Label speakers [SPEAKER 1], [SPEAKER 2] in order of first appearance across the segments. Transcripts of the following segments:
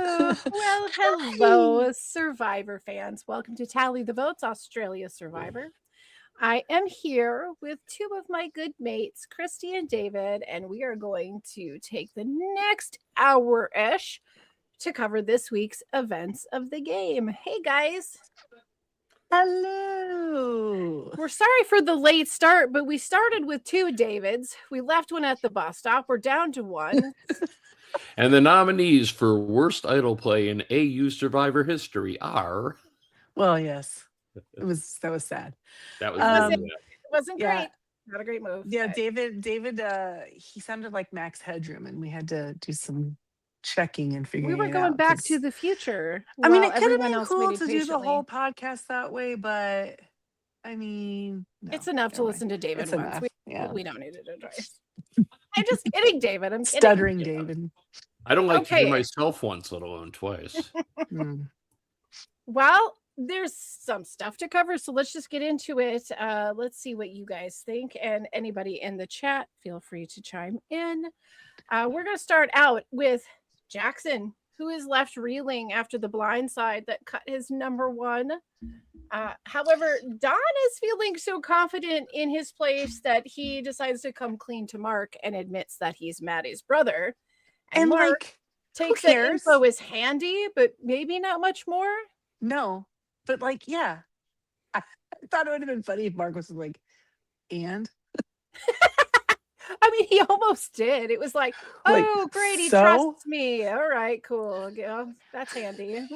[SPEAKER 1] Well, hello, Survivor fans. Welcome to Tally the Votes, Australia Survivor. I am here with two of my good mates, Christy and David, and we are going to take the next hour ish to cover this week's events of the game. Hey, guys.
[SPEAKER 2] Hello.
[SPEAKER 1] We're sorry for the late start, but we started with two Davids. We left one at the bus stop. We're down to one.
[SPEAKER 3] And the nominees for Worst Idol Play in AU Survivor history are...
[SPEAKER 2] Well, yes. That was sad.
[SPEAKER 3] That was
[SPEAKER 1] It wasn't
[SPEAKER 2] yeah.
[SPEAKER 1] great. Not a great move.
[SPEAKER 2] Yeah,
[SPEAKER 1] but-
[SPEAKER 2] David, he sounded like Max Headroom, and we had to do some checking and figuring
[SPEAKER 1] We were
[SPEAKER 2] it
[SPEAKER 1] going
[SPEAKER 2] out,
[SPEAKER 1] back
[SPEAKER 2] 'cause-
[SPEAKER 1] to the future.
[SPEAKER 2] I mean,
[SPEAKER 1] while
[SPEAKER 2] it could have
[SPEAKER 1] everyone
[SPEAKER 2] been
[SPEAKER 1] else
[SPEAKER 2] cool
[SPEAKER 1] waited
[SPEAKER 2] to do the
[SPEAKER 1] patiently.
[SPEAKER 2] whole podcast that way, but I mean, no,
[SPEAKER 1] It's enough to
[SPEAKER 2] never mind.
[SPEAKER 1] listen to David
[SPEAKER 2] It's
[SPEAKER 1] once.
[SPEAKER 2] enough, yeah.
[SPEAKER 1] We don't need it twice. I'm just kidding, David. I'm kidding.
[SPEAKER 2] Stuttering David.
[SPEAKER 3] I don't like to
[SPEAKER 1] Okay.
[SPEAKER 3] hear myself once, let alone twice.
[SPEAKER 2] Mm.
[SPEAKER 1] Well, there's some stuff to cover, so let's just get into it. Let's see what you guys think, and anybody in the chat, feel free to chime in. We're going to start out with Jackson, who is left reeling after the blind side that cut his number one. However, Don is feeling so confident in his place that he decides to come clean to Mark and admits that he's Maddie's brother.
[SPEAKER 2] And
[SPEAKER 1] Mark
[SPEAKER 2] like,
[SPEAKER 1] takes
[SPEAKER 2] who
[SPEAKER 1] that
[SPEAKER 2] cares?
[SPEAKER 1] info as handy, but maybe not much more.
[SPEAKER 2] No, but like, yeah, I thought it would have been funny if Mark was like, and
[SPEAKER 1] I mean, he almost did. It was like,
[SPEAKER 2] Like,
[SPEAKER 1] oh, great, he
[SPEAKER 2] so?
[SPEAKER 1] trusts me. All right, cool. Yeah, that's handy.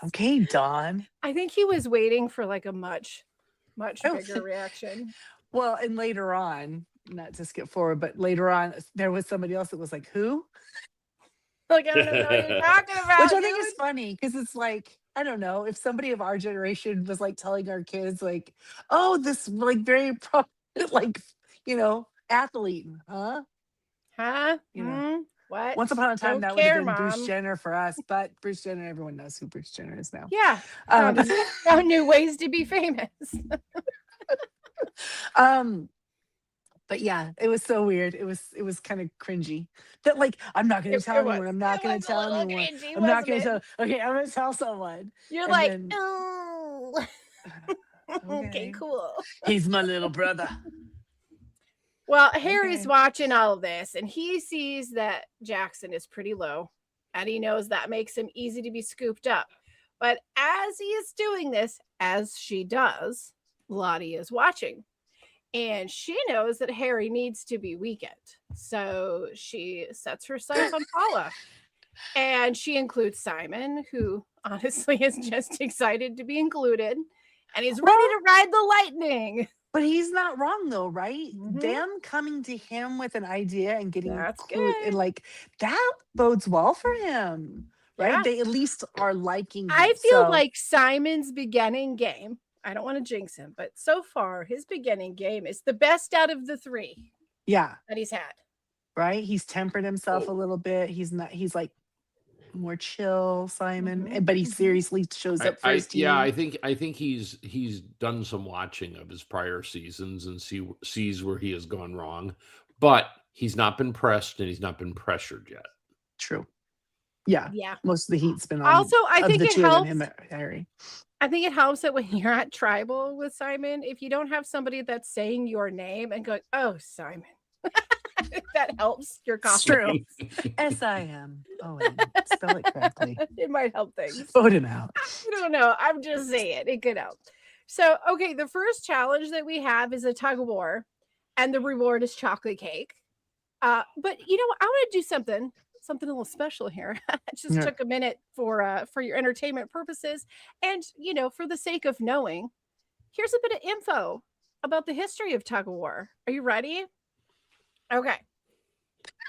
[SPEAKER 2] okay, Don.
[SPEAKER 1] I think he was waiting for like a much
[SPEAKER 2] Oh.
[SPEAKER 1] bigger reaction.
[SPEAKER 2] Well, and later on, not to skip forward, but later on, there was somebody else that was like, who?
[SPEAKER 1] Like, I don't know what you're talking about.
[SPEAKER 2] Which I think
[SPEAKER 1] dude.
[SPEAKER 2] is funny because it's like, I don't know, if somebody of our generation was like telling our kids, like, oh, this like very like, athlete, huh?
[SPEAKER 1] Huh?
[SPEAKER 2] You know.
[SPEAKER 1] What?
[SPEAKER 2] Once upon a time,
[SPEAKER 1] Don't
[SPEAKER 2] that would have
[SPEAKER 1] care,
[SPEAKER 2] been Bruce
[SPEAKER 1] Mom.
[SPEAKER 2] Jenner for us, but Bruce Jenner, everyone knows who Bruce Jenner is now.
[SPEAKER 1] Yeah.
[SPEAKER 2] Um,
[SPEAKER 1] Found new ways to be famous.
[SPEAKER 2] But yeah, it was so weird. It was kind of cringy. That like, I'm not going to tell anyone. I'm not going to tell anyone. I'm not going to tell. Okay, I'm going to tell someone.
[SPEAKER 1] You're
[SPEAKER 2] And
[SPEAKER 1] like,
[SPEAKER 2] then-
[SPEAKER 1] oh. Okay, cool.
[SPEAKER 2] He's my little brother.
[SPEAKER 1] Well, Harry's
[SPEAKER 2] Okay.
[SPEAKER 1] watching all of this and he sees that Jackson is pretty low and he knows that makes him easy to be scooped up. But as he is doing this, as she does, Lottie is watching and she knows that Harry needs to be weakened. So she sets her sights on Paula and she includes Simon, who honestly is just excited to be included and he's ready to ride the lightning.
[SPEAKER 2] But he's not wrong though, right?
[SPEAKER 1] Mhm.
[SPEAKER 2] Them coming to him with an idea and getting
[SPEAKER 1] That's
[SPEAKER 2] clued
[SPEAKER 1] good.
[SPEAKER 2] and like that bodes well for him, right?
[SPEAKER 1] Yeah.
[SPEAKER 2] They at least are liking him.
[SPEAKER 1] I feel
[SPEAKER 2] so-
[SPEAKER 1] like Simon's beginning game, I don't want to jinx him, but so far his beginning game is the best out of the three
[SPEAKER 2] yeah,
[SPEAKER 1] that he's had.
[SPEAKER 2] right. He's tempered himself a little bit. He's like more chill, Simon,
[SPEAKER 1] Mhm,
[SPEAKER 2] but he
[SPEAKER 1] mhm.
[SPEAKER 2] seriously shows up for his team.
[SPEAKER 3] Yeah, I think he's done some watching of his prior seasons and sees where he has gone wrong, but he's not been pressed and he's not been pressured yet.
[SPEAKER 2] True. Yeah,
[SPEAKER 1] Yeah.
[SPEAKER 2] most of the heat's been on.
[SPEAKER 1] Also, I
[SPEAKER 2] of
[SPEAKER 1] think
[SPEAKER 2] the
[SPEAKER 1] it
[SPEAKER 2] two of them,
[SPEAKER 1] helps.
[SPEAKER 2] him and Harry.
[SPEAKER 1] I think it helps that when you're at tribal with Simon, if you don't have somebody that's saying your name and going, "Oh, Simon," that helps your
[SPEAKER 2] It's
[SPEAKER 1] confidence.
[SPEAKER 2] true. SIM. Oh, spell it correctly.
[SPEAKER 1] It might help things.
[SPEAKER 2] Vote him out.
[SPEAKER 1] I don't know. I'm just saying it could help. So, okay, the first challenge that we have is a tug of war, and the reward is chocolate cake. But you know, I want to do something a little special here. I just
[SPEAKER 2] Yeah.
[SPEAKER 1] took a minute for your entertainment purposes, and for the sake of knowing, here's a bit of info about the history of tug of war. Are you ready? Okay.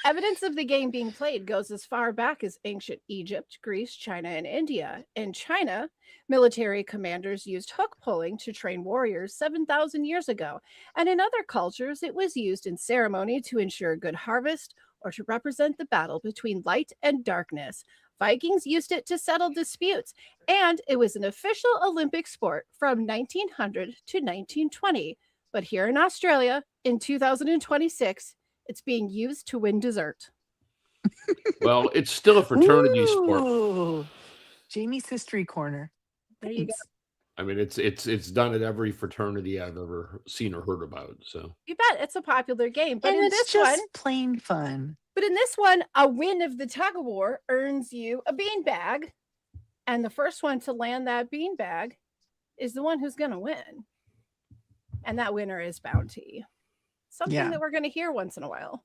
[SPEAKER 1] Evidence of the game being played goes as far back as ancient Egypt, Greece, China, and India. In China, military commanders used hook pulling to train warriors 7,000 years ago. And in other cultures, it was used in ceremony to ensure good harvest or to represent the battle between light and darkness. Vikings used it to settle disputes, and it was an official Olympic sport from 1900 to 1920. But here in Australia, in 2026, it's being used to win dessert.
[SPEAKER 3] Well, it's still a fraternity sport.
[SPEAKER 2] Ooh, Jamie's history corner.
[SPEAKER 1] There you go.
[SPEAKER 2] Thanks.
[SPEAKER 3] I mean, it's done at every fraternity I've ever seen or heard about. So
[SPEAKER 1] You bet it's a popular game. But
[SPEAKER 2] And
[SPEAKER 1] in
[SPEAKER 2] it's
[SPEAKER 1] this
[SPEAKER 2] just
[SPEAKER 1] one,
[SPEAKER 2] plain fun.
[SPEAKER 1] a win of the tug of war earns you a beanbag. And the first one to land that beanbag is the one who's going to win. And that winner is Bounty. Something that we're going to hear once in a while.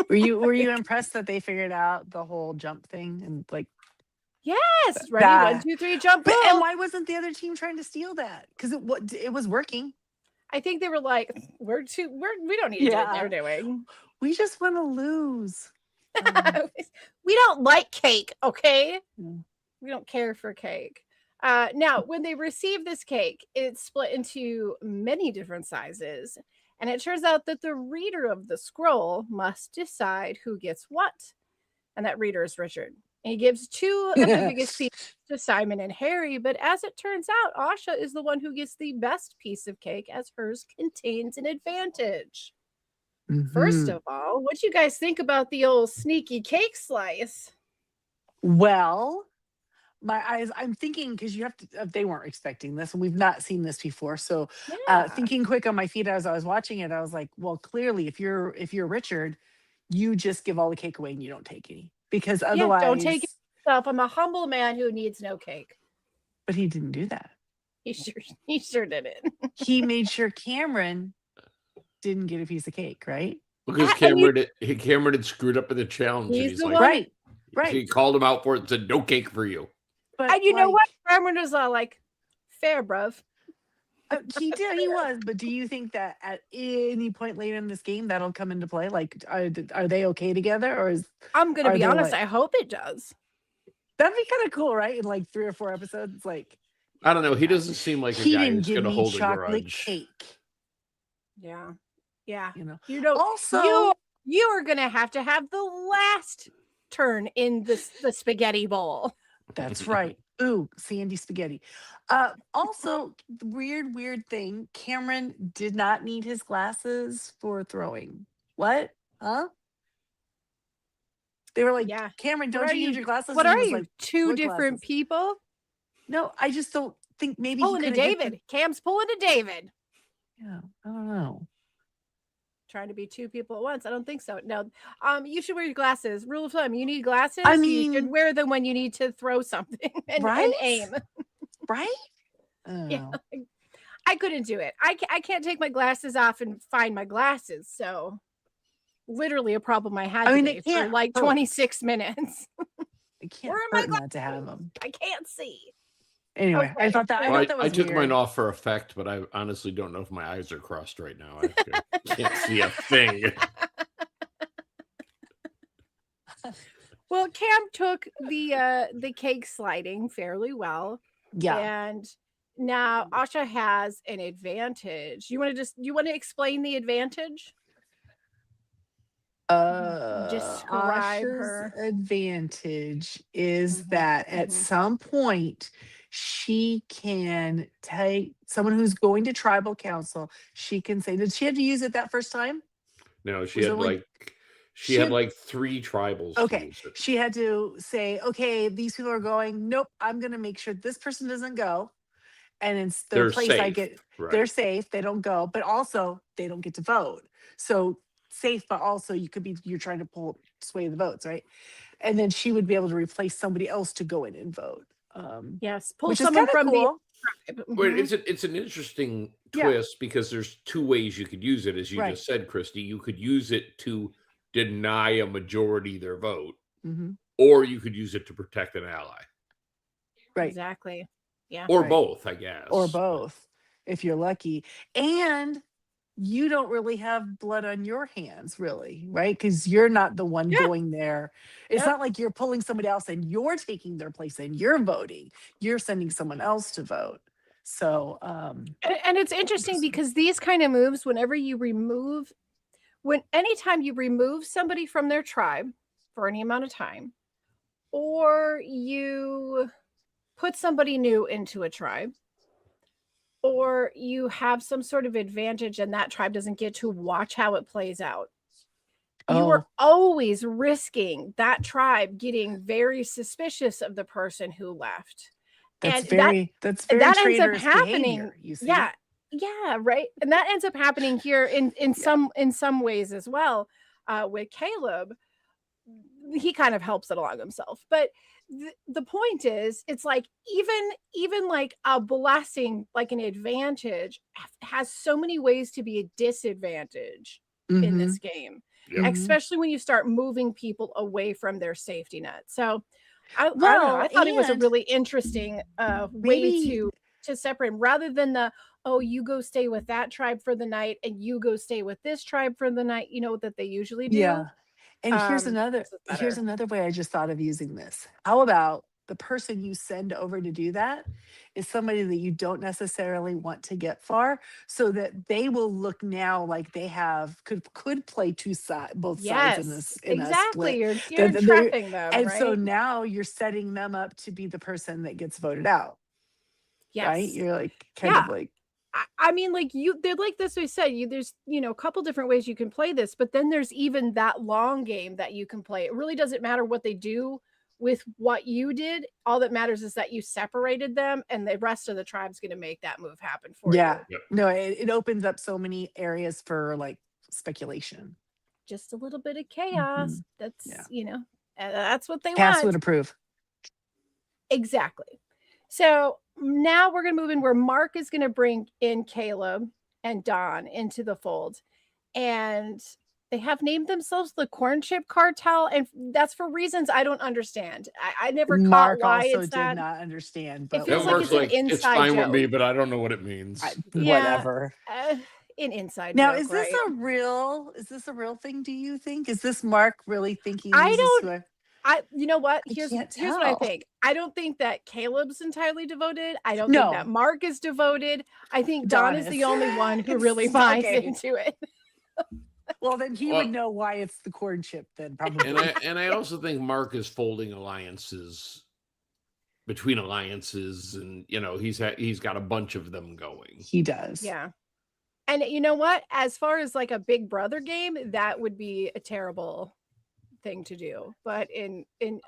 [SPEAKER 2] Were you impressed that they figured out the whole jump thing and like?
[SPEAKER 1] Yes, ready,
[SPEAKER 2] That-
[SPEAKER 1] 1, 2, 3, jump.
[SPEAKER 2] But,
[SPEAKER 1] Boom.
[SPEAKER 2] and why wasn't the other team trying to steal that? Because it was working.
[SPEAKER 1] I think they were like, we don't need to do what they're doing.
[SPEAKER 2] We just want to lose.
[SPEAKER 1] We don't like cake, okay?
[SPEAKER 2] Mm.
[SPEAKER 1] We don't care for cake. Now, when they receive this cake, it's split into many different sizes. And it turns out that the reader of the scroll must decide who gets what. And that reader is Richard. And he gives 2 of the biggest pieces to Simon and Harry. But as it turns out, Asha is the one who gets the best piece of cake, as hers contains an advantage. First
[SPEAKER 2] Mhm.
[SPEAKER 1] of all, what do you guys think about the old sneaky cake slice?
[SPEAKER 2] Well, my eyes, I'm thinking because you have to, they weren't expecting this and we've not seen this before. So thinking quick on my feet as I was watching it, I was like, well, clearly if you're Richard, you just give all the cake away and you don't take any. Because otherwise
[SPEAKER 1] don't take it yourself. I'm a humble man who needs no cake.
[SPEAKER 2] But he didn't do that.
[SPEAKER 1] He sure didn't.
[SPEAKER 2] He made sure Cameron didn't get a piece of cake, right?
[SPEAKER 3] because Cameron had screwed up in the challenge.
[SPEAKER 1] He's
[SPEAKER 3] And
[SPEAKER 1] the
[SPEAKER 3] he's
[SPEAKER 1] one.
[SPEAKER 2] Right.
[SPEAKER 3] He called him out for it and said, "No cake for you."
[SPEAKER 2] But
[SPEAKER 1] And you know what? Cameron was all like, fair, bruv.
[SPEAKER 2] He was. But do you think that at any point later in this game that'll come into play? Like, are they okay together, or is
[SPEAKER 1] I'm gonna
[SPEAKER 2] Are
[SPEAKER 1] be
[SPEAKER 2] they
[SPEAKER 1] honest.
[SPEAKER 2] like-
[SPEAKER 1] I hope it does.
[SPEAKER 2] that'd be kind of cool, right? In like 3 or 4 episodes, like
[SPEAKER 3] I don't know. He doesn't seem like a
[SPEAKER 2] he
[SPEAKER 3] guy
[SPEAKER 2] didn't
[SPEAKER 3] who's
[SPEAKER 2] give
[SPEAKER 3] going to
[SPEAKER 2] me
[SPEAKER 3] hold a
[SPEAKER 2] chocolate
[SPEAKER 3] grudge.
[SPEAKER 2] cake.
[SPEAKER 1] Yeah.
[SPEAKER 2] You know.
[SPEAKER 1] You know.
[SPEAKER 2] Also,
[SPEAKER 1] You are gonna have to have the last turn in the spaghetti bowl.
[SPEAKER 2] that's right. Ooh, Sandy spaghetti. Also, the weird thing. Cameron did not need his glasses for throwing. What? Huh? They were like,
[SPEAKER 1] Yeah.
[SPEAKER 2] Cameron,
[SPEAKER 1] What
[SPEAKER 2] don't
[SPEAKER 1] are
[SPEAKER 2] you
[SPEAKER 1] you-
[SPEAKER 2] need your glasses?
[SPEAKER 1] What
[SPEAKER 2] And he
[SPEAKER 1] are
[SPEAKER 2] was
[SPEAKER 1] you?
[SPEAKER 2] like,
[SPEAKER 1] 2
[SPEAKER 2] what
[SPEAKER 1] different
[SPEAKER 2] glasses?
[SPEAKER 1] people
[SPEAKER 2] No, I just don't think maybe
[SPEAKER 1] pulling
[SPEAKER 2] he
[SPEAKER 1] a
[SPEAKER 2] could've get
[SPEAKER 1] David. Cam's pulling a David.
[SPEAKER 2] Yeah, I don't know.
[SPEAKER 1] Trying to be 2 people at once. I don't think so. No. You should wear your glasses. Rule of thumb: you need glasses.
[SPEAKER 2] I
[SPEAKER 1] you should
[SPEAKER 2] mean-
[SPEAKER 1] wear them when you need to throw something and
[SPEAKER 2] Right?
[SPEAKER 1] aim.
[SPEAKER 2] Right? I don't
[SPEAKER 1] Yeah.
[SPEAKER 2] know.
[SPEAKER 1] I couldn't do it. I can't take my glasses off and find my glasses. So, literally a problem I had
[SPEAKER 2] I mean,
[SPEAKER 1] today
[SPEAKER 2] it
[SPEAKER 1] for
[SPEAKER 2] can't
[SPEAKER 1] like
[SPEAKER 2] hurt.
[SPEAKER 1] 26 minutes.
[SPEAKER 2] It can't
[SPEAKER 1] Where are my
[SPEAKER 2] hurt not to have them.
[SPEAKER 1] I can't see.
[SPEAKER 2] Anyway, I
[SPEAKER 1] Okay.
[SPEAKER 2] thought that. I
[SPEAKER 3] Well,
[SPEAKER 2] thought that was
[SPEAKER 3] I took
[SPEAKER 2] weird.
[SPEAKER 3] mine off for effect, but I honestly don't know if my eyes are crossed right now. I can't see a thing.
[SPEAKER 1] Well, Cam took the cake sliding fairly well.
[SPEAKER 2] Yeah.
[SPEAKER 1] And now Asha has an advantage. You want to explain the advantage? Describe
[SPEAKER 2] Asha's
[SPEAKER 1] her.
[SPEAKER 2] advantage is
[SPEAKER 1] Mhm,
[SPEAKER 2] that at
[SPEAKER 1] mhm.
[SPEAKER 2] some point she can take someone who's going to tribal council. She can say, did she have to use it that first time?
[SPEAKER 3] No, she
[SPEAKER 2] Was
[SPEAKER 3] had
[SPEAKER 2] it like-
[SPEAKER 3] like
[SPEAKER 2] she
[SPEAKER 3] she had
[SPEAKER 2] had-
[SPEAKER 3] like 3 tribals. to
[SPEAKER 2] Okay.
[SPEAKER 3] use it.
[SPEAKER 2] She had to say, okay, these people are going. Nope, I'm going to make sure this person doesn't go. And it's the
[SPEAKER 3] They're
[SPEAKER 2] place I
[SPEAKER 3] safe,
[SPEAKER 2] get.
[SPEAKER 3] right.
[SPEAKER 2] They're safe. They don't go, but also they don't get to vote. So safe, but also you're trying to sway the votes, right? And then she would be able to replace somebody else to go in and vote.
[SPEAKER 1] Yes, pull
[SPEAKER 2] Which is
[SPEAKER 1] someone
[SPEAKER 2] kind
[SPEAKER 1] from
[SPEAKER 2] of cool.
[SPEAKER 1] the tribe.
[SPEAKER 3] Well,
[SPEAKER 1] Mhm.
[SPEAKER 3] it's an interesting
[SPEAKER 2] Yeah.
[SPEAKER 3] twist because there's 2 ways you could use it, as you
[SPEAKER 2] Right.
[SPEAKER 3] just said, Christy. You could use it to deny a majority their vote,
[SPEAKER 2] Mhm.
[SPEAKER 3] or you could use it to protect an ally,
[SPEAKER 2] Right.
[SPEAKER 1] Exactly. Yeah.
[SPEAKER 3] or
[SPEAKER 2] Right.
[SPEAKER 3] both, I guess.
[SPEAKER 2] Or both, if you're lucky. And you don't really have blood on your hands, really, right? Because you're not the one
[SPEAKER 1] Yeah.
[SPEAKER 2] going there. It's
[SPEAKER 1] Yep.
[SPEAKER 2] not like you're pulling somebody else and you're taking their place and you're voting. You're sending someone else to vote. So,
[SPEAKER 1] And it's interesting because these kind of moves, anytime you remove somebody from their tribe for any amount of time, or you put somebody new into a tribe, or you have some sort of advantage and that tribe doesn't get to watch how it plays out. you were
[SPEAKER 2] Oh,
[SPEAKER 1] always risking that tribe getting very suspicious of the person who left.
[SPEAKER 2] that's
[SPEAKER 1] And that
[SPEAKER 2] that's
[SPEAKER 1] and
[SPEAKER 2] very
[SPEAKER 1] that ends up
[SPEAKER 2] traitorous
[SPEAKER 1] happening.
[SPEAKER 2] behavior, you see?
[SPEAKER 1] Yeah. Yeah, right. And that ends up happening here in some ways as well. With Caleb, he kind of helps it along himself. But the point is, it's like even like a blessing, like an advantage, has so many ways to be a disadvantage in
[SPEAKER 2] Mm-hmm.
[SPEAKER 1] this game,
[SPEAKER 3] Yep.
[SPEAKER 1] especially when you start moving people away from their safety net. So I don't know.
[SPEAKER 2] Well,
[SPEAKER 1] I thought it was a
[SPEAKER 2] and
[SPEAKER 1] really interesting way
[SPEAKER 2] maybe,
[SPEAKER 1] to separate 'em, rather than the, oh, you go stay with that tribe for the night and you go stay with this tribe for the night, that they usually do.
[SPEAKER 2] yeah. And
[SPEAKER 1] This is
[SPEAKER 2] here's
[SPEAKER 1] better.
[SPEAKER 2] another way I just thought of using this. How about the person you send over to do that is somebody that you don't necessarily want to get far, so that they will look now like they could play both sides in
[SPEAKER 1] Yes,
[SPEAKER 2] a
[SPEAKER 1] exactly.
[SPEAKER 2] split.
[SPEAKER 1] You're
[SPEAKER 2] That they're
[SPEAKER 1] trapping them,
[SPEAKER 2] And so
[SPEAKER 1] right?
[SPEAKER 2] now you're setting them up to be the person that gets voted out, right?
[SPEAKER 1] Yes.
[SPEAKER 2] You're like kind
[SPEAKER 1] Yeah.
[SPEAKER 2] of like,
[SPEAKER 1] I mean, like they're like this. We said there's a couple different ways you can play this, but then there's even that long game that you can play. It really doesn't matter what they do with what you did. All that matters is that you separated them, and the rest of the tribe's going to make that move happen for
[SPEAKER 2] yeah.
[SPEAKER 1] you.
[SPEAKER 3] Yep.
[SPEAKER 2] No, it opens up so many areas for like speculation.
[SPEAKER 1] Just a little bit of chaos.
[SPEAKER 2] Mhm.
[SPEAKER 1] That's
[SPEAKER 2] Yeah.
[SPEAKER 1] that's what they
[SPEAKER 2] Cass
[SPEAKER 1] want.
[SPEAKER 2] would approve.
[SPEAKER 1] Exactly. So now we're going to move in where Mark is going to bring in Caleb and Don into the fold. And they have named themselves the Corn Chip Cartel. And that's for reasons I don't understand. I never
[SPEAKER 2] Mark
[SPEAKER 1] caught why
[SPEAKER 2] also
[SPEAKER 1] it's
[SPEAKER 2] did
[SPEAKER 1] that.
[SPEAKER 2] not understand,
[SPEAKER 1] It
[SPEAKER 2] but
[SPEAKER 1] feels
[SPEAKER 3] That
[SPEAKER 1] like
[SPEAKER 3] Mark's
[SPEAKER 1] it's an
[SPEAKER 3] like, it's
[SPEAKER 1] inside
[SPEAKER 3] fine with
[SPEAKER 1] joke.
[SPEAKER 3] me, but I don't know what it means.
[SPEAKER 1] Yeah.
[SPEAKER 2] whatever.
[SPEAKER 1] An inside
[SPEAKER 2] Now,
[SPEAKER 1] joke,
[SPEAKER 2] is this
[SPEAKER 1] right?
[SPEAKER 2] is this a real thing? Do you think? Is this Mark really thinking
[SPEAKER 1] I
[SPEAKER 2] this is
[SPEAKER 1] don't.
[SPEAKER 2] who I
[SPEAKER 1] You know what?
[SPEAKER 2] I
[SPEAKER 1] Here's
[SPEAKER 2] can't
[SPEAKER 1] what I
[SPEAKER 2] tell.
[SPEAKER 1] think. I don't think that Caleb's entirely devoted. I don't think that
[SPEAKER 2] No,
[SPEAKER 1] Mark is devoted. I think Don is the only one who really
[SPEAKER 2] It's
[SPEAKER 1] buys
[SPEAKER 2] okay.
[SPEAKER 1] into it.
[SPEAKER 2] Well, then he
[SPEAKER 3] Well-
[SPEAKER 2] would know why it's the corn chip. Then probably.
[SPEAKER 3] And I also think Mark is folding alliances between alliances, and he's got a bunch of them going.
[SPEAKER 2] He does.
[SPEAKER 1] Yeah. And you know what? As far as like a Big Brother game, that would be a terrible thing to do. But in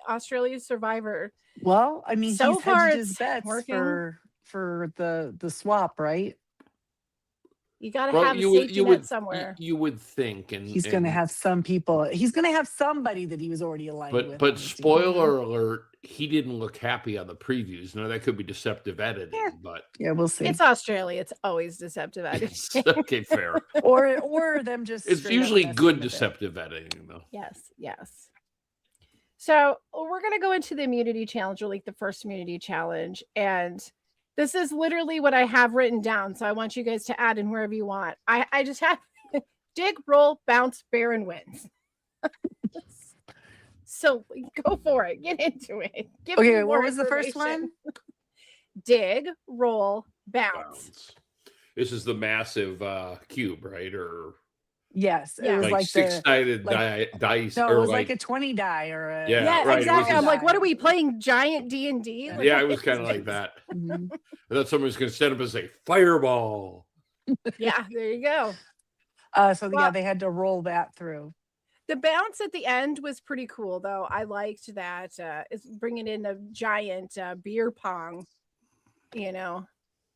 [SPEAKER 1] Australia's Survivor,
[SPEAKER 2] Well, I mean,
[SPEAKER 1] so
[SPEAKER 2] he's
[SPEAKER 1] far
[SPEAKER 2] hedged his
[SPEAKER 1] it's
[SPEAKER 2] bets
[SPEAKER 1] working.
[SPEAKER 2] for the swap, right?
[SPEAKER 1] You got to
[SPEAKER 3] Well,
[SPEAKER 1] have a
[SPEAKER 3] you would
[SPEAKER 1] safety
[SPEAKER 3] you
[SPEAKER 1] net
[SPEAKER 3] would
[SPEAKER 1] somewhere.
[SPEAKER 3] you would think, and
[SPEAKER 2] He's going to have some people. He's going to have somebody that he was already aligned with.
[SPEAKER 3] but
[SPEAKER 2] on the team.
[SPEAKER 3] spoiler alert, he didn't look happy on the previews. Now that could be deceptive editing,
[SPEAKER 2] Yeah.
[SPEAKER 3] but
[SPEAKER 2] Yeah, we'll see.
[SPEAKER 1] It's Australia. It's always deceptive editing.
[SPEAKER 3] okay, fair.
[SPEAKER 2] or them just.
[SPEAKER 3] It's
[SPEAKER 2] straight up
[SPEAKER 3] usually
[SPEAKER 2] messing
[SPEAKER 3] good
[SPEAKER 2] with it.
[SPEAKER 3] deceptive editing, though.
[SPEAKER 1] Yes. So we're going to go into the immunity challenge, or like the first immunity challenge. And this is literally what I have written down. So I want you guys to add in wherever you want. I just have dig, roll, bounce, Baron wins. So go for it. Get into it. Give me
[SPEAKER 2] Okay,
[SPEAKER 1] more
[SPEAKER 2] what was the first
[SPEAKER 1] information.
[SPEAKER 2] one?
[SPEAKER 1] Dig, roll, bounce.
[SPEAKER 3] Bounce. This is the massive cube, right? Or
[SPEAKER 2] Yes,
[SPEAKER 1] Yeah.
[SPEAKER 2] it was
[SPEAKER 3] like,
[SPEAKER 2] like the.
[SPEAKER 3] six-sided
[SPEAKER 2] like-
[SPEAKER 3] dice,
[SPEAKER 2] No,
[SPEAKER 3] or
[SPEAKER 2] it was like a 20 die or a.
[SPEAKER 3] Yeah,
[SPEAKER 1] Yeah,
[SPEAKER 3] right, it was
[SPEAKER 1] exactly.
[SPEAKER 3] a-
[SPEAKER 1] I'm like, what are we playing? Giant D&D?
[SPEAKER 2] Yeah.
[SPEAKER 3] yeah, it was kind of like that.
[SPEAKER 2] Mhm.
[SPEAKER 3] I thought someone was going to stand up and say fireball.
[SPEAKER 1] Yeah, there you go.
[SPEAKER 2] So yeah,
[SPEAKER 1] Well-
[SPEAKER 2] they had to roll that through.
[SPEAKER 1] The bounce at the end was pretty cool, though. I liked that. It's bringing in a giant beer pong,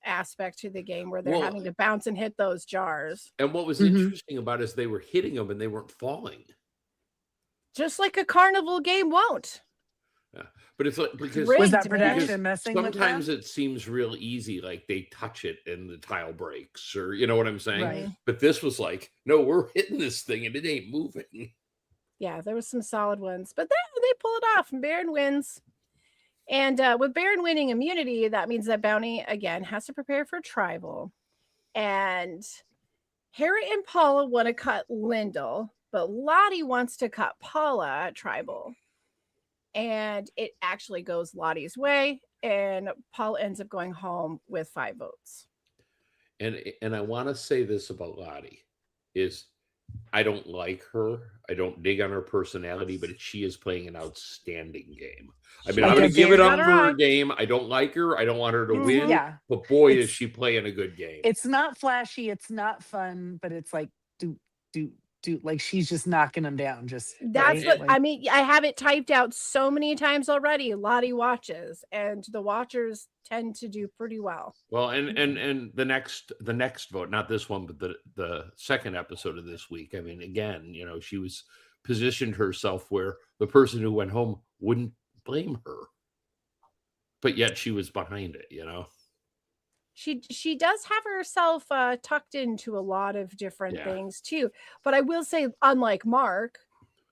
[SPEAKER 1] aspect to the game where they're
[SPEAKER 3] Well-
[SPEAKER 1] having to bounce and hit those jars,
[SPEAKER 3] And what was
[SPEAKER 2] Mhm.
[SPEAKER 3] interesting about it is they were hitting them and they weren't falling.
[SPEAKER 1] just like a carnival game won't.
[SPEAKER 3] But it's like because
[SPEAKER 1] Rigged,
[SPEAKER 2] Was that
[SPEAKER 1] man.
[SPEAKER 2] production messing with
[SPEAKER 3] sometimes
[SPEAKER 2] them?
[SPEAKER 3] it seems real easy, like they touch it and the tile breaks, or you know what I'm saying.
[SPEAKER 2] Right.
[SPEAKER 3] But this was like, no, we're hitting this thing and it ain't moving.
[SPEAKER 1] Yeah, there was some solid ones, but then they pull it off, and Baron wins. And with Baron winning immunity, that means that Bounty again has to prepare for tribal. And Harry and Paula want to cut Lyndall, but Lottie wants to cut Paula at tribal. And it actually goes Lottie's way, and Paula ends up going home with 5 votes.
[SPEAKER 3] And I want to say this about Lottie is I don't like her. I don't dig on her personality, but she is playing an outstanding game. I mean,
[SPEAKER 2] I
[SPEAKER 3] I'm going
[SPEAKER 2] guess
[SPEAKER 3] to give it
[SPEAKER 1] Got
[SPEAKER 3] up
[SPEAKER 1] her
[SPEAKER 3] for her
[SPEAKER 1] on.
[SPEAKER 3] game. I don't like her. I don't want her to
[SPEAKER 1] Mhm.
[SPEAKER 3] win.
[SPEAKER 2] Yeah,
[SPEAKER 3] But boy, is
[SPEAKER 2] It's-
[SPEAKER 3] she playing a good game.
[SPEAKER 2] it's not flashy, it's not fun, but it's like do do like she's just knocking them down. Just
[SPEAKER 1] That's
[SPEAKER 2] right?
[SPEAKER 1] what
[SPEAKER 2] Like,
[SPEAKER 1] I mean. I have it typed out so many times already. Lottie watches, and the watchers tend to do pretty well.
[SPEAKER 3] Well, and the next vote, not this one, but the second episode of this week. I mean, again, she was positioned herself where the person who went home wouldn't blame her, but yet she was behind it.
[SPEAKER 1] She does have herself tucked into a lot of different
[SPEAKER 3] Yeah.
[SPEAKER 1] things too. But I will say, unlike Mark,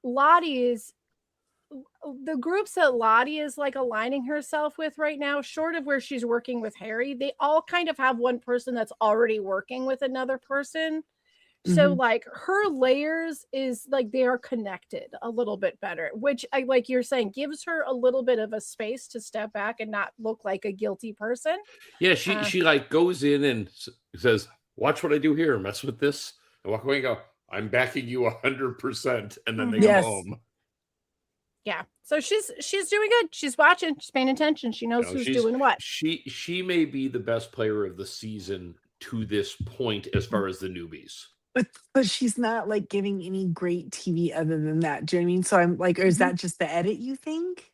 [SPEAKER 1] Lottie is the groups that Lottie is like aligning herself with right now, short of where she's working with Harry, they all kind of have one person that's already working with another person. So
[SPEAKER 2] Mhm.
[SPEAKER 1] like her layers is like they are connected a little bit better, which I like you're saying gives her a little bit of a space to step back and not look like a guilty person.
[SPEAKER 3] Yeah, she like goes in and says, "Watch what I do here. Mess with this," and walk away and go, "I'm backing you 100%," and then they go
[SPEAKER 2] Yes.
[SPEAKER 3] home.
[SPEAKER 1] Yeah. So she's doing good. She's watching, she's paying attention. She knows who's doing what.
[SPEAKER 3] She may be the best player of the season to this point as far as the newbies.
[SPEAKER 2] But she's not like giving any great TV other than that. Do you know what I mean? So I'm like, or is that just the edit, you think?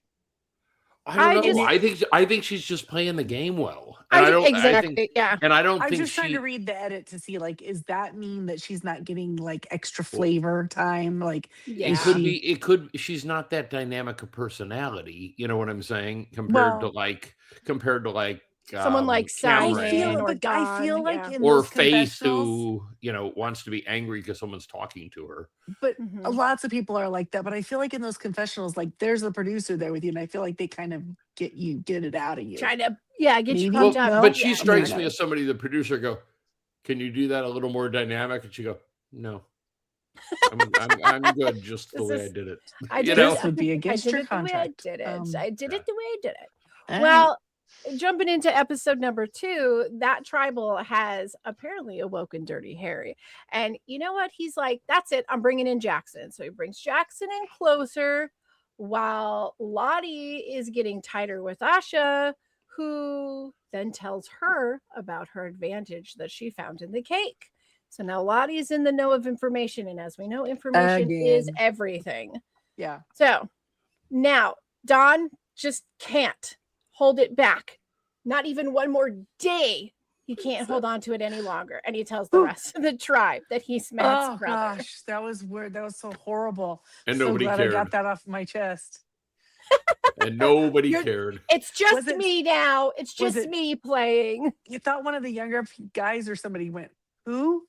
[SPEAKER 3] I don't know.
[SPEAKER 1] just-
[SPEAKER 3] I think she's just playing the game well. And
[SPEAKER 1] exactly. Yeah.
[SPEAKER 3] And I don't
[SPEAKER 2] I'm
[SPEAKER 3] think
[SPEAKER 2] just trying to read the edit to see like, is that mean that she's not getting like extra flavor time? Like,
[SPEAKER 1] Yeah.
[SPEAKER 3] it could be. It could. She's not that dynamic a personality. You know what I'm saying? Compared to like
[SPEAKER 1] someone like
[SPEAKER 3] Cameron.
[SPEAKER 1] Simon or
[SPEAKER 2] I feel
[SPEAKER 1] Dawn,
[SPEAKER 2] like
[SPEAKER 1] yeah.
[SPEAKER 2] in
[SPEAKER 3] Or
[SPEAKER 2] those
[SPEAKER 3] Faith,
[SPEAKER 2] confessionals,
[SPEAKER 3] who wants to be angry because someone's talking to her.
[SPEAKER 2] but
[SPEAKER 1] Mhm.
[SPEAKER 2] lots of people are like that. But I feel like in those confessionals, like there's a producer there with you, and I feel like they kind of get it out of you.
[SPEAKER 1] Trying to get you
[SPEAKER 2] Maybe.
[SPEAKER 1] pumped
[SPEAKER 2] Well,
[SPEAKER 1] up.
[SPEAKER 3] But she
[SPEAKER 1] Yeah.
[SPEAKER 3] strikes
[SPEAKER 2] Yeah.
[SPEAKER 3] me as somebody, the producer go, "Can you do that a little more dynamic?" And she go, "No, I'm good just the
[SPEAKER 1] This
[SPEAKER 3] way I
[SPEAKER 1] is-
[SPEAKER 3] did it."
[SPEAKER 1] I
[SPEAKER 3] You
[SPEAKER 1] did
[SPEAKER 3] know?
[SPEAKER 2] This would be
[SPEAKER 1] I
[SPEAKER 2] against
[SPEAKER 1] did
[SPEAKER 2] your
[SPEAKER 1] it the way I
[SPEAKER 2] contract.
[SPEAKER 1] did it. I did
[SPEAKER 3] Yeah.
[SPEAKER 1] it the way I did it.
[SPEAKER 2] All right.
[SPEAKER 1] Well, jumping into episode number 2, that tribal has apparently awoken Dirty Harry. And you know what? He's like, that's it. I'm bringing in Jackson. So he brings Jackson in closer while Lottie is getting tighter with Asha, who then tells her about her advantage that she found in the cake. So now Lottie's in the know of information. And as we know, information is
[SPEAKER 2] Again.
[SPEAKER 1] everything.
[SPEAKER 2] Yeah.
[SPEAKER 1] So now Don just can't hold it back. Not even one more day. He can't hold on to it any longer. And he tells the rest of the tribe that he's Matt's
[SPEAKER 2] Oh
[SPEAKER 1] brother.
[SPEAKER 2] gosh, that was weird. That was so horrible.
[SPEAKER 3] And
[SPEAKER 2] so
[SPEAKER 3] nobody
[SPEAKER 2] glad
[SPEAKER 3] cared.
[SPEAKER 2] I got that off my chest.
[SPEAKER 3] And nobody
[SPEAKER 1] You're-
[SPEAKER 3] cared.
[SPEAKER 1] It's just
[SPEAKER 2] Was it-
[SPEAKER 1] me now. It's
[SPEAKER 2] was
[SPEAKER 1] just
[SPEAKER 2] it-
[SPEAKER 1] me playing.
[SPEAKER 2] You thought one of the younger guys or somebody went, who?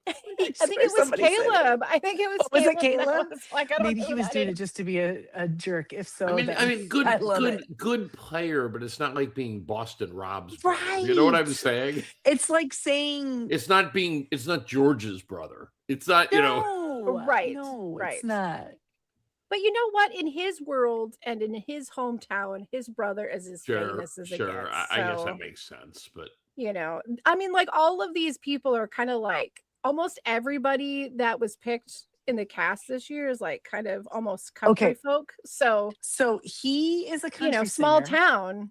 [SPEAKER 1] I think it was
[SPEAKER 2] somebody said it.
[SPEAKER 1] Caleb. I think it was
[SPEAKER 2] Oh, was it
[SPEAKER 1] Caleb. that
[SPEAKER 2] Caleb?
[SPEAKER 1] was like, I don't
[SPEAKER 2] Maybe
[SPEAKER 1] know
[SPEAKER 2] he
[SPEAKER 1] who
[SPEAKER 2] was
[SPEAKER 1] that
[SPEAKER 2] doing
[SPEAKER 1] is.
[SPEAKER 2] it just to be a jerk. If so,
[SPEAKER 3] I mean,
[SPEAKER 2] then
[SPEAKER 3] good,
[SPEAKER 2] I love it.
[SPEAKER 3] good player, but it's not like being Boston Rob's brother. You know what I'm
[SPEAKER 2] Right.
[SPEAKER 3] saying?
[SPEAKER 2] It's like saying
[SPEAKER 3] It's not George's brother. It's not,
[SPEAKER 2] no,
[SPEAKER 1] Right,
[SPEAKER 2] No,
[SPEAKER 1] right.
[SPEAKER 2] it's not.
[SPEAKER 1] But you know what? In his world and in his hometown, his brother is as famous as it
[SPEAKER 3] sure.
[SPEAKER 1] gets.
[SPEAKER 3] I guess
[SPEAKER 1] So,
[SPEAKER 3] that makes sense, but
[SPEAKER 1] I mean, like all of these people are kind of like almost everybody that was picked in the cast this year is like kind of almost country
[SPEAKER 2] Okay.
[SPEAKER 1] folk. So,
[SPEAKER 2] So he is a country
[SPEAKER 1] small
[SPEAKER 2] singer.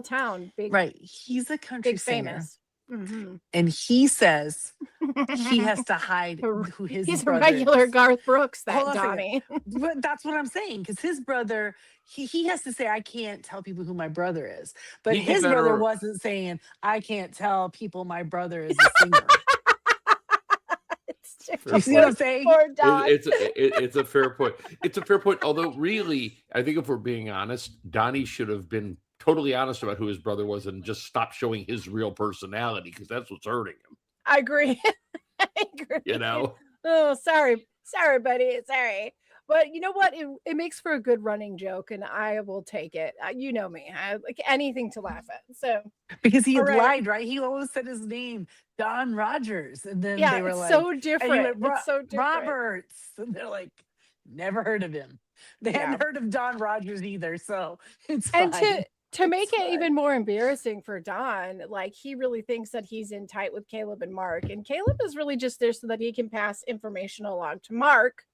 [SPEAKER 1] town, big,
[SPEAKER 2] Right. He's a country
[SPEAKER 1] big
[SPEAKER 2] singer.
[SPEAKER 1] famous. Mhm.
[SPEAKER 2] And he says he has to hide who his
[SPEAKER 1] He's a
[SPEAKER 2] brother
[SPEAKER 1] regular
[SPEAKER 2] is.
[SPEAKER 1] Garth Brooks, that
[SPEAKER 2] Hold on a second.
[SPEAKER 1] Donnie.
[SPEAKER 2] But that's what I'm saying, because his brother, he has to say, I can't tell people who my brother is. But
[SPEAKER 3] He
[SPEAKER 2] his brother
[SPEAKER 3] better-
[SPEAKER 2] wasn't saying, I can't tell people my brother is a singer.
[SPEAKER 1] It's just
[SPEAKER 2] You see what I'm saying?
[SPEAKER 1] poor Don.
[SPEAKER 3] it's a fair point. It's a fair point. Although, really, I think if we're being honest, Donnie should have been totally honest about who his brother was and just stop showing his real personality, because that's what's hurting him.
[SPEAKER 1] I agree. I agree.
[SPEAKER 3] You know?
[SPEAKER 1] Oh, sorry, buddy. Sorry. But you know what? It makes for a good running joke, and I will take it. You know me. I like anything to laugh at. So
[SPEAKER 2] Because he
[SPEAKER 1] All right.
[SPEAKER 2] lied, right? He always said his name, Don Rogers. And then
[SPEAKER 1] yeah,
[SPEAKER 2] they were
[SPEAKER 1] it's
[SPEAKER 2] like,
[SPEAKER 1] so
[SPEAKER 2] and he
[SPEAKER 1] different.
[SPEAKER 2] went,
[SPEAKER 1] It's so different.
[SPEAKER 2] Roberts. And they're like, never heard of him. They
[SPEAKER 1] Yeah.
[SPEAKER 2] hadn't heard of Don Rogers either. So it's
[SPEAKER 1] And
[SPEAKER 2] fine.
[SPEAKER 1] to make
[SPEAKER 2] It's
[SPEAKER 1] it
[SPEAKER 2] fine.
[SPEAKER 1] even more embarrassing for Don, like he really thinks that he's in tight with Caleb and Mark, and Caleb is really just there so that he can pass information along to Mark.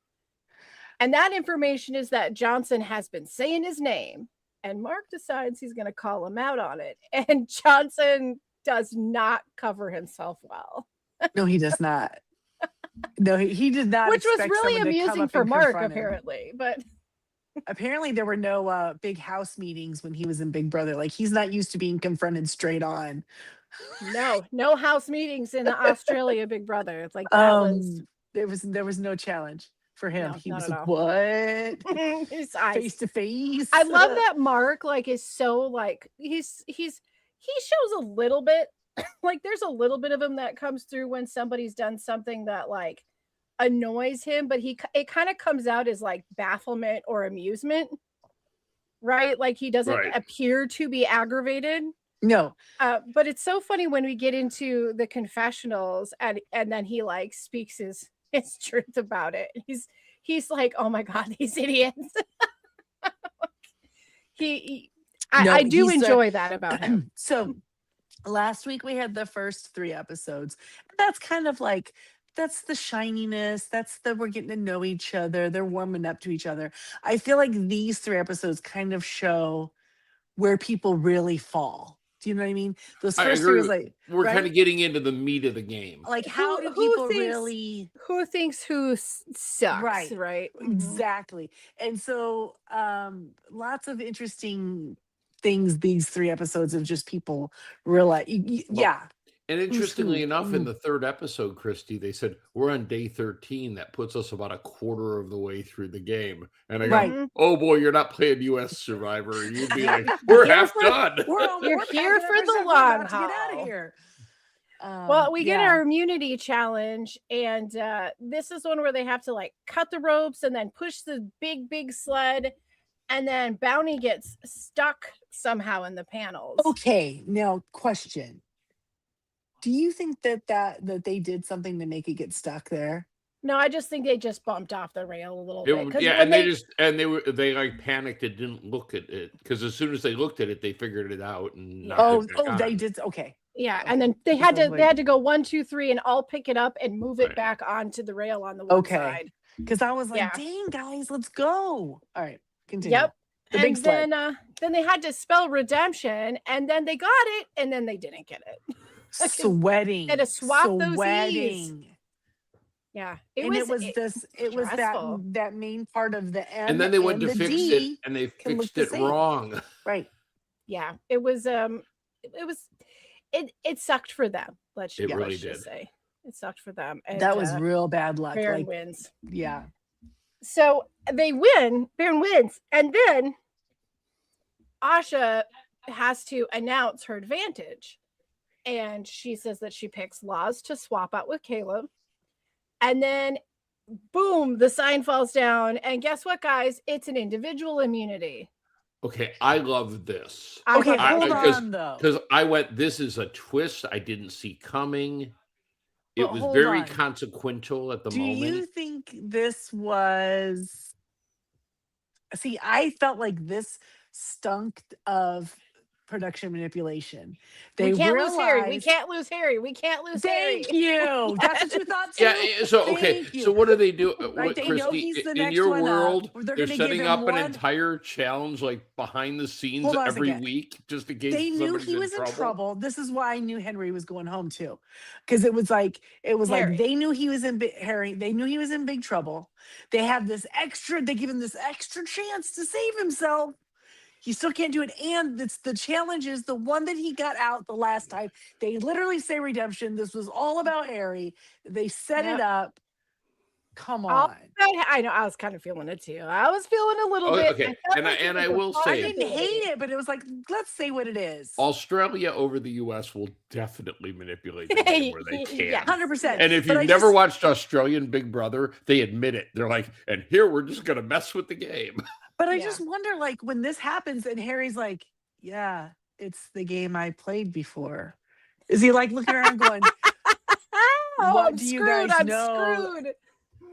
[SPEAKER 1] And that information is that Johnson has been saying his name, and Mark decides he's going to call him out on it. And Johnson does not cover himself well.
[SPEAKER 2] No, he does not. No, he did not.
[SPEAKER 1] Which was
[SPEAKER 2] expect
[SPEAKER 1] really
[SPEAKER 2] someone to come
[SPEAKER 1] amusing
[SPEAKER 2] up
[SPEAKER 1] for
[SPEAKER 2] and
[SPEAKER 1] Mark,
[SPEAKER 2] confront him.
[SPEAKER 1] apparently. But
[SPEAKER 2] Apparently, there were no big house meetings when he was in Big Brother. Like, he's not used to being confronted straight on.
[SPEAKER 1] no house meetings in the Australia Big Brother. It's like that was
[SPEAKER 2] There was no challenge for him.
[SPEAKER 1] No,
[SPEAKER 2] He
[SPEAKER 1] not
[SPEAKER 2] was
[SPEAKER 1] at
[SPEAKER 2] like,
[SPEAKER 1] all.
[SPEAKER 2] what?
[SPEAKER 1] his eyes.
[SPEAKER 2] Face to face.
[SPEAKER 1] I love that Mark like is so like he shows a little bit like there's a little bit of him that comes through when somebody's done something that like annoys him, but it kind of comes out as like bafflement or amusement, right? Like he doesn't
[SPEAKER 3] Right.
[SPEAKER 1] appear to be aggravated.
[SPEAKER 2] No.
[SPEAKER 1] But it's so funny when we get into the confessionals and then he like speaks his truth about it. He's like, oh my God, these idiots. I do enjoy that about him.
[SPEAKER 2] So last week we had the first 3 episodes. And that's kind of like, that's the shininess. That's the we're getting to know each other. They're warming up to each other. I feel like these 3 episodes kind of show where people really fall. Do you know what I mean? Those
[SPEAKER 3] I
[SPEAKER 2] first 3
[SPEAKER 3] agree
[SPEAKER 2] was like,
[SPEAKER 3] We're
[SPEAKER 2] right?
[SPEAKER 3] kind of getting into the meat of the game.
[SPEAKER 2] Like, how do
[SPEAKER 1] Who
[SPEAKER 2] people
[SPEAKER 1] thinks-
[SPEAKER 2] really
[SPEAKER 1] Who thinks who sucks,
[SPEAKER 2] Right.
[SPEAKER 1] right? Mhm.
[SPEAKER 2] Exactly. And so lots of interesting things, these 3 episodes of just people realize, yeah.
[SPEAKER 3] And interestingly
[SPEAKER 2] who?
[SPEAKER 3] enough, in the 3rd episode, Christy, they said we're on day 13. That puts us about a quarter of the way through the game. And I go,
[SPEAKER 2] Right.
[SPEAKER 3] oh boy, you're not playing U.S. Survivor. And you'd be like, we're
[SPEAKER 1] Here
[SPEAKER 3] half
[SPEAKER 1] for-
[SPEAKER 3] done.
[SPEAKER 1] You're
[SPEAKER 2] we're
[SPEAKER 1] here
[SPEAKER 2] packing
[SPEAKER 1] for
[SPEAKER 2] up
[SPEAKER 1] the
[SPEAKER 2] our stuff. We're
[SPEAKER 1] long
[SPEAKER 2] about to get out
[SPEAKER 1] haul.
[SPEAKER 2] of here.
[SPEAKER 1] Well, we get
[SPEAKER 2] yeah.
[SPEAKER 1] our immunity challenge, and this is one where they have to like cut the ropes and then push the big sled, and then Bounty gets stuck somehow in the panels.
[SPEAKER 2] Okay, now question. Do you think that they did something to make it get stuck there?
[SPEAKER 1] No, I just think they just bumped off the rail a little bit. 'cause
[SPEAKER 3] Yeah,
[SPEAKER 1] when
[SPEAKER 3] and they like panicked and didn't look at it because as soon as they looked at it, they figured it out and
[SPEAKER 1] Yeah.
[SPEAKER 3] knocked it back
[SPEAKER 2] They
[SPEAKER 3] on.
[SPEAKER 2] did. Okay.
[SPEAKER 1] Yeah,
[SPEAKER 2] Okay.
[SPEAKER 1] and then they
[SPEAKER 2] Because
[SPEAKER 1] had
[SPEAKER 2] I was
[SPEAKER 1] to
[SPEAKER 2] like-
[SPEAKER 1] go 1, 2, 3 and all pick it up and move it
[SPEAKER 3] Right.
[SPEAKER 1] back onto the rail on the one
[SPEAKER 2] Okay.
[SPEAKER 1] side.
[SPEAKER 2] Because I was like,
[SPEAKER 1] Yeah.
[SPEAKER 2] dang, guys, let's go. All right, continue.
[SPEAKER 1] Yep.
[SPEAKER 2] The
[SPEAKER 1] And
[SPEAKER 2] big sled.
[SPEAKER 1] then they had to spell redemption, and then they got it, and then they didn't get it.
[SPEAKER 2] Sweating.
[SPEAKER 1] Had to swap those E's.
[SPEAKER 2] Sweating.
[SPEAKER 1] Yeah,
[SPEAKER 2] It was
[SPEAKER 1] stressful.
[SPEAKER 2] that main part of the M
[SPEAKER 3] And then they went to
[SPEAKER 2] and the
[SPEAKER 3] fix
[SPEAKER 2] D.
[SPEAKER 3] it and they
[SPEAKER 2] can look
[SPEAKER 3] fixed
[SPEAKER 2] the
[SPEAKER 3] it
[SPEAKER 2] same.
[SPEAKER 3] wrong.
[SPEAKER 2] Right.
[SPEAKER 1] Yeah, it sucked for them. Let's
[SPEAKER 3] It
[SPEAKER 1] just
[SPEAKER 3] really did.
[SPEAKER 1] say it sucked for them. And,
[SPEAKER 2] That was real bad luck.
[SPEAKER 1] Baron
[SPEAKER 2] Like,
[SPEAKER 1] wins.
[SPEAKER 2] yeah.
[SPEAKER 1] So they win. Baron wins, and then Asha has to announce her advantage, and she says that she picks Laz to swap out with Caleb, and then boom, the sign falls down, and guess what, guys? It's an individual immunity.
[SPEAKER 3] Okay, I love this.
[SPEAKER 2] Okay,
[SPEAKER 1] thought
[SPEAKER 2] hold
[SPEAKER 1] that was-
[SPEAKER 2] on though.
[SPEAKER 3] Because I went, this is a twist I didn't see coming. It
[SPEAKER 2] But
[SPEAKER 3] was
[SPEAKER 2] hold
[SPEAKER 3] very
[SPEAKER 2] on.
[SPEAKER 3] consequential at the
[SPEAKER 2] Do
[SPEAKER 3] moment.
[SPEAKER 2] you think this was? See, I felt like this stunk of production manipulation. They
[SPEAKER 1] we can't lose Harry. We
[SPEAKER 2] realized-
[SPEAKER 1] can't lose Harry. We can't lose Harry.
[SPEAKER 2] Thank you. That's what you thought too.
[SPEAKER 3] Yeah, so okay,
[SPEAKER 2] Thank you.
[SPEAKER 3] so what do they do?
[SPEAKER 2] Right,
[SPEAKER 3] What,
[SPEAKER 2] they know
[SPEAKER 3] Christy,
[SPEAKER 2] he's the
[SPEAKER 3] in
[SPEAKER 2] next
[SPEAKER 3] your
[SPEAKER 2] one up.
[SPEAKER 3] world,
[SPEAKER 2] They're
[SPEAKER 3] they're
[SPEAKER 2] gonna give
[SPEAKER 3] setting
[SPEAKER 2] him
[SPEAKER 3] up an
[SPEAKER 2] one-
[SPEAKER 3] entire challenge like behind the scenes
[SPEAKER 2] Hold on a
[SPEAKER 3] every
[SPEAKER 2] second.
[SPEAKER 3] week just in case
[SPEAKER 2] They knew
[SPEAKER 3] somebody's
[SPEAKER 2] he was in trouble. This is why I knew Henry was going home too, because it was like
[SPEAKER 1] Harry.
[SPEAKER 2] they knew he was in Harry. They knew he was in big trouble. They have this extra. They give him this extra chance to save himself. He still can't do it, and it's the challenge is the one that he got out the last time. They literally say redemption. This was all about Harry. They set
[SPEAKER 1] Yep.
[SPEAKER 2] it up. Come
[SPEAKER 1] All
[SPEAKER 2] on.
[SPEAKER 1] I know. I was kind of feeling it too. I was feeling a little
[SPEAKER 3] Oh,
[SPEAKER 1] bit.
[SPEAKER 3] okay.
[SPEAKER 1] I felt
[SPEAKER 3] And
[SPEAKER 1] like it
[SPEAKER 3] I
[SPEAKER 1] was a
[SPEAKER 3] will
[SPEAKER 2] I
[SPEAKER 3] say-
[SPEAKER 2] didn't
[SPEAKER 1] possibility.
[SPEAKER 2] hate it, but it was like, let's say what it is.
[SPEAKER 3] Australia over the US will definitely manipulate the game where they can.
[SPEAKER 1] Yeah.
[SPEAKER 2] 100%.
[SPEAKER 3] And if
[SPEAKER 2] But
[SPEAKER 3] you've
[SPEAKER 2] I
[SPEAKER 3] never
[SPEAKER 2] just-
[SPEAKER 3] watched Australian Big Brother, they admit it. They're like, and here we're just gonna mess with the game.
[SPEAKER 2] But I
[SPEAKER 1] Yeah.
[SPEAKER 2] just wonder, like, when this happens and Harry's like, yeah, it's the game I played before. Is he like looking around going,
[SPEAKER 1] Oh,
[SPEAKER 2] What
[SPEAKER 1] I'm
[SPEAKER 2] do you
[SPEAKER 1] screwed.
[SPEAKER 2] guys
[SPEAKER 1] I'm
[SPEAKER 2] know?
[SPEAKER 1] screwed.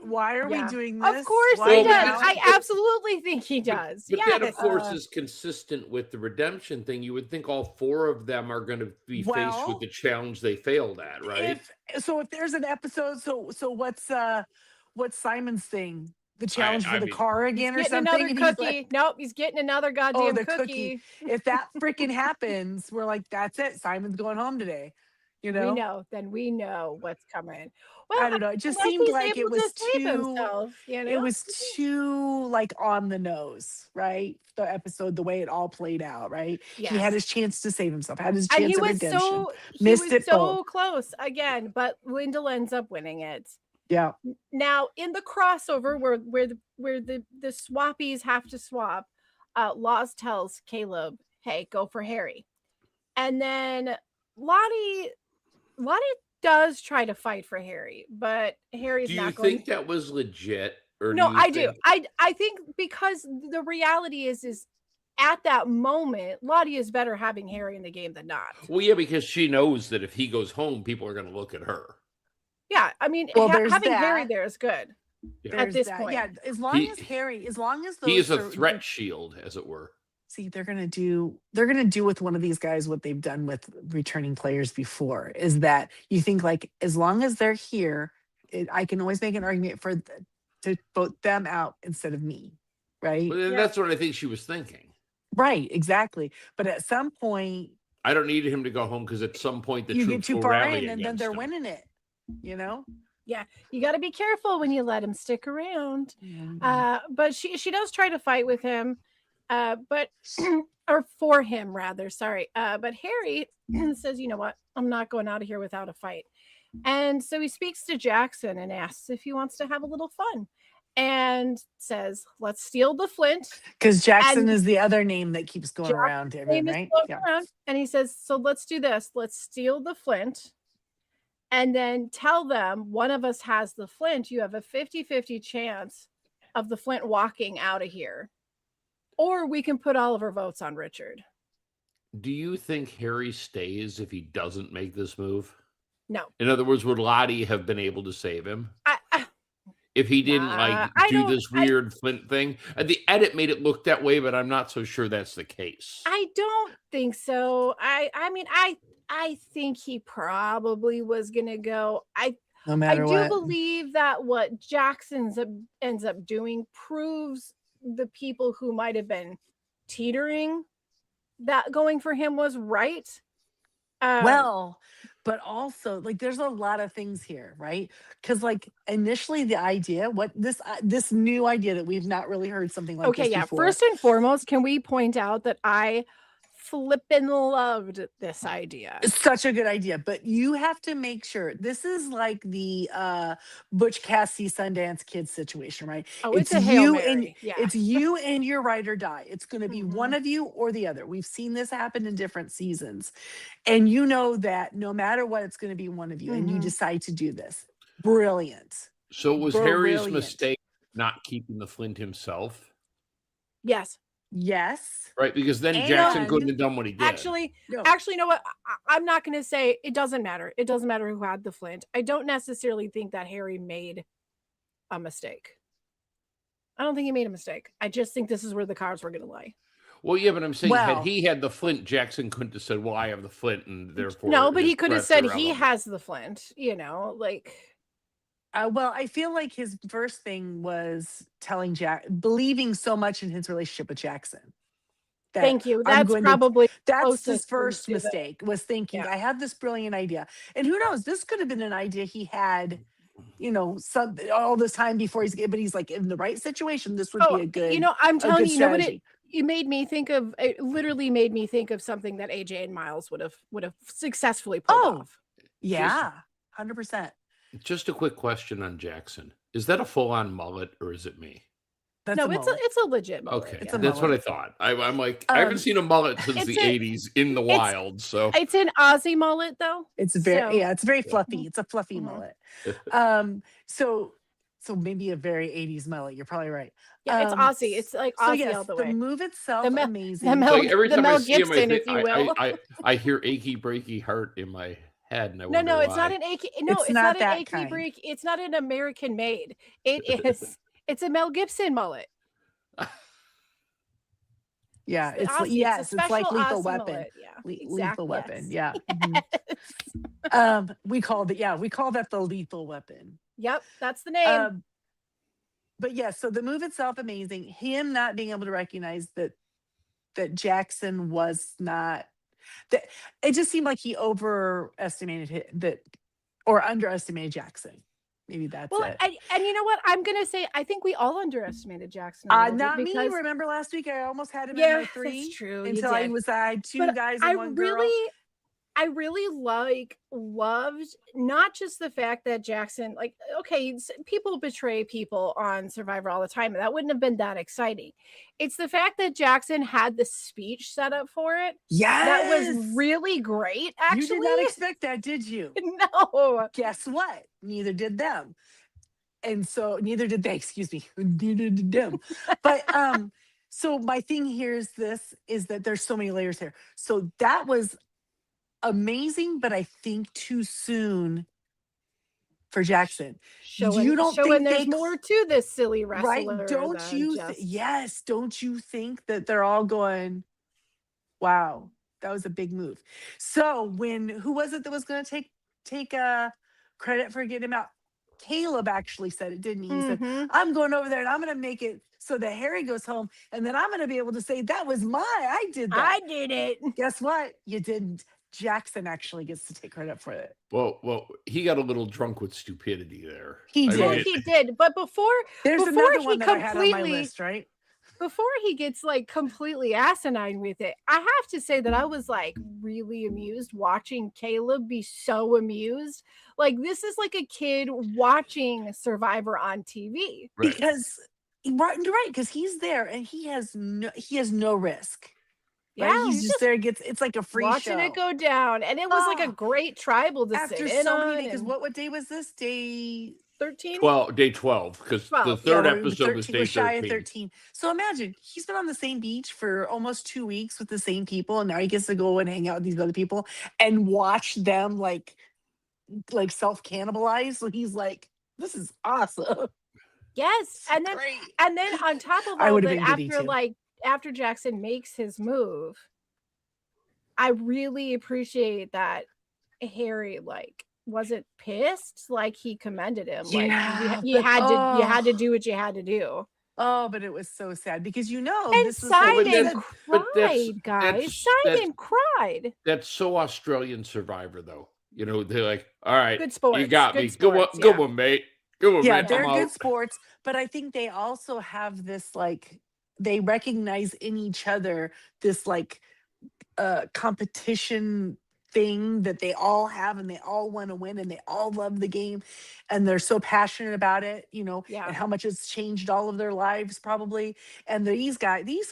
[SPEAKER 2] why are
[SPEAKER 1] Yeah.
[SPEAKER 2] we doing this?
[SPEAKER 1] Of course
[SPEAKER 2] Why
[SPEAKER 1] he
[SPEAKER 3] Well,
[SPEAKER 1] does.
[SPEAKER 3] because-
[SPEAKER 1] I absolutely think he does.
[SPEAKER 3] But
[SPEAKER 1] yes.
[SPEAKER 3] that, of course,
[SPEAKER 2] Uh,
[SPEAKER 3] is consistent with the redemption thing. You would think all 4 of them are going to be faced
[SPEAKER 2] Well,
[SPEAKER 3] with the challenge they failed at, right?
[SPEAKER 2] If there's an episode, so what's Simon's thing? The challenge
[SPEAKER 3] I
[SPEAKER 2] for the
[SPEAKER 3] mean-
[SPEAKER 2] car again or
[SPEAKER 1] Getting
[SPEAKER 2] something?
[SPEAKER 1] another
[SPEAKER 2] And he's
[SPEAKER 1] cookie.
[SPEAKER 2] like,
[SPEAKER 1] Nope, he's getting another goddamn
[SPEAKER 2] the
[SPEAKER 1] cookie.
[SPEAKER 2] cookie. If that freaking happens, we're like, that's it. Simon's going home today. You
[SPEAKER 1] We
[SPEAKER 2] know,
[SPEAKER 1] know. Then we know what's coming.
[SPEAKER 2] I
[SPEAKER 1] Well,
[SPEAKER 2] don't know. It just
[SPEAKER 1] unless
[SPEAKER 2] seemed
[SPEAKER 1] he's
[SPEAKER 2] like it
[SPEAKER 1] able to
[SPEAKER 2] was
[SPEAKER 1] save
[SPEAKER 2] too.
[SPEAKER 1] himself, you
[SPEAKER 2] It
[SPEAKER 1] know?
[SPEAKER 2] was too like on the nose, right? The episode, the way it all played out, right? He had
[SPEAKER 1] Yes.
[SPEAKER 2] his chance to save himself, had his
[SPEAKER 1] And
[SPEAKER 2] chance at redemption,
[SPEAKER 1] he
[SPEAKER 2] missed
[SPEAKER 1] was
[SPEAKER 2] it both.
[SPEAKER 1] so close again, but Wendell ends up winning it.
[SPEAKER 2] Yeah.
[SPEAKER 1] Now in the crossover where the swappies have to swap, Laws tells Caleb, "Hey, go for Harry." And then Lottie does try to fight for Harry, but Harry's
[SPEAKER 3] Do you
[SPEAKER 1] not going.
[SPEAKER 3] think that was legit, or
[SPEAKER 1] No,
[SPEAKER 3] do you
[SPEAKER 1] I do.
[SPEAKER 3] think
[SPEAKER 1] I think because the reality is at that moment, Lottie is better having Harry in the game than not.
[SPEAKER 3] Well, yeah, because she knows that if he goes home, people are going to look at her.
[SPEAKER 1] Yeah, I mean,
[SPEAKER 2] Well, there's
[SPEAKER 1] having Harry
[SPEAKER 2] that.
[SPEAKER 1] there is good
[SPEAKER 3] Yeah.
[SPEAKER 1] at
[SPEAKER 2] There's
[SPEAKER 1] this
[SPEAKER 2] that.
[SPEAKER 1] point.
[SPEAKER 2] Yeah, as long
[SPEAKER 3] He-
[SPEAKER 2] as Harry, as long as those
[SPEAKER 3] He is a
[SPEAKER 2] are-
[SPEAKER 3] threat shield, as it were.
[SPEAKER 2] See, they're gonna do with one of these guys what they've done with returning players before. Is that you think like as long as they're here, I can always make an argument to vote them out instead of me, right?
[SPEAKER 3] Well, then
[SPEAKER 1] Yeah.
[SPEAKER 3] that's what I think she was thinking.
[SPEAKER 2] Right, exactly. But at some point,
[SPEAKER 3] I don't need him to go home because at some point the
[SPEAKER 2] you get
[SPEAKER 3] troops
[SPEAKER 2] too
[SPEAKER 3] will
[SPEAKER 2] far
[SPEAKER 3] rally
[SPEAKER 2] in, and then
[SPEAKER 3] against
[SPEAKER 2] they're
[SPEAKER 3] him.
[SPEAKER 2] winning it. You know.
[SPEAKER 1] You got to be careful when you let him stick around.
[SPEAKER 2] Mm-hmm.
[SPEAKER 1] But she does try to fight with him, but or for him rather. Sorry, but Harry says, "You know what? I'm not going out of here without a fight." And so he speaks to Jackson and asks if he wants to have a little fun, and says, "Let's steal the flint."
[SPEAKER 2] Because Jackson
[SPEAKER 1] And
[SPEAKER 2] is the other name that keeps going
[SPEAKER 1] Jackson's
[SPEAKER 2] around to everyone,
[SPEAKER 1] name is
[SPEAKER 2] right?
[SPEAKER 1] floating
[SPEAKER 2] Yeah.
[SPEAKER 1] around, and he says, "So let's do this. Let's steal the flint." And then tell them one of us has the flint. You have a 50-50 chance of the flint walking out of here. Or we can put all of our votes on Richard.
[SPEAKER 3] Do you think Harry stays if he doesn't make this move?
[SPEAKER 1] No.
[SPEAKER 3] In other words, would Lottie have been able to save him
[SPEAKER 1] I
[SPEAKER 3] if he didn't
[SPEAKER 1] Nah, I
[SPEAKER 3] do
[SPEAKER 1] don't-
[SPEAKER 3] this weird Flint thing? The edit made it look that way, but I'm not so sure that's the case.
[SPEAKER 1] don't think so. I mean, I think he probably was gonna go.
[SPEAKER 2] No
[SPEAKER 1] I
[SPEAKER 2] matter
[SPEAKER 1] do
[SPEAKER 2] what.
[SPEAKER 1] believe that what Jackson ends up doing proves the people who might have been teetering that going for him was right.
[SPEAKER 2] Well, but also like there's a lot of things here, right? Because like initially the idea, what this new idea that we've not really heard something like
[SPEAKER 1] okay,
[SPEAKER 2] this
[SPEAKER 1] yeah.
[SPEAKER 2] before.
[SPEAKER 1] First and foremost, can we point out that I flippin' loved this idea?
[SPEAKER 2] It's such a good idea, but you have to make sure this is like the Butch Cassidy Sundance Kids situation, right?
[SPEAKER 1] Oh, it's a Hail
[SPEAKER 2] you
[SPEAKER 1] Mary.
[SPEAKER 2] and
[SPEAKER 1] Yeah.
[SPEAKER 2] it's you and your ride or die. It's going to be
[SPEAKER 1] Mhm.
[SPEAKER 2] one of you or the other. We've seen this happen in different seasons, and you know that no matter what, it's going to be one of you, and you
[SPEAKER 1] Mhm.
[SPEAKER 2] decide to do this. Brilliant.
[SPEAKER 3] So was Harry's
[SPEAKER 2] Brilliant.
[SPEAKER 3] mistake not keeping the Flint himself?
[SPEAKER 1] Yes.
[SPEAKER 2] Yes.
[SPEAKER 3] Right? Because then Jackson
[SPEAKER 2] And-
[SPEAKER 3] couldn't have done what he did.
[SPEAKER 2] No.
[SPEAKER 1] Actually, you know what? I'm not going to say it doesn't matter. It doesn't matter who had the flint. I don't necessarily think that Harry made a mistake. I don't think he made a mistake. I just think this is where the cards were going to lie.
[SPEAKER 3] Well, yeah, but I'm saying
[SPEAKER 2] Well-
[SPEAKER 3] had he had the Flint, Jackson couldn't have said, "Well, I have the Flint," and therefore
[SPEAKER 1] No, but
[SPEAKER 3] his
[SPEAKER 1] he could have
[SPEAKER 3] threats
[SPEAKER 1] said
[SPEAKER 3] are
[SPEAKER 1] he
[SPEAKER 3] irrelevant.
[SPEAKER 1] has the flint, you know, like.
[SPEAKER 2] Well, I feel like his first thing was telling believing so much in his relationship with Jackson. that
[SPEAKER 1] Thank you.
[SPEAKER 2] I'm
[SPEAKER 1] That's
[SPEAKER 2] going to-
[SPEAKER 1] probably
[SPEAKER 2] That's
[SPEAKER 1] closest
[SPEAKER 2] his
[SPEAKER 1] thing
[SPEAKER 2] first
[SPEAKER 1] to the-
[SPEAKER 2] mistake was thinking,
[SPEAKER 1] Yeah.
[SPEAKER 2] I have this brilliant idea. And who knows, this could have been an idea he had, you know, all this time before but he's like in the right situation, this would be a good,
[SPEAKER 1] you know, I'm
[SPEAKER 2] a
[SPEAKER 1] telling
[SPEAKER 2] good
[SPEAKER 1] you, you know what
[SPEAKER 2] strategy.
[SPEAKER 1] it made me think of? It literally made me think of something that AJ and Miles would have successfully pulled
[SPEAKER 2] Oh.
[SPEAKER 1] off.
[SPEAKER 2] Yeah, 100%.
[SPEAKER 3] Just a quick question on Jackson. Is that a full-on mullet or is it me?
[SPEAKER 2] That's
[SPEAKER 1] No,
[SPEAKER 2] a
[SPEAKER 1] it's
[SPEAKER 2] mullet.
[SPEAKER 1] a legit mullet.
[SPEAKER 3] Okay,
[SPEAKER 2] It's a
[SPEAKER 3] that's what I
[SPEAKER 2] mullet.
[SPEAKER 3] thought. I'm like, I haven't seen a mullet since
[SPEAKER 1] it's
[SPEAKER 3] the
[SPEAKER 1] a-
[SPEAKER 3] 80s in the wild. So
[SPEAKER 1] It's an Aussie mullet though.
[SPEAKER 2] It's very,
[SPEAKER 1] So-
[SPEAKER 2] yeah, it's very
[SPEAKER 3] Yeah.
[SPEAKER 2] fluffy. It's a fluffy
[SPEAKER 1] Mhm.
[SPEAKER 2] mullet. So maybe a very 80s mullet. You're probably right.
[SPEAKER 1] Yeah, it's
[SPEAKER 2] Um,
[SPEAKER 1] Aussie. It's like
[SPEAKER 2] So
[SPEAKER 1] Aussie
[SPEAKER 2] yes,
[SPEAKER 1] all the
[SPEAKER 2] the
[SPEAKER 1] way.
[SPEAKER 2] move itself,
[SPEAKER 1] The
[SPEAKER 2] amazing.
[SPEAKER 1] Mel-
[SPEAKER 3] like every
[SPEAKER 1] the
[SPEAKER 3] time I
[SPEAKER 1] Mel
[SPEAKER 3] see him,
[SPEAKER 1] Gibson, if you will.
[SPEAKER 3] I hear achy breaky heart in my head, and I
[SPEAKER 1] No,
[SPEAKER 3] wonder
[SPEAKER 1] no, it's not
[SPEAKER 3] why.
[SPEAKER 1] an achy. No,
[SPEAKER 2] It's
[SPEAKER 1] it's,
[SPEAKER 2] not
[SPEAKER 1] not an
[SPEAKER 2] that
[SPEAKER 1] achy
[SPEAKER 2] kind.
[SPEAKER 1] break. It's not an American made. It is. It's a Mel Gibson mullet.
[SPEAKER 2] Yeah,
[SPEAKER 1] It's
[SPEAKER 2] it's
[SPEAKER 1] Aussie.
[SPEAKER 2] yes,
[SPEAKER 1] It's a
[SPEAKER 2] it's like
[SPEAKER 1] special
[SPEAKER 2] Lethal
[SPEAKER 1] Aussie
[SPEAKER 2] Weapon.
[SPEAKER 1] mullet. Yeah,
[SPEAKER 2] Lethal
[SPEAKER 1] exactly,
[SPEAKER 2] Weapon.
[SPEAKER 1] yes.
[SPEAKER 2] Yeah. Mhm. We called that the Lethal Weapon.
[SPEAKER 1] Yep, that's the name.
[SPEAKER 2] But yeah, so the move itself amazing. Him not being able to recognize that Jackson was not, It just seemed like he overestimated or underestimated Jackson. Maybe that's
[SPEAKER 1] Well,
[SPEAKER 2] it.
[SPEAKER 1] and you know what? I'm gonna say I think we all underestimated Jackson a little bit
[SPEAKER 2] Not me.
[SPEAKER 1] because
[SPEAKER 2] Remember last week I almost had him in
[SPEAKER 1] yeah,
[SPEAKER 2] my 3
[SPEAKER 1] that's true. You
[SPEAKER 2] until I
[SPEAKER 1] did.
[SPEAKER 2] had 2
[SPEAKER 1] But
[SPEAKER 2] guys
[SPEAKER 1] I
[SPEAKER 2] and 1 girl.
[SPEAKER 1] I really loved not just the fact that Jackson, like, okay, people betray people on Survivor all the time, and that wouldn't have been that exciting. It's the fact that Jackson had the speech set up for it that was
[SPEAKER 2] Yes.
[SPEAKER 1] really great,
[SPEAKER 2] You
[SPEAKER 1] actually.
[SPEAKER 2] did not expect that, did you?
[SPEAKER 1] No.
[SPEAKER 2] Guess what? Neither did them. And so neither did they, excuse me. Neither did them. But so my thing here is that there's so many layers here. So that was amazing, but I think too soon for Jackson.
[SPEAKER 1] Showing
[SPEAKER 2] don't think
[SPEAKER 1] there's
[SPEAKER 2] they
[SPEAKER 1] more to this silly
[SPEAKER 2] right?
[SPEAKER 1] wrestler.
[SPEAKER 2] Don't
[SPEAKER 1] than
[SPEAKER 2] you?
[SPEAKER 1] just-
[SPEAKER 2] Yes. Don't you think that they're all going, wow, that was a big move. So who was it that was going to take credit for getting him out? Caleb actually said it, didn't he? He said,
[SPEAKER 1] Mhm.
[SPEAKER 2] I'm going over there and I'm going to make it so that Harry goes home. And then I'm going to be able to say, that was I did that.
[SPEAKER 1] I did it.
[SPEAKER 2] Guess what? You didn't. Jackson actually gets to take credit for it.
[SPEAKER 3] Well, he got a little drunk with stupidity there.
[SPEAKER 2] He
[SPEAKER 3] I
[SPEAKER 2] did.
[SPEAKER 1] Well,
[SPEAKER 3] mean,
[SPEAKER 1] he did. But before
[SPEAKER 2] There's
[SPEAKER 1] before
[SPEAKER 2] another
[SPEAKER 1] he
[SPEAKER 2] one that I had on my
[SPEAKER 1] completely-
[SPEAKER 2] list, right?
[SPEAKER 1] before he gets like completely asinine with it, I have to say that I was like really amused watching Caleb be so amused. Like this is like a kid watching Survivor on TV.
[SPEAKER 3] right.
[SPEAKER 2] Because you're right, because he's there and he has no risk. Right?
[SPEAKER 1] Yeah,
[SPEAKER 2] He's just there. It's like a free
[SPEAKER 1] watching
[SPEAKER 2] show.
[SPEAKER 1] it go down, and it was like a
[SPEAKER 2] Oh.
[SPEAKER 1] great tribal to
[SPEAKER 2] After
[SPEAKER 1] sit in
[SPEAKER 2] so
[SPEAKER 1] on.
[SPEAKER 2] many days.
[SPEAKER 1] and
[SPEAKER 2] What day was this? Day
[SPEAKER 1] 13?
[SPEAKER 3] Day 12, because the
[SPEAKER 1] 12,
[SPEAKER 3] third
[SPEAKER 2] yeah,
[SPEAKER 3] episode was
[SPEAKER 2] 13
[SPEAKER 3] day
[SPEAKER 2] was shy of
[SPEAKER 3] 13.
[SPEAKER 2] 13. So imagine he's been on the same beach for almost 2 weeks with the same people, and now he gets to go and hang out with these other people and watch them like self cannibalize. So he's like, "This is awesome."
[SPEAKER 1] Yes, and then
[SPEAKER 2] Great.
[SPEAKER 1] on top of
[SPEAKER 2] I
[SPEAKER 1] all
[SPEAKER 2] would've
[SPEAKER 1] that,
[SPEAKER 2] been giddy too.
[SPEAKER 1] after Jackson makes his move, I really appreciate that Harry wasn't pissed, like he commended him.
[SPEAKER 2] Yeah,
[SPEAKER 1] Like you
[SPEAKER 2] but-
[SPEAKER 1] had to do what you had to do.
[SPEAKER 2] Oh, but it was so sad because
[SPEAKER 1] And
[SPEAKER 2] this was like-
[SPEAKER 1] Simon
[SPEAKER 3] but that's-
[SPEAKER 1] cried, guys.
[SPEAKER 3] that's-
[SPEAKER 1] Simon cried.
[SPEAKER 3] That's so Australian Survivor, though. You know, they're like, all right,
[SPEAKER 1] Good sports.
[SPEAKER 3] you got
[SPEAKER 1] good
[SPEAKER 3] me.
[SPEAKER 1] sports,
[SPEAKER 3] Go
[SPEAKER 1] yeah.
[SPEAKER 3] on, mate. Go on,
[SPEAKER 2] yeah,
[SPEAKER 3] mate.
[SPEAKER 2] they're
[SPEAKER 3] I'm
[SPEAKER 2] good
[SPEAKER 3] out.
[SPEAKER 2] sports, but I think they also have this they recognize in each other this competition thing that they all have and they all want to win and they all love the game and they're so passionate about it,
[SPEAKER 1] Yeah.
[SPEAKER 2] and how much it's changed all of their lives probably. And these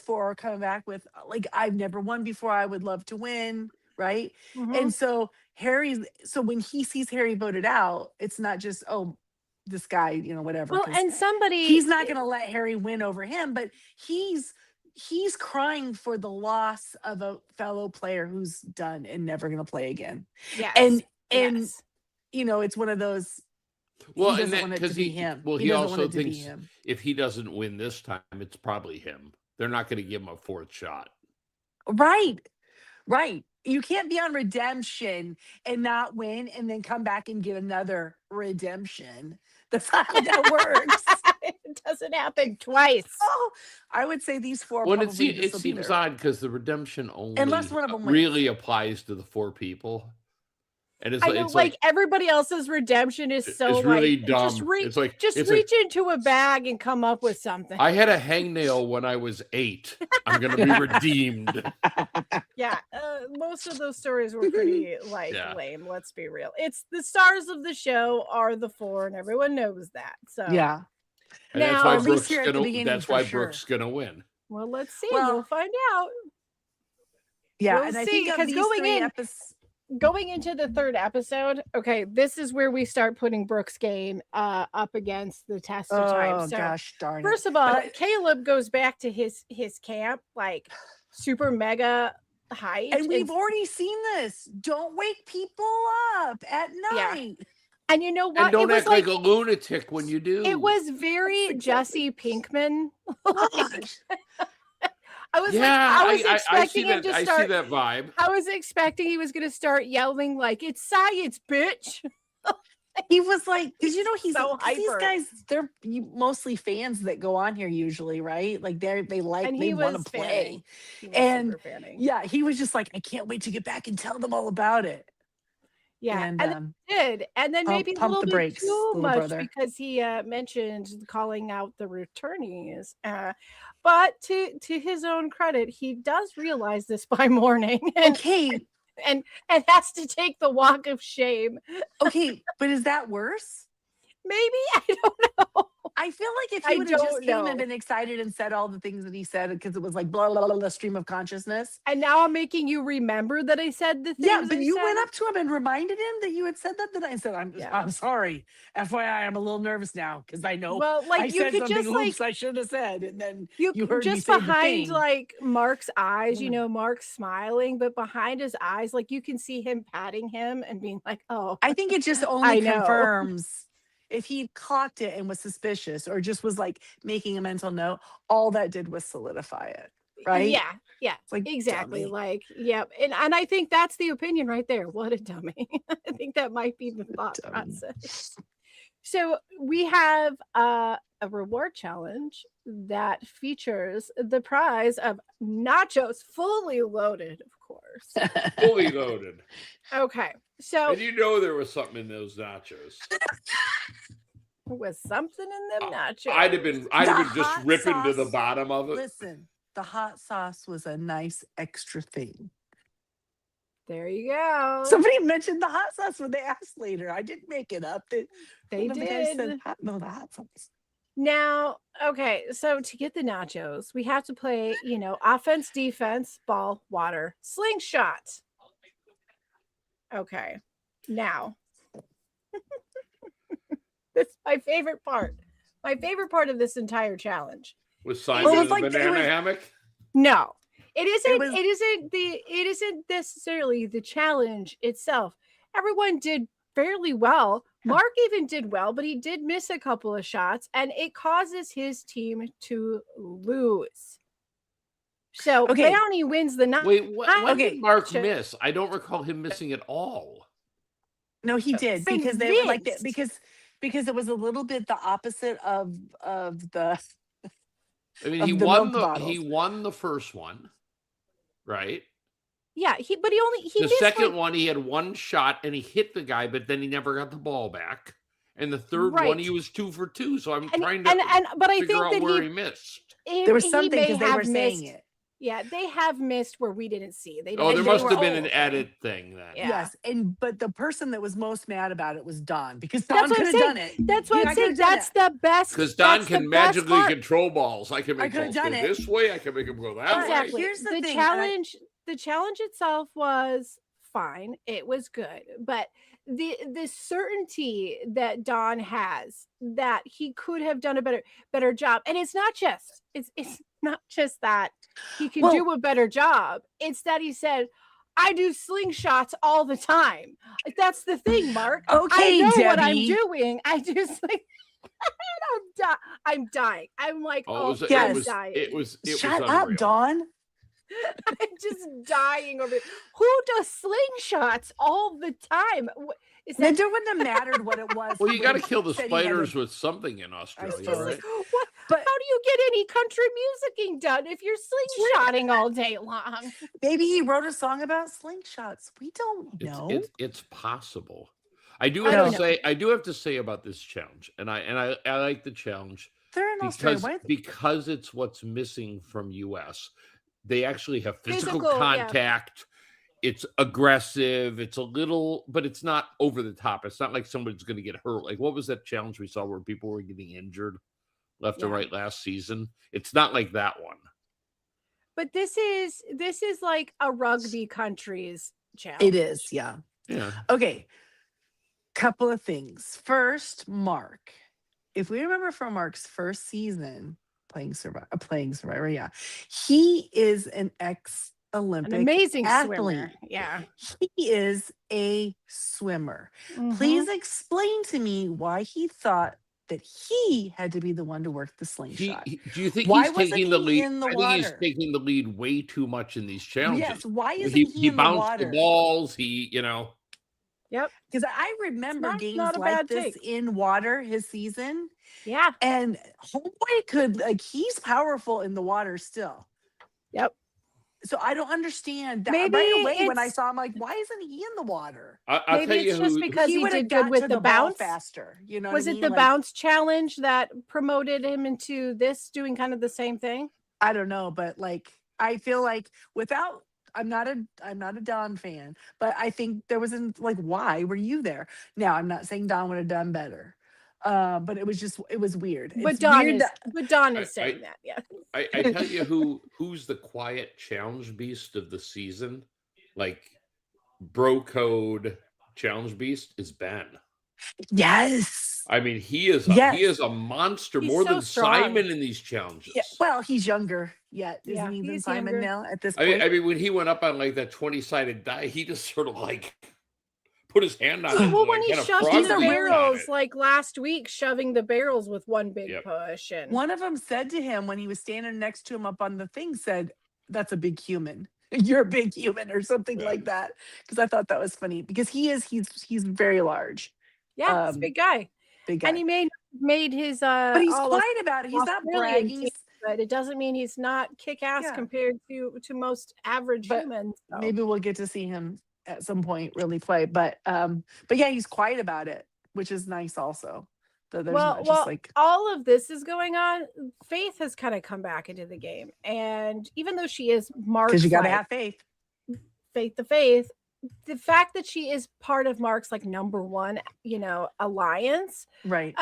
[SPEAKER 2] 4 are coming back with I've never won before, I would love to win, right?
[SPEAKER 1] Mhm.
[SPEAKER 2] And so when he sees Harry voted out, it's not just, oh, this guy, whatever.
[SPEAKER 1] Well,
[SPEAKER 2] 'cause
[SPEAKER 1] and somebody
[SPEAKER 2] he's not going to let Harry win over him, but he's crying for the loss of a fellow player who's done and never going to play again.
[SPEAKER 1] yes,
[SPEAKER 2] And
[SPEAKER 1] yes.
[SPEAKER 2] it's one of those.
[SPEAKER 3] Well,
[SPEAKER 2] he
[SPEAKER 3] and
[SPEAKER 2] doesn't want it
[SPEAKER 3] because
[SPEAKER 2] to be him.
[SPEAKER 3] well, he
[SPEAKER 2] doesn't
[SPEAKER 3] also
[SPEAKER 2] want it to be
[SPEAKER 3] thinks
[SPEAKER 2] him.
[SPEAKER 3] if he doesn't win this time, it's probably him. They're not going to give him a 4th shot.
[SPEAKER 2] Right. You can't be on redemption and not win and then come back and get another redemption. That's not how that works.
[SPEAKER 1] It doesn't happen twice.
[SPEAKER 2] Oh, I would say these 4
[SPEAKER 3] Well,
[SPEAKER 2] probably
[SPEAKER 3] it seems odd because the redemption only
[SPEAKER 2] Unless one of them wins.
[SPEAKER 3] really applies to the 4 people. And
[SPEAKER 1] I know,
[SPEAKER 3] it's
[SPEAKER 1] like everybody else's redemption is so
[SPEAKER 3] it's really
[SPEAKER 1] like
[SPEAKER 3] dumb.
[SPEAKER 1] just
[SPEAKER 3] it's like
[SPEAKER 1] just
[SPEAKER 3] it's
[SPEAKER 1] reach into a bag and come up with something.
[SPEAKER 3] I had a hangnail when I was 8. I'm going to be redeemed.
[SPEAKER 1] Yeah, most of those stories were pretty
[SPEAKER 3] Yeah.
[SPEAKER 1] lame. Let's be real. It's the stars of the show are the 4, and everyone knows that. So
[SPEAKER 2] Yeah.
[SPEAKER 3] And that's
[SPEAKER 1] Now-
[SPEAKER 3] why
[SPEAKER 1] At
[SPEAKER 2] least here at the beginning,
[SPEAKER 3] That's
[SPEAKER 2] for
[SPEAKER 3] why
[SPEAKER 2] sure.
[SPEAKER 3] Brooke's going to win.
[SPEAKER 1] well, let's see.
[SPEAKER 2] Well,
[SPEAKER 1] we'll find out.
[SPEAKER 2] Yeah.
[SPEAKER 1] We'll
[SPEAKER 2] and I
[SPEAKER 1] see,
[SPEAKER 2] think of
[SPEAKER 1] 'cause
[SPEAKER 2] these
[SPEAKER 1] going
[SPEAKER 2] 3
[SPEAKER 1] in-
[SPEAKER 2] episodes.
[SPEAKER 1] Going into the 3rd episode, okay, this is where we start putting Brooke's game up against the test of time.
[SPEAKER 2] Oh,
[SPEAKER 1] So
[SPEAKER 2] gosh darn
[SPEAKER 1] first
[SPEAKER 2] it.
[SPEAKER 1] of all,
[SPEAKER 2] I-
[SPEAKER 1] Caleb goes back to his camp, like super mega height.
[SPEAKER 2] And we've already seen this. Don't wake people up at
[SPEAKER 1] Yeah.
[SPEAKER 2] night.
[SPEAKER 1] and you know what?
[SPEAKER 3] And don't
[SPEAKER 1] it was
[SPEAKER 3] act like a lunatic when you do.
[SPEAKER 1] it was very
[SPEAKER 2] That's
[SPEAKER 1] Jesse Pinkman.
[SPEAKER 2] Gosh.
[SPEAKER 1] I was
[SPEAKER 3] yeah,
[SPEAKER 1] I was
[SPEAKER 3] I
[SPEAKER 1] expecting
[SPEAKER 3] see
[SPEAKER 1] him
[SPEAKER 3] that.
[SPEAKER 1] to
[SPEAKER 3] I
[SPEAKER 1] start.
[SPEAKER 3] see that vibe.
[SPEAKER 1] I was expecting he was going to start yelling like "It's science, bitch!"
[SPEAKER 2] He was like, because he's
[SPEAKER 1] So
[SPEAKER 2] 'cause these
[SPEAKER 1] hyper.
[SPEAKER 2] guys, they're mostly fans that go on here usually, right? Like they
[SPEAKER 1] And he
[SPEAKER 2] want
[SPEAKER 1] was
[SPEAKER 2] to play.
[SPEAKER 1] fanning. He was
[SPEAKER 2] And
[SPEAKER 1] super fanning.
[SPEAKER 2] yeah, he was just like, I can't wait to get back and tell them all about it.
[SPEAKER 1] Yeah,
[SPEAKER 2] And
[SPEAKER 1] and they did, and then maybe a
[SPEAKER 2] pump
[SPEAKER 1] little
[SPEAKER 2] the
[SPEAKER 1] bit
[SPEAKER 2] brakes,
[SPEAKER 1] too
[SPEAKER 2] little
[SPEAKER 1] much
[SPEAKER 2] brother.
[SPEAKER 1] because he mentioned calling out the returnees. But to his own credit, he does realize this by morning,
[SPEAKER 2] Okay,
[SPEAKER 1] and has to take the walk of shame.
[SPEAKER 2] okay, but is that worse?
[SPEAKER 1] Maybe I don't know.
[SPEAKER 2] I feel like if
[SPEAKER 1] I
[SPEAKER 2] he would have just
[SPEAKER 1] don't
[SPEAKER 2] came
[SPEAKER 1] know.
[SPEAKER 2] and been excited and said all the things that he said because it was like blah blah blah, blah stream of consciousness.
[SPEAKER 1] And now I'm making you remember that I said the things.
[SPEAKER 2] Yeah, but
[SPEAKER 1] I
[SPEAKER 2] you
[SPEAKER 1] said.
[SPEAKER 2] went up to him and reminded him that you had said that. That I said,
[SPEAKER 1] Yeah.
[SPEAKER 2] I'm sorry. FYI, I'm a little nervous now because I know
[SPEAKER 1] Well,
[SPEAKER 2] I
[SPEAKER 1] like you
[SPEAKER 2] said
[SPEAKER 1] could
[SPEAKER 2] something
[SPEAKER 1] just like
[SPEAKER 2] oops I should have said, and then
[SPEAKER 1] you
[SPEAKER 2] you heard me
[SPEAKER 1] just
[SPEAKER 2] say the
[SPEAKER 1] behind
[SPEAKER 2] thing.
[SPEAKER 1] like Mark's eyes,
[SPEAKER 2] Mm.
[SPEAKER 1] Mark's smiling, but behind his eyes, like you can see him patting him and being like, "Oh,
[SPEAKER 2] I think it just
[SPEAKER 1] I
[SPEAKER 2] only
[SPEAKER 1] know."
[SPEAKER 2] confirms if he clocked it and was suspicious or just was like making a mental note. All that did was solidify it, right?
[SPEAKER 1] Yeah,
[SPEAKER 2] It's like
[SPEAKER 1] exactly.
[SPEAKER 2] dummy.
[SPEAKER 1] Like, yep. And I think that's the opinion right there. What a dummy. I think that might be the thought
[SPEAKER 2] Dummy.
[SPEAKER 1] process. So we have a reward challenge that features the prize of nachos, fully loaded, of course.
[SPEAKER 3] Fully loaded.
[SPEAKER 1] Okay, so
[SPEAKER 3] And you know there was something in those nachos.
[SPEAKER 1] with something in them nachos.
[SPEAKER 3] I'd have been
[SPEAKER 2] The
[SPEAKER 3] just
[SPEAKER 2] hot
[SPEAKER 3] ripping to the
[SPEAKER 2] sauce-
[SPEAKER 3] bottom of it.
[SPEAKER 2] Listen, the hot sauce was a nice extra thing.
[SPEAKER 1] There you go.
[SPEAKER 2] Somebody mentioned the hot sauce when they asked later. I didn't make it up.
[SPEAKER 1] They
[SPEAKER 2] one of the guys
[SPEAKER 1] did.
[SPEAKER 2] said, the hot sauce.
[SPEAKER 1] Now, okay, so to get the nachos, we have to play, offense, defense, ball, water, slingshot. Okay, now, this is my favorite part. My favorite part of this entire challenge.
[SPEAKER 3] Was Simon
[SPEAKER 2] Well, it
[SPEAKER 3] in
[SPEAKER 2] was
[SPEAKER 3] the
[SPEAKER 2] like- it
[SPEAKER 3] banana
[SPEAKER 2] was-
[SPEAKER 3] hammock?
[SPEAKER 1] No, it isn't.
[SPEAKER 2] was-
[SPEAKER 1] It isn't necessarily the challenge itself. Everyone did fairly well. Mark even did well, but he did miss a couple of shots, and it causes his team to lose. So
[SPEAKER 2] Okay.
[SPEAKER 1] Bounty wins the night.
[SPEAKER 3] Wait, when
[SPEAKER 2] Okay,
[SPEAKER 3] did Mark
[SPEAKER 1] sure.
[SPEAKER 3] miss? I don't recall him missing at all.
[SPEAKER 2] No, he did because they were like
[SPEAKER 1] Convinced.
[SPEAKER 2] because it was a little bit the opposite of the
[SPEAKER 3] I mean,
[SPEAKER 2] Of
[SPEAKER 3] he
[SPEAKER 2] the
[SPEAKER 3] won
[SPEAKER 2] milk bottles.
[SPEAKER 3] he won the first one, right?
[SPEAKER 1] Yeah, he
[SPEAKER 3] The
[SPEAKER 1] missed
[SPEAKER 3] second
[SPEAKER 1] like,
[SPEAKER 3] one, he had one shot and he hit the guy, but then he never got the ball back. And the third
[SPEAKER 1] Right.
[SPEAKER 3] one, he was 2 for 2. So I'm
[SPEAKER 1] and,
[SPEAKER 3] trying to
[SPEAKER 1] and but I
[SPEAKER 3] figure
[SPEAKER 1] think
[SPEAKER 3] out
[SPEAKER 1] that
[SPEAKER 3] where he missed.
[SPEAKER 2] there was
[SPEAKER 1] he
[SPEAKER 2] something
[SPEAKER 1] may
[SPEAKER 2] because they
[SPEAKER 1] have
[SPEAKER 2] were saying
[SPEAKER 1] missed-
[SPEAKER 2] it.
[SPEAKER 1] Yeah, they have missed where we didn't see. They
[SPEAKER 3] Oh, there
[SPEAKER 1] they
[SPEAKER 3] must
[SPEAKER 1] were
[SPEAKER 3] have been an
[SPEAKER 1] old.
[SPEAKER 3] added thing then.
[SPEAKER 1] Yeah.
[SPEAKER 2] Yes, but the person that was most mad about it was Don because
[SPEAKER 1] That's
[SPEAKER 2] Don
[SPEAKER 1] what
[SPEAKER 2] could
[SPEAKER 1] I'm
[SPEAKER 2] have
[SPEAKER 1] saying.
[SPEAKER 2] done it.
[SPEAKER 1] That's what
[SPEAKER 2] I
[SPEAKER 1] I'm saying.
[SPEAKER 2] could've done
[SPEAKER 1] That's the best.
[SPEAKER 3] Because Don
[SPEAKER 1] that's the
[SPEAKER 3] can
[SPEAKER 1] best
[SPEAKER 3] magically
[SPEAKER 1] part.
[SPEAKER 3] control balls. I can
[SPEAKER 2] I
[SPEAKER 3] make
[SPEAKER 2] could've
[SPEAKER 3] balls
[SPEAKER 2] done
[SPEAKER 3] go
[SPEAKER 2] it.
[SPEAKER 3] this way. I can make them go that way.
[SPEAKER 1] Exactly.
[SPEAKER 2] Here's the
[SPEAKER 1] the
[SPEAKER 2] thing, and I-
[SPEAKER 1] challenge itself was fine. It was good, but the certainty that Don has that he could have done a better job, and it's not just that he can
[SPEAKER 2] Well-
[SPEAKER 1] do a better job. It's that he said, "I do slingshots all the time." That's the thing, Mark. I
[SPEAKER 2] Okay,
[SPEAKER 1] know what I'm
[SPEAKER 2] Debbie.
[SPEAKER 1] doing. I do sling. I'm dying. I'm like,
[SPEAKER 3] Oh,
[SPEAKER 1] oh,
[SPEAKER 3] it
[SPEAKER 2] Yes.
[SPEAKER 3] was
[SPEAKER 1] dying.
[SPEAKER 3] it was
[SPEAKER 2] Shut
[SPEAKER 3] was
[SPEAKER 2] up,
[SPEAKER 3] unreal.
[SPEAKER 2] Don.
[SPEAKER 1] I'm just dying over it. Who does slingshots all the time? Is
[SPEAKER 2] Then
[SPEAKER 1] that
[SPEAKER 2] it wouldn't have mattered what it was.
[SPEAKER 3] Well,
[SPEAKER 2] He
[SPEAKER 3] you got to
[SPEAKER 2] would've
[SPEAKER 3] kill the
[SPEAKER 2] said he had
[SPEAKER 3] spiders
[SPEAKER 2] to-
[SPEAKER 3] with something in Australia,
[SPEAKER 2] suppose.
[SPEAKER 3] right?
[SPEAKER 1] what?
[SPEAKER 2] But-
[SPEAKER 1] How do you get any country musicking done if you're slingshotting all day long?
[SPEAKER 2] Maybe he wrote a song about slingshots. We don't know.
[SPEAKER 3] It's possible. I do
[SPEAKER 1] I
[SPEAKER 3] have
[SPEAKER 1] don't
[SPEAKER 3] to
[SPEAKER 1] know.
[SPEAKER 3] say, I do have to say about this challenge, and I like the challenge
[SPEAKER 2] They're in Australia.
[SPEAKER 3] because
[SPEAKER 2] Why?
[SPEAKER 3] because it's what's missing from US. They actually have physical
[SPEAKER 1] Physical, yeah.
[SPEAKER 3] contact. It's aggressive. It's a little, but it's not over the top. It's not like somebody's going to get hurt. Like what was that challenge we saw where people were getting injured left and
[SPEAKER 1] Yeah.
[SPEAKER 3] right last season? It's not like that one.
[SPEAKER 1] But this is like a rugby country's challenge.
[SPEAKER 2] It is, yeah.
[SPEAKER 3] Yeah.
[SPEAKER 2] Okay. Couple of things. First, Mark. If we remember from Mark's first season playing Survivor, yeah. He is an
[SPEAKER 1] An
[SPEAKER 2] ex-Olympic
[SPEAKER 1] amazing
[SPEAKER 2] athlete.
[SPEAKER 1] swimmer. Yeah.
[SPEAKER 2] He is a swimmer.
[SPEAKER 1] Mhm.
[SPEAKER 2] Please explain to me why he thought that he had to be the one to work the slingshot.
[SPEAKER 3] Do you think
[SPEAKER 2] Why
[SPEAKER 3] he's
[SPEAKER 2] wasn't
[SPEAKER 3] taking the
[SPEAKER 2] he
[SPEAKER 3] lead?
[SPEAKER 2] in the
[SPEAKER 3] I think he's
[SPEAKER 2] water?
[SPEAKER 3] taking the lead way too much in these challenges.
[SPEAKER 2] Yes, why isn't
[SPEAKER 3] he
[SPEAKER 2] he in the
[SPEAKER 3] bounced
[SPEAKER 2] water?
[SPEAKER 3] the balls. He,
[SPEAKER 1] Yep.
[SPEAKER 2] Because I remember
[SPEAKER 1] not
[SPEAKER 2] games
[SPEAKER 1] a
[SPEAKER 2] like
[SPEAKER 1] bad
[SPEAKER 2] this
[SPEAKER 1] take.
[SPEAKER 2] in water his season,
[SPEAKER 1] Yeah.
[SPEAKER 2] and Homeboy could he's powerful in the water still.
[SPEAKER 1] Yep.
[SPEAKER 2] So I don't understand that.
[SPEAKER 1] Maybe
[SPEAKER 2] Right away when I
[SPEAKER 1] it's
[SPEAKER 2] saw him, like, why isn't he in the water?
[SPEAKER 3] I'll
[SPEAKER 1] maybe
[SPEAKER 3] tell you
[SPEAKER 1] it's just
[SPEAKER 3] who.
[SPEAKER 1] because he
[SPEAKER 2] would have
[SPEAKER 1] did good
[SPEAKER 2] got
[SPEAKER 1] with
[SPEAKER 2] to
[SPEAKER 1] the
[SPEAKER 2] ball
[SPEAKER 1] bounce.
[SPEAKER 2] faster. You know
[SPEAKER 1] Was
[SPEAKER 2] what I
[SPEAKER 1] it
[SPEAKER 2] mean?
[SPEAKER 1] the
[SPEAKER 2] Like,
[SPEAKER 1] bounce challenge that promoted him into this doing kind of the same thing?
[SPEAKER 2] I don't know, but like I feel like without I'm not a Don fan, but I think there was like, why were you there? Now I'm not saying Don would have done better. But it was weird.
[SPEAKER 1] But
[SPEAKER 2] It's
[SPEAKER 1] Don
[SPEAKER 2] weird
[SPEAKER 1] is
[SPEAKER 2] that
[SPEAKER 1] but Don
[SPEAKER 3] I,
[SPEAKER 1] is saying that, yeah.
[SPEAKER 3] I tell you who's the quiet challenge beast of the season, like bro code challenge beast is Ben.
[SPEAKER 2] yes.
[SPEAKER 3] I mean, he is
[SPEAKER 2] Yes.
[SPEAKER 3] a monster,
[SPEAKER 1] He's
[SPEAKER 3] more
[SPEAKER 1] so
[SPEAKER 3] than
[SPEAKER 1] strong.
[SPEAKER 3] Simon in these challenges.
[SPEAKER 2] Yeah, well, he's younger yet,
[SPEAKER 1] Yeah,
[SPEAKER 2] isn't he, than
[SPEAKER 1] he's
[SPEAKER 2] Simon
[SPEAKER 1] younger.
[SPEAKER 2] now at this point?
[SPEAKER 3] I mean, when he went up on like that 20-sided die, he just sort of like put his hand on it.
[SPEAKER 1] Well,
[SPEAKER 3] and,
[SPEAKER 1] when
[SPEAKER 3] like,
[SPEAKER 1] he
[SPEAKER 3] had a
[SPEAKER 1] shoved
[SPEAKER 3] frog
[SPEAKER 1] the
[SPEAKER 3] leap on
[SPEAKER 1] barrels,
[SPEAKER 3] it.
[SPEAKER 1] like last week, shoving the barrels with one big
[SPEAKER 3] Yep.
[SPEAKER 1] push, and
[SPEAKER 2] One of them said to him when he was standing next to him up on the thing, said, "That's a big human. You're a big human," or something
[SPEAKER 3] Yeah.
[SPEAKER 2] like that. Because I thought that was funny because he's very large.
[SPEAKER 1] yeah, he's a big guy.
[SPEAKER 2] Big guy.
[SPEAKER 1] And he made his
[SPEAKER 2] but he's
[SPEAKER 1] all
[SPEAKER 2] quiet about it. He's not
[SPEAKER 1] Australian
[SPEAKER 2] bragging.
[SPEAKER 1] team, but it doesn't mean he's not kick-ass
[SPEAKER 2] Yeah.
[SPEAKER 1] compared to most average
[SPEAKER 2] But
[SPEAKER 1] humans. So.
[SPEAKER 2] Maybe we'll get to see him at some point really play. But yeah, he's quiet about it, which is nice also. So there's not just like
[SPEAKER 1] all of this is going on. Faith has kind of come back into the game, and even though she is Mark's,
[SPEAKER 2] because you got to
[SPEAKER 1] like,
[SPEAKER 2] have faith.
[SPEAKER 1] faith, the fact that she is part of Mark's like number one, alliance,
[SPEAKER 2] Right.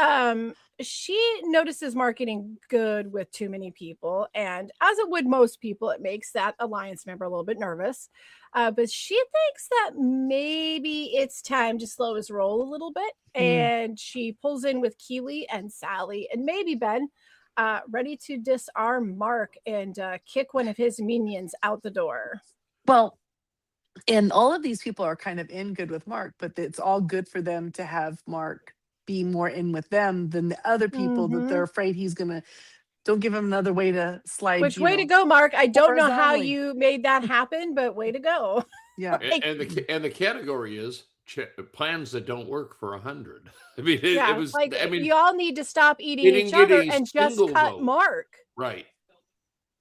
[SPEAKER 1] she notices Mark getting good with too many people, and as it would most people, it makes that alliance member a little bit nervous. But she thinks that maybe it's time to slow his roll a little bit, and she pulls in with Keeley and Sally and maybe Ben, ready to disarm Mark and kick one of his minions out the door.
[SPEAKER 2] Well, and all of these people are kind of in good with Mark, but it's all good for them to have Mark be more in with them than the other people that they're afraid he's gonna. Don't give him another way to slide.
[SPEAKER 1] Which way to go, Mark? I don't know how
[SPEAKER 2] horizontally.
[SPEAKER 1] you made that happen, but way to go.
[SPEAKER 2] Yeah.
[SPEAKER 3] And the category is plans that don't work for 100. I mean,
[SPEAKER 1] Yeah,
[SPEAKER 3] it was.
[SPEAKER 1] like,
[SPEAKER 3] I mean,
[SPEAKER 1] you all need to stop eating
[SPEAKER 3] he didn't
[SPEAKER 1] each
[SPEAKER 3] get
[SPEAKER 1] other
[SPEAKER 3] a
[SPEAKER 1] and just
[SPEAKER 3] single
[SPEAKER 1] cut
[SPEAKER 3] vote.
[SPEAKER 1] Mark.
[SPEAKER 3] right.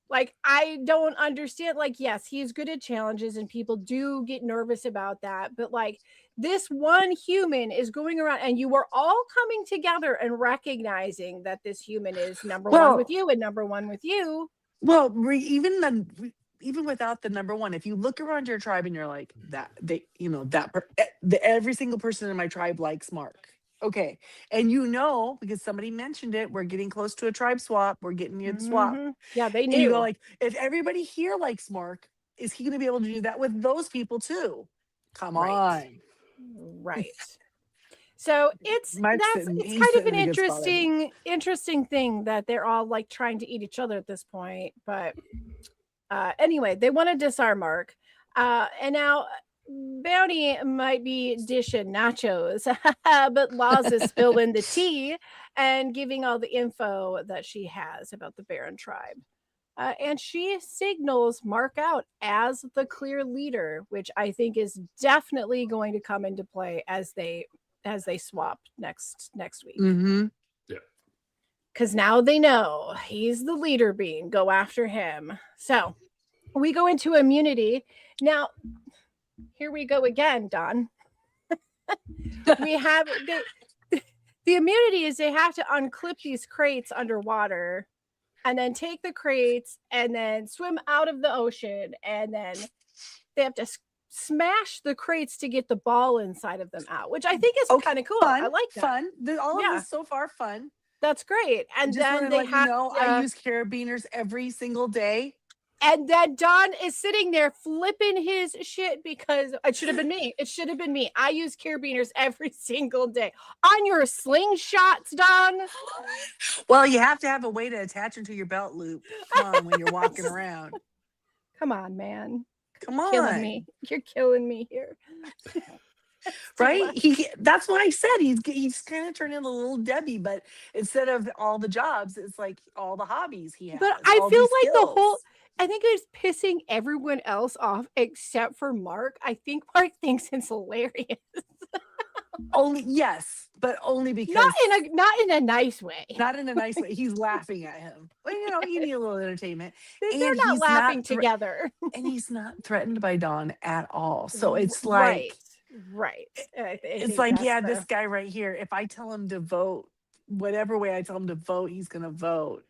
[SPEAKER 1] Like, I don't understand. Like, yes, he's good at challenges and people do get nervous about that. But like, this one human is going around and you are all coming together and recognizing that this human is number one with you and number one with you.
[SPEAKER 2] Well, even without the number one, if you look around your tribe and you're like every single person in my tribe likes Mark. Okay. And because somebody mentioned it, we're getting close to a tribe swap. We're getting near the swap.
[SPEAKER 1] Yeah, they
[SPEAKER 2] And
[SPEAKER 1] knew.
[SPEAKER 2] you go like, if everybody here likes Mark, is he going to be able to do that with those people too? Come on.
[SPEAKER 1] Right. So it's
[SPEAKER 2] Mark's
[SPEAKER 1] kind of
[SPEAKER 2] sitting
[SPEAKER 1] an
[SPEAKER 2] in a good spot,
[SPEAKER 1] interesting thing that they're all like trying to eat each other at this point. But anyway, they want to disarm Mark. And now Bounty might be dishing nachos, but Laws is spilling the tea and giving all the info that she has about the Baron tribe. And she signals Mark out as the clear leader, which I think is definitely going to come into play as they swap next week.
[SPEAKER 3] Yeah.
[SPEAKER 1] Because now they know he's the leader being. Go after him. So we go into immunity. Now, here we go again, Don. We have the immunity is they have to unclip these crates underwater and then take the crates and then swim out of the ocean, and then they have to smash the crates to get the ball inside of them out, which I think is kind of cool. I like that.
[SPEAKER 2] Fun. All of this so far fun.
[SPEAKER 1] That's great. And
[SPEAKER 2] Just
[SPEAKER 1] then
[SPEAKER 2] they
[SPEAKER 1] they have
[SPEAKER 2] I use carabiners every single day.
[SPEAKER 1] And then Don is sitting there flipping his shit because it should have been me. It should have been me. I use carabiners every single day. On your slingshots, Don.
[SPEAKER 2] Well, you have to have a way to attach them to your belt loop. Come on, when you're walking around.
[SPEAKER 1] Come on, man.
[SPEAKER 2] Come on.
[SPEAKER 1] Killing me. You're killing me here.
[SPEAKER 2] Right? That's why I said he's kind of turning into little Debbie, but instead of all the jobs, it's like all the hobbies he has.
[SPEAKER 1] But I feel like I think it's pissing everyone else off except for Mark. I think Mark thinks it's hilarious.
[SPEAKER 2] Only yes, but only because
[SPEAKER 1] Not in a nice way.
[SPEAKER 2] not in a nice way. He's laughing at him. Well, you need a little entertainment.
[SPEAKER 1] They're
[SPEAKER 2] And
[SPEAKER 1] not
[SPEAKER 2] he's
[SPEAKER 1] laughing
[SPEAKER 2] not
[SPEAKER 1] together.
[SPEAKER 2] and he's not threatened by Dawn at all. So it's like
[SPEAKER 1] right. I
[SPEAKER 2] it's
[SPEAKER 1] think
[SPEAKER 2] like,
[SPEAKER 1] that's
[SPEAKER 2] yeah,
[SPEAKER 1] the-
[SPEAKER 2] this guy right here, if I tell him to vote, whatever way I tell him to vote, he's gonna vote.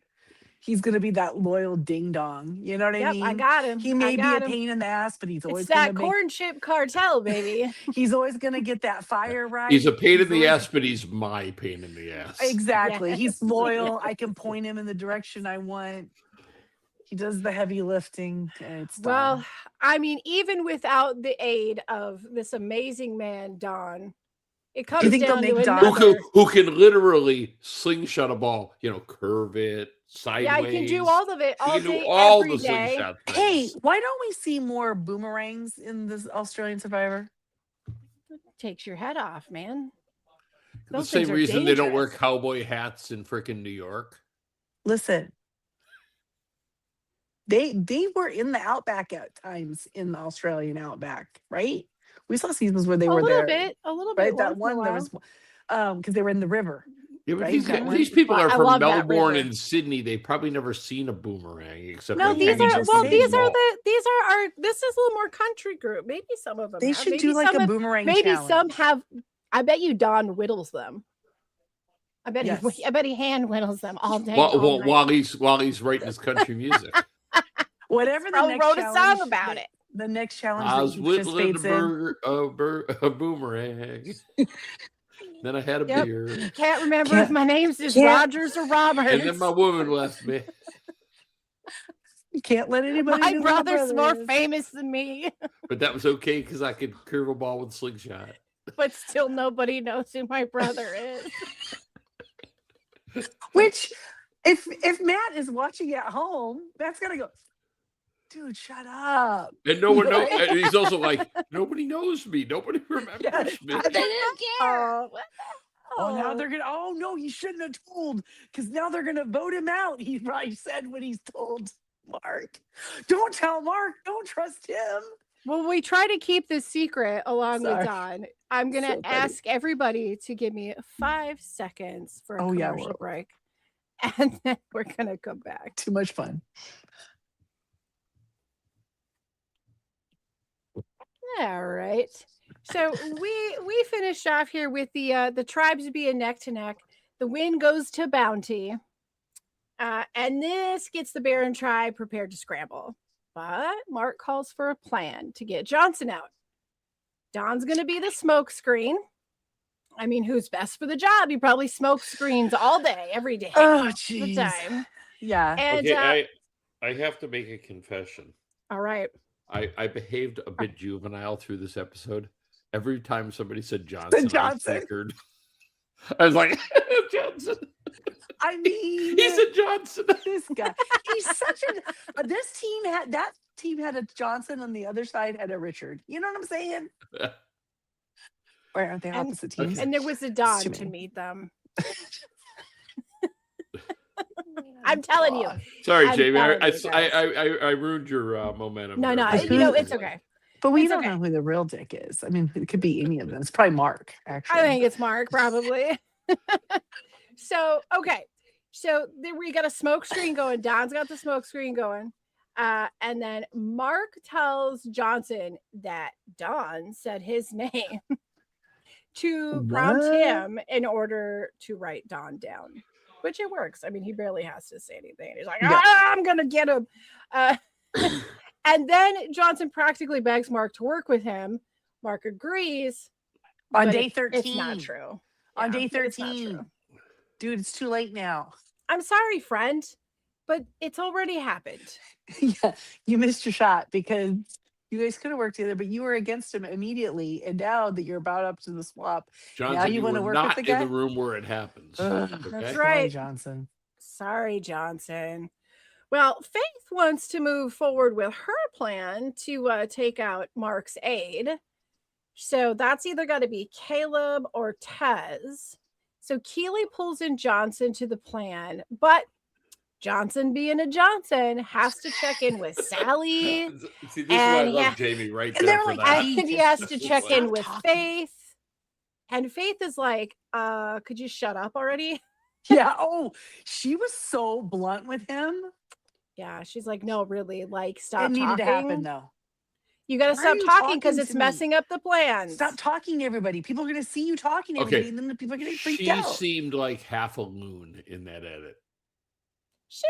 [SPEAKER 2] He's gonna be that loyal ding dong. You know what I
[SPEAKER 1] Yep,
[SPEAKER 2] mean?
[SPEAKER 1] I got him.
[SPEAKER 2] He
[SPEAKER 1] I
[SPEAKER 2] may be
[SPEAKER 1] got
[SPEAKER 2] a
[SPEAKER 1] him.
[SPEAKER 2] pain in the ass, but he's always
[SPEAKER 1] It's that
[SPEAKER 2] gonna
[SPEAKER 1] corn chip cartel, baby.
[SPEAKER 2] he's always gonna get that fire right.
[SPEAKER 3] He's a pain in the
[SPEAKER 2] always-
[SPEAKER 3] ass, but he's my pain in the ass.
[SPEAKER 2] Exactly.
[SPEAKER 1] Yes.
[SPEAKER 2] He's loyal. I can point him in the direction I want. He does the heavy lifting. And it's
[SPEAKER 1] Well,
[SPEAKER 2] Dawn.
[SPEAKER 1] I mean, even without the aid of this amazing man, Don, it comes
[SPEAKER 2] think they'll
[SPEAKER 1] down to
[SPEAKER 2] make Don-
[SPEAKER 1] another.
[SPEAKER 3] Who can literally slingshot a ball, curve it sideways.
[SPEAKER 1] Yeah, he can do all of it
[SPEAKER 3] He
[SPEAKER 1] all
[SPEAKER 3] can do
[SPEAKER 1] day,
[SPEAKER 3] all
[SPEAKER 1] every
[SPEAKER 3] the
[SPEAKER 1] day.
[SPEAKER 3] slingshot things.
[SPEAKER 2] Hey, why don't we see more boomerangs in this Australian Survivor?
[SPEAKER 1] Takes your head off, man.
[SPEAKER 3] the
[SPEAKER 1] those
[SPEAKER 3] same
[SPEAKER 1] things are
[SPEAKER 3] reason they don't wear
[SPEAKER 1] dangerous.
[SPEAKER 3] cowboy hats in freaking New York.
[SPEAKER 2] Listen, they were in the outback at times in the Australian outback, right? We saw seasons where they
[SPEAKER 1] A
[SPEAKER 2] were
[SPEAKER 1] little
[SPEAKER 2] there,
[SPEAKER 1] bit, a little bit.
[SPEAKER 2] right? That
[SPEAKER 1] once in a
[SPEAKER 2] one there was
[SPEAKER 1] while.
[SPEAKER 2] because they were in the river.
[SPEAKER 3] Yeah, but
[SPEAKER 2] Right,
[SPEAKER 3] these,
[SPEAKER 2] that one.
[SPEAKER 3] these people
[SPEAKER 1] Well,
[SPEAKER 3] are
[SPEAKER 1] I
[SPEAKER 3] from
[SPEAKER 1] love that
[SPEAKER 3] Melbourne
[SPEAKER 1] river.
[SPEAKER 3] and Sydney. They've probably never seen a boomerang except
[SPEAKER 1] No,
[SPEAKER 3] for
[SPEAKER 1] these
[SPEAKER 2] Maybe
[SPEAKER 1] are
[SPEAKER 2] just
[SPEAKER 1] well.
[SPEAKER 2] say
[SPEAKER 1] These are
[SPEAKER 3] ball.
[SPEAKER 1] this is a little more country group. Maybe some of them.
[SPEAKER 2] They
[SPEAKER 1] have.
[SPEAKER 2] should
[SPEAKER 1] Maybe
[SPEAKER 2] do like
[SPEAKER 1] some
[SPEAKER 2] a
[SPEAKER 1] have-
[SPEAKER 2] boomerang
[SPEAKER 1] Maybe
[SPEAKER 2] challenge.
[SPEAKER 1] some have. I bet you Don whittles them. I bet
[SPEAKER 2] Yes.
[SPEAKER 1] I bet he hand whittles them all day.
[SPEAKER 3] While,
[SPEAKER 1] all night.
[SPEAKER 3] while he's writing his country music.
[SPEAKER 2] Whatever the
[SPEAKER 1] Probably
[SPEAKER 2] next
[SPEAKER 1] wrote a
[SPEAKER 2] challenge
[SPEAKER 1] song about
[SPEAKER 2] that-
[SPEAKER 1] it.
[SPEAKER 2] The next challenge
[SPEAKER 3] I
[SPEAKER 2] that
[SPEAKER 3] was
[SPEAKER 2] he
[SPEAKER 3] whittling
[SPEAKER 2] participates in.
[SPEAKER 3] a boomerang. Then I had a
[SPEAKER 1] Yep.
[SPEAKER 3] beer.
[SPEAKER 1] Can't remember
[SPEAKER 2] Can't-
[SPEAKER 1] if my name's just
[SPEAKER 2] can't-
[SPEAKER 1] Rogers or Roberts.
[SPEAKER 3] And then my woman left me.
[SPEAKER 2] You can't let anybody.
[SPEAKER 1] My
[SPEAKER 2] know who
[SPEAKER 1] brother's more
[SPEAKER 2] is.
[SPEAKER 1] famous than me,
[SPEAKER 3] But that was okay because I could curve a ball with slingshot.
[SPEAKER 1] but still nobody knows who my brother is.
[SPEAKER 2] Which, if Matt is watching at home, Matt's gonna go, dude, shut up.
[SPEAKER 3] And no one knows.
[SPEAKER 2] Right?
[SPEAKER 3] And he's also like, nobody knows me. Nobody remembers
[SPEAKER 2] Yes.
[SPEAKER 3] me.
[SPEAKER 2] They didn't care.
[SPEAKER 1] Oh,
[SPEAKER 2] Oh, now they're gonna. Oh no, he shouldn't have told, because now they're gonna vote him out. He probably said what he's told Mark. Don't tell Mark. Don't trust him.
[SPEAKER 1] Well, we try to keep this secret along
[SPEAKER 2] Sorry.
[SPEAKER 1] with Don. I'm going
[SPEAKER 2] So
[SPEAKER 1] to
[SPEAKER 2] funny.
[SPEAKER 1] ask everybody to give me 5 seconds for a
[SPEAKER 2] Oh, yeah,
[SPEAKER 1] commercial
[SPEAKER 2] well-
[SPEAKER 1] break. And then we're going to come back.
[SPEAKER 2] Too much fun.
[SPEAKER 1] All right. So we finished off here with the tribes being neck to neck. The win goes to Bounty. And this gets the Baron tribe prepared to scramble. But Mark calls for a plan to get Johnson out. Don's going to be the smoke screen. I mean, who's best for the job? He probably smoke screens all day, every day,
[SPEAKER 2] Oh,
[SPEAKER 1] the
[SPEAKER 2] jeez.
[SPEAKER 1] time.
[SPEAKER 2] Yeah.
[SPEAKER 1] And
[SPEAKER 3] Okay, I have to make a confession.
[SPEAKER 1] all right.
[SPEAKER 3] I behaved a bit juvenile through this episode. Every time somebody said Johnson, I
[SPEAKER 2] Johnson.
[SPEAKER 3] snickered. I was like, Johnson.
[SPEAKER 2] I mean,
[SPEAKER 3] He said Johnson.
[SPEAKER 2] this guy. He's such a. This team had that team had a Johnson, on the other side had a Richard. You know what I'm saying? Or aren't they
[SPEAKER 1] And-
[SPEAKER 2] opposite teams?
[SPEAKER 1] And there was a Don
[SPEAKER 2] too
[SPEAKER 1] to
[SPEAKER 2] many.
[SPEAKER 1] meet them. I'm telling you.
[SPEAKER 2] God.
[SPEAKER 3] Sorry,
[SPEAKER 1] I'm
[SPEAKER 3] Jamie.
[SPEAKER 1] telling
[SPEAKER 3] I,
[SPEAKER 1] you
[SPEAKER 3] I ruined your momentum.
[SPEAKER 1] No,
[SPEAKER 3] there.
[SPEAKER 1] no,
[SPEAKER 2] But
[SPEAKER 1] you know,
[SPEAKER 2] who-
[SPEAKER 1] it's okay.
[SPEAKER 2] But we
[SPEAKER 1] It's
[SPEAKER 2] don't
[SPEAKER 1] okay.
[SPEAKER 2] know who the real dick is. I mean, it could be any of them. It's probably Mark, actually.
[SPEAKER 1] I think it's Mark, probably. So, okay. So then we got a smoke screen going. Don's got the smoke screen going. And then Mark tells Johnson that Don said his name to prompt
[SPEAKER 2] What?
[SPEAKER 1] him in order to write Don down, which it works. I mean, he barely has to say anything. He's like,
[SPEAKER 2] Yeah.
[SPEAKER 1] I'm going to get him. And then Johnson practically begs Mark to work with him. Mark agrees.
[SPEAKER 2] On
[SPEAKER 1] but
[SPEAKER 2] day
[SPEAKER 1] it-
[SPEAKER 2] 13.
[SPEAKER 1] It's not true.
[SPEAKER 2] On day
[SPEAKER 1] but it's not
[SPEAKER 2] 13.
[SPEAKER 1] true.
[SPEAKER 2] Dude, it's too late now.
[SPEAKER 1] I'm sorry, friend, but it's already happened.
[SPEAKER 2] Yeah, you missed your shot because you guys could have worked together, but you were against him immediately. And now that you're about up to the swap,
[SPEAKER 3] Johnson,
[SPEAKER 2] you
[SPEAKER 3] you
[SPEAKER 2] wanna
[SPEAKER 3] were
[SPEAKER 2] work with
[SPEAKER 3] not
[SPEAKER 2] the
[SPEAKER 3] in
[SPEAKER 2] guy?
[SPEAKER 3] the room where it happens.
[SPEAKER 2] Ugh,
[SPEAKER 3] okay?
[SPEAKER 1] That's
[SPEAKER 2] come
[SPEAKER 1] right.
[SPEAKER 2] on, Johnson.
[SPEAKER 1] Sorry, Johnson. Well, Faith wants to move forward with her plan to take out Mark's aide. So that's either got to be Caleb or Tez. So Keeley pulls in Johnson to the plan, but Johnson, being a Johnson, has to check in with Sally.
[SPEAKER 3] See, this is why I
[SPEAKER 1] And
[SPEAKER 3] love
[SPEAKER 1] yeah.
[SPEAKER 3] Jamie right
[SPEAKER 2] And
[SPEAKER 3] there
[SPEAKER 2] they're
[SPEAKER 3] for
[SPEAKER 2] like,
[SPEAKER 3] that.
[SPEAKER 1] And he has to
[SPEAKER 2] Just
[SPEAKER 1] check in
[SPEAKER 2] stop
[SPEAKER 1] with
[SPEAKER 2] talking.
[SPEAKER 1] Faith. And Faith is like, could you shut up already?
[SPEAKER 2] Yeah. Oh, she was so blunt with him.
[SPEAKER 1] Yeah, she's like, no, really, like, stop
[SPEAKER 2] It needed to happen
[SPEAKER 1] talking.
[SPEAKER 2] though.
[SPEAKER 1] You got to
[SPEAKER 2] Why are
[SPEAKER 1] stop
[SPEAKER 2] you
[SPEAKER 1] talking because
[SPEAKER 2] talking
[SPEAKER 1] it's
[SPEAKER 2] to me?
[SPEAKER 1] messing up the plans.
[SPEAKER 2] Stop talking to everybody. People are going to see you talking to everybody,
[SPEAKER 3] Okay.
[SPEAKER 2] and then the people are getting freaked
[SPEAKER 3] She
[SPEAKER 2] out.
[SPEAKER 3] seemed like half a loon in that edit.
[SPEAKER 1] Shit.